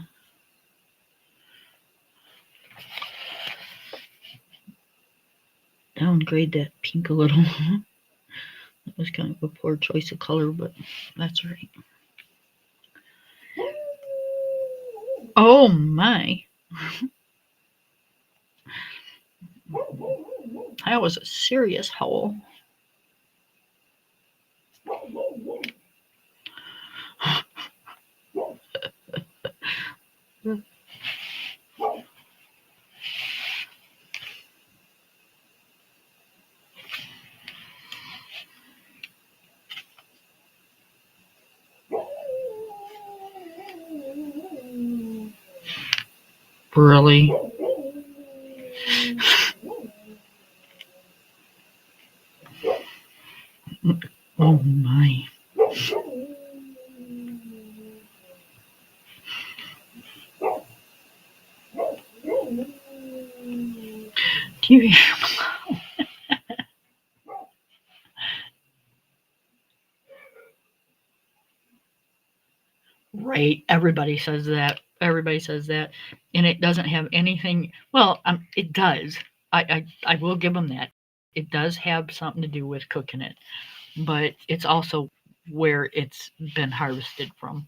Speaker 1: downgrade that pink a little. That was kind of a poor choice of color, but that's right. Oh my. That was a serious howl. Really? Oh my. Do you hear? Right. Everybody says that. Everybody says that. And it doesn't have anything. Well, it does. I will give them that. It does have something to do with cooking it, but it's also where it's been harvested from.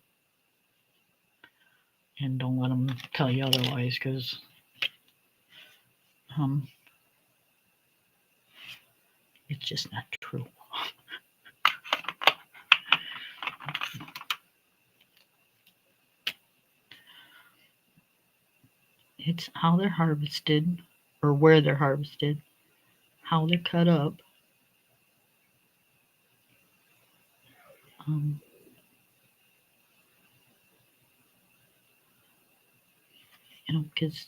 Speaker 1: And don't let them tell you otherwise, because it's just not true. It's how they're harvested, or where they're harvested, how they're cut up. Because,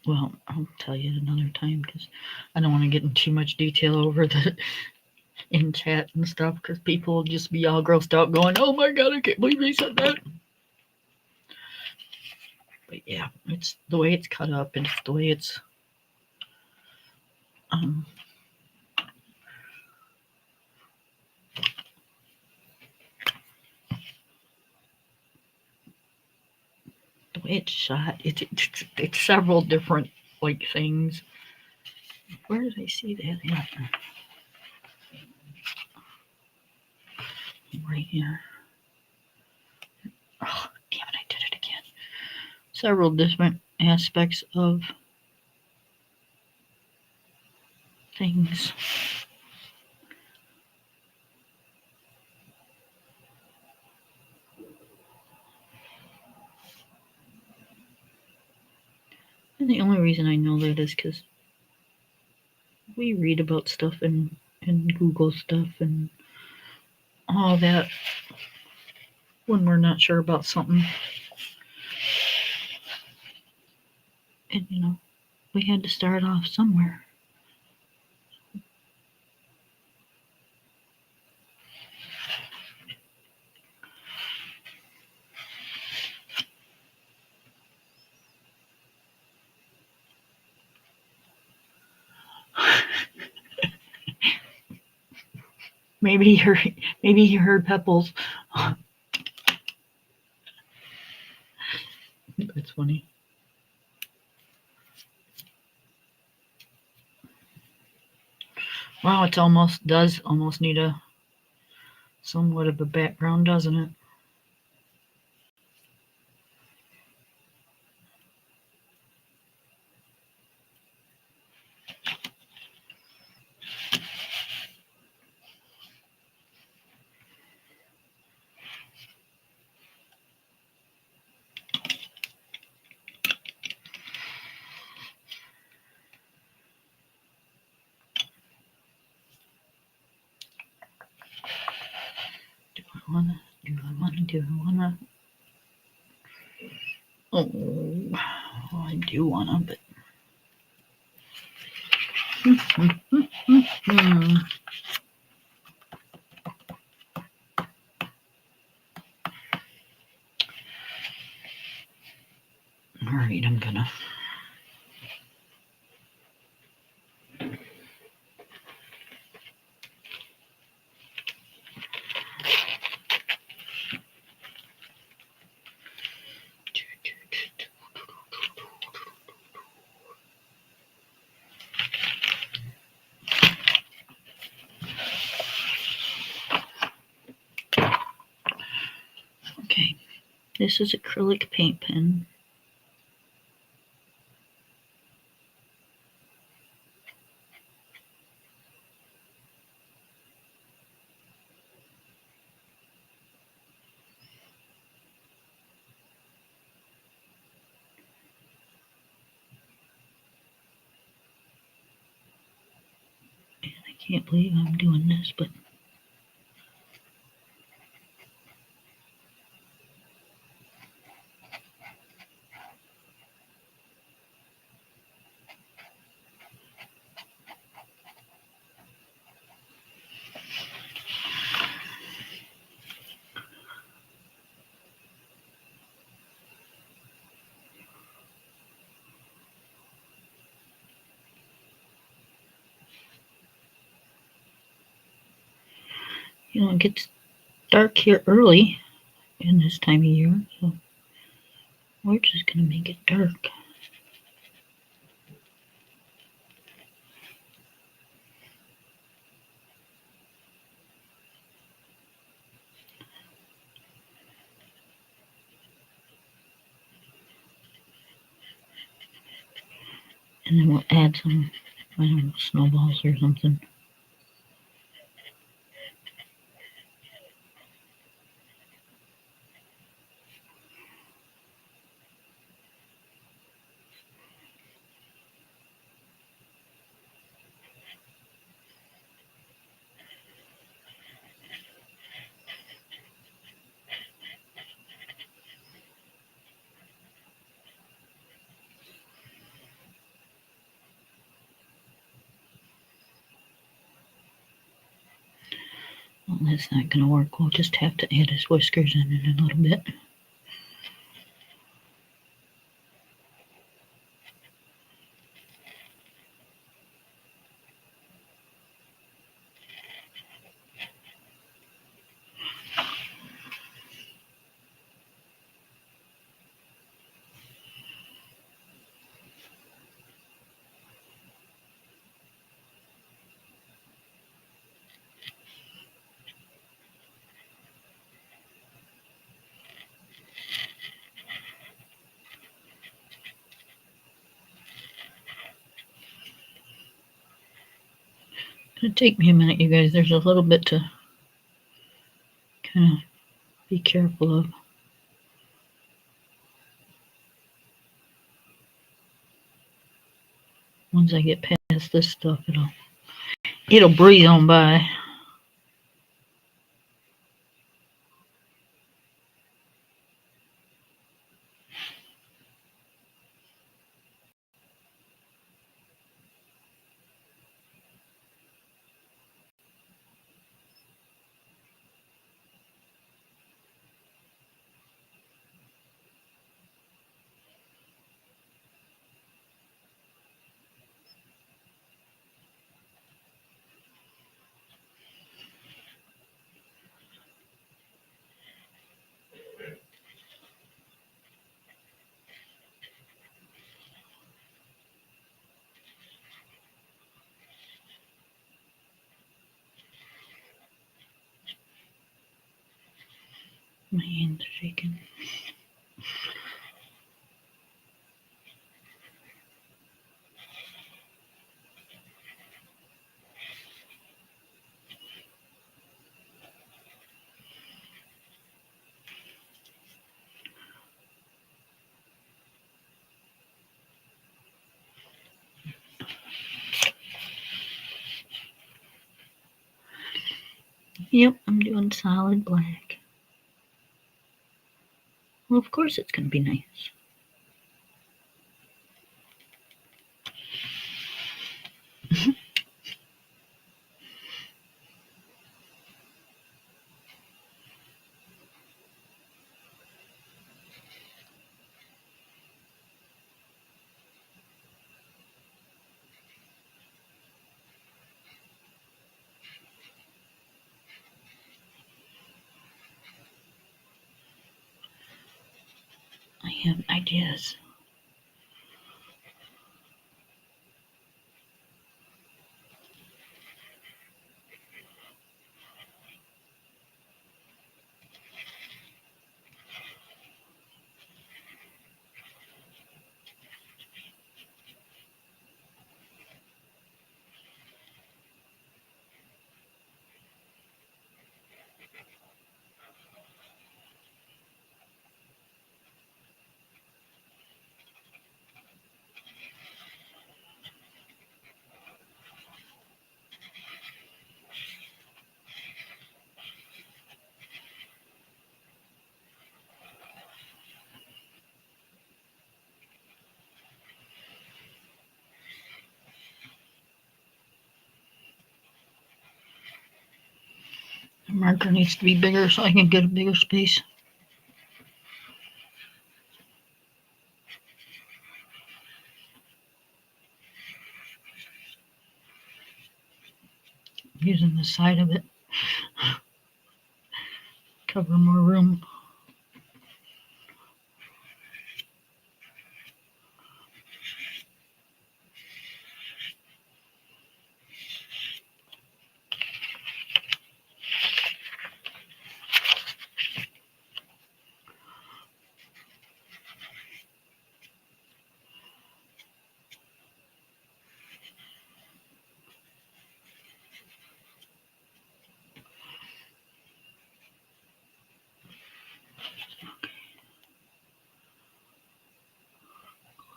Speaker 1: well, I'll tell you another time, because I don't want to get in too much detail over the in chat and stuff, because people will just be all grossed out going, oh my god, I can't believe he said that. But yeah, it's the way it's cut up, and it's the way it's it's shot. It's several different like things. Where did I see that? Yeah. Right here. Oh, damn it! I did it again. Several different aspects of things. And the only reason I know that is because we read about stuff and Google stuff and all that when we're not sure about something. And we had to start off somewhere. Maybe you heard Pepples. That's funny. Wow, it does almost need a somewhat of a background, doesn't it? Do I wanna? Oh, I do wanna, but. All right, I'm gonna. Okay, this is acrylic paint pen. And I can't believe I'm doing this, but. It gets dark here early in this time of year, so we're just gonna make it dark. And then we'll add some, I don't know, snowballs or something. Well, that's not gonna work. We'll just have to add his whiskers in a little bit. It'll take me a minute, you guys. There's a little bit to kind of be careful of. Once I get past this stuff, it'll breeze on by. My hands are shaking. Yep, I'm doing solid black. Well, of course it's going to be nice. I have ideas. The marker needs to be bigger so I can get a bigger space. Using the side of it, cover more room.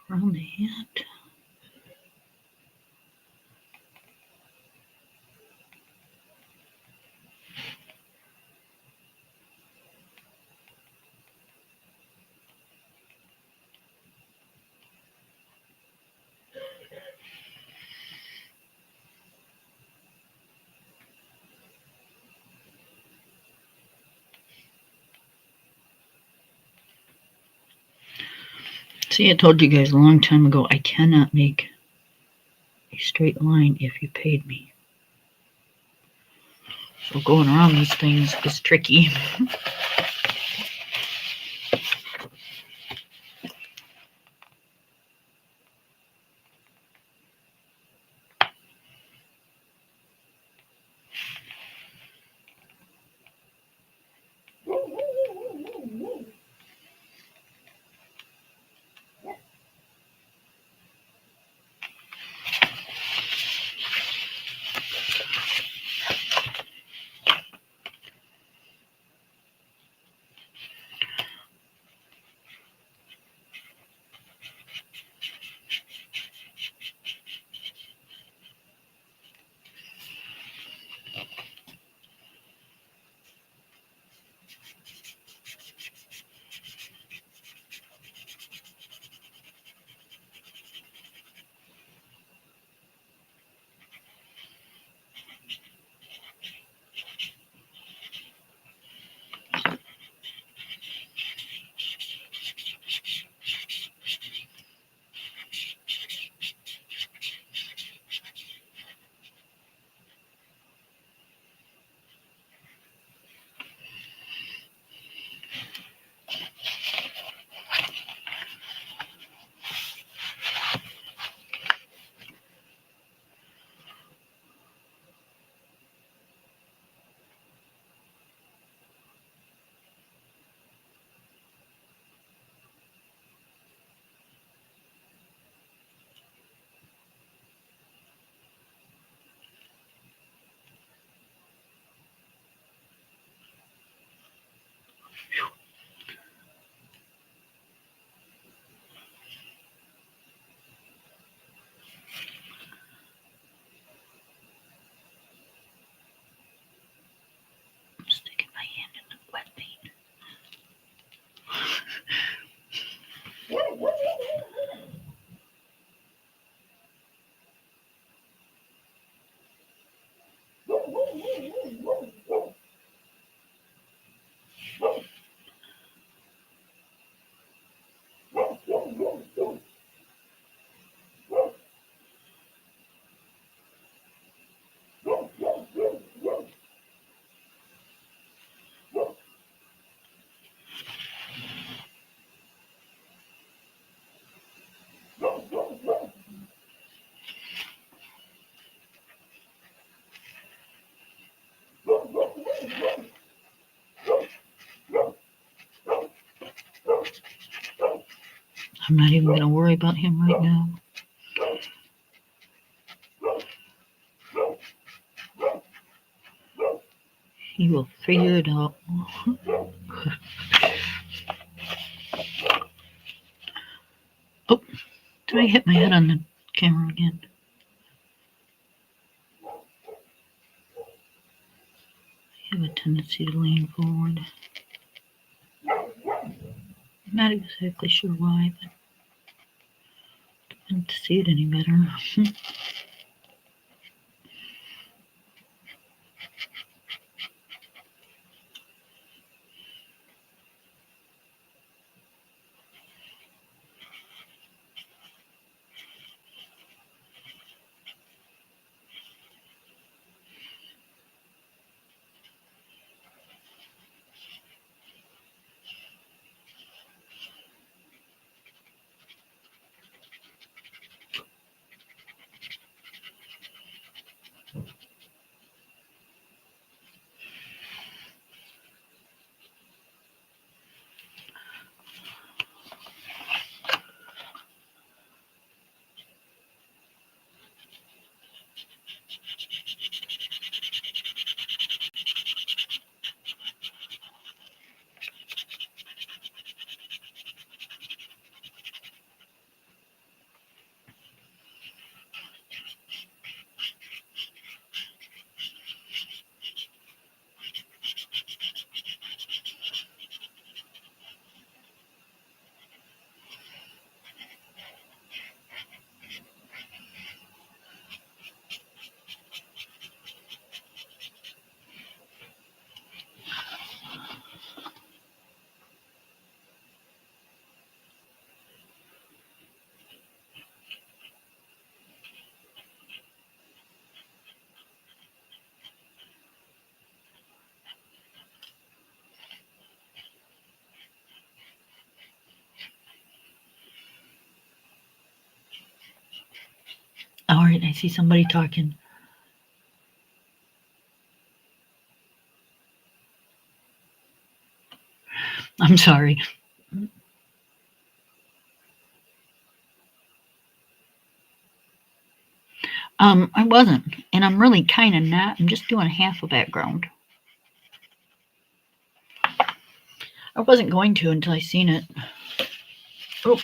Speaker 1: Around the hat. See, I told you guys a long time ago, I cannot make a straight line if you paid me. So going around these things is tricky. I'm sticking my hand in the wet paint. I'm not even going to worry about him right now. He will figure it out. Oh, did I hit my head on the camera again? I have a tendency to lean forward. I'm not exactly sure why, but I don't see it any better. All right, I see somebody talking. I'm sorry. I wasn't, and I'm really kind of not. I'm just doing half a background. I wasn't going to until I seen it. Oh.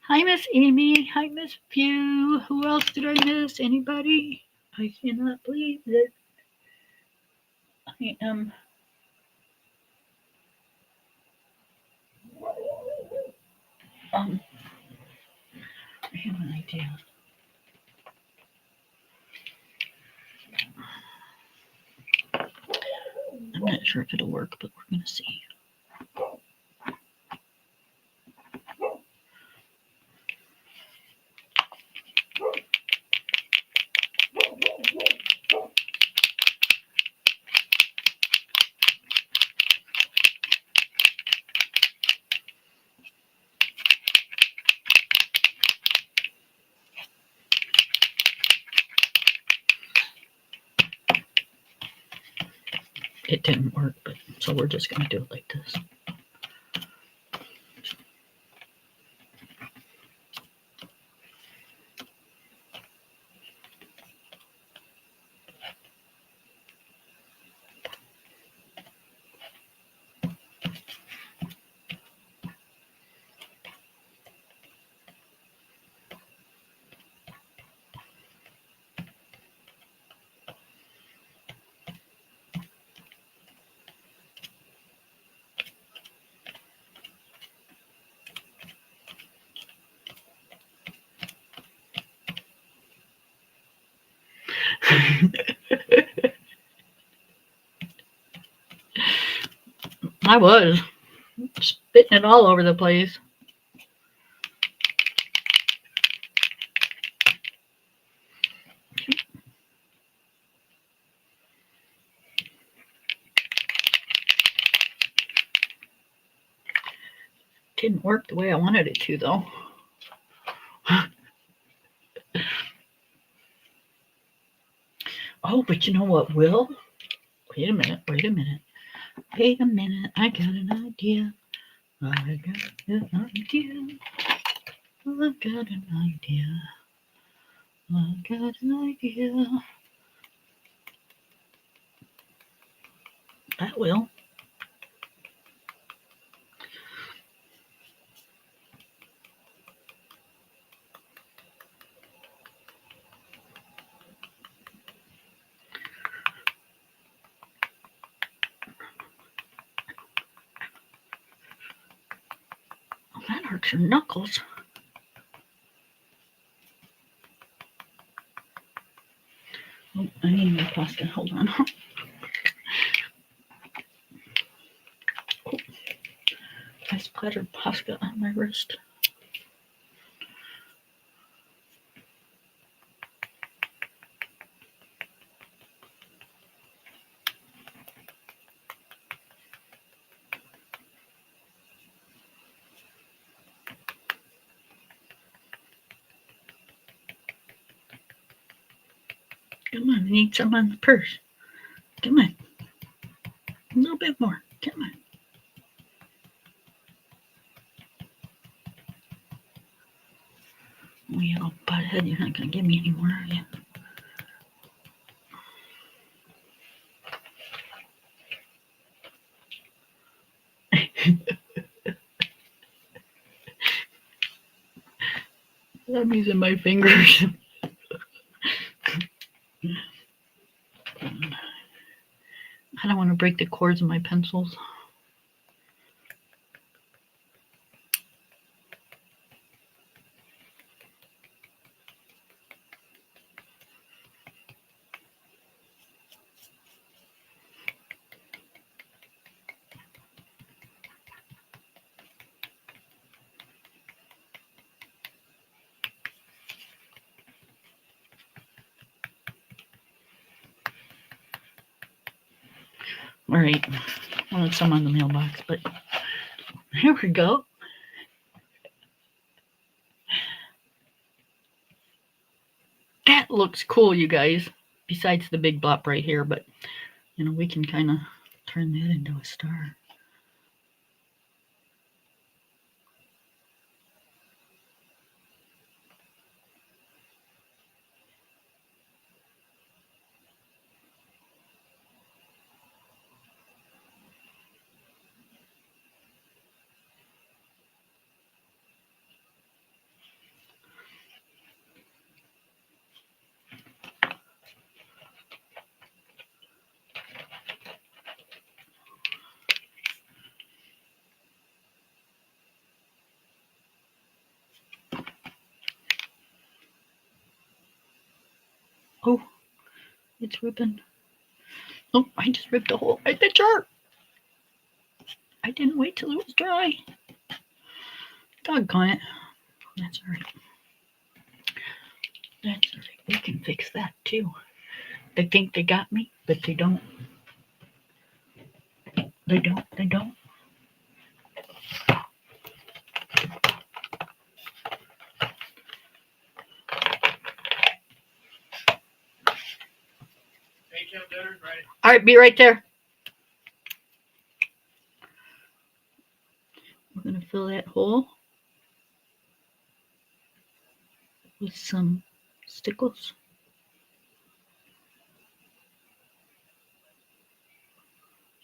Speaker 1: Hi, Miss Amy. Hi, Miss Pugh. Who else did I miss? Anybody? I cannot believe that I am. I have an idea. I'm not sure if it'll work, but we're gonna see. it didn't work, but so we're just going to do it like this. I was spitting it all over the place. Didn't work the way I wanted it to, though. Oh, but you know what will? Wait a minute, wait a minute. Wait a minute, I got an idea. I got an idea. I got an idea. I got an idea. That will. Oh, that hurts your knuckles. Oh, I need more pasta. Hold on. Oh, I splattered pasta on my wrist. Come on, I need some on the purse. Come on. A little bit more. Come on. Oh, you little butthead, you're not going to give me any more, are you? I'm using my fingers. I don't want to break the cords of my pencils. All right, I want some on the mailbox, but here we go. That looks cool, you guys, besides the big blop right here, but you know, we can kind of turn that into a star. Oh, it's ripping. Oh, I just ripped a hole right in the chart. I didn't wait till it was dry. Doggone it. That's all right. That's all right. We can fix that too. They think they got me, but they don't. They don't. They don't. All right, be right there. hole with some stickles.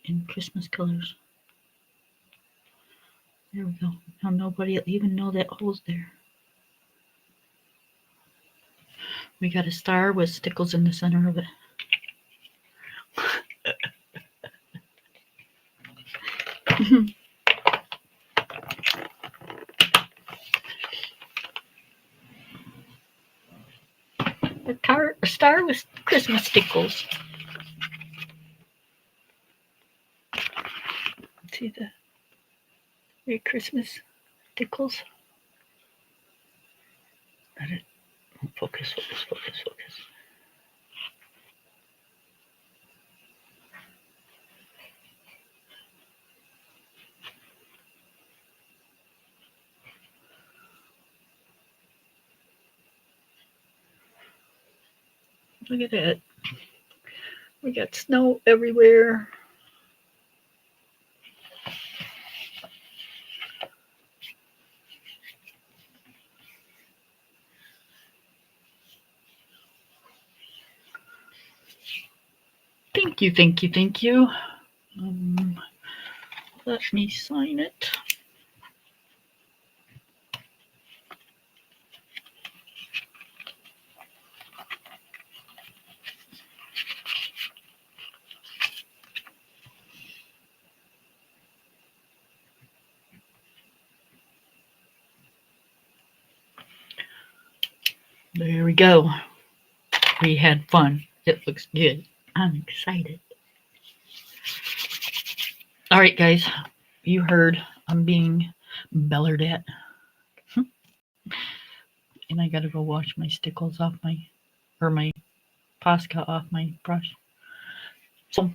Speaker 1: In Christmas colors. There we go. Now nobody will even know that hole's there. We got a star with stickles in the center of it. A star with Christmas stickles. See the Merry Christmas stickles? Let it focus. Look at that. We got snow everywhere. Thank you. Let me sign it. There we go. We had fun. It looks good. I'm excited. All right, guys. You heard I'm being bellered at. And I gotta go wash my stickles off my Posca off my brush. So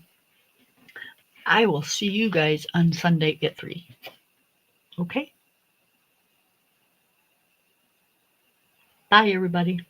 Speaker 1: I will see you guys on Sunday at 3. Okay? Bye, everybody.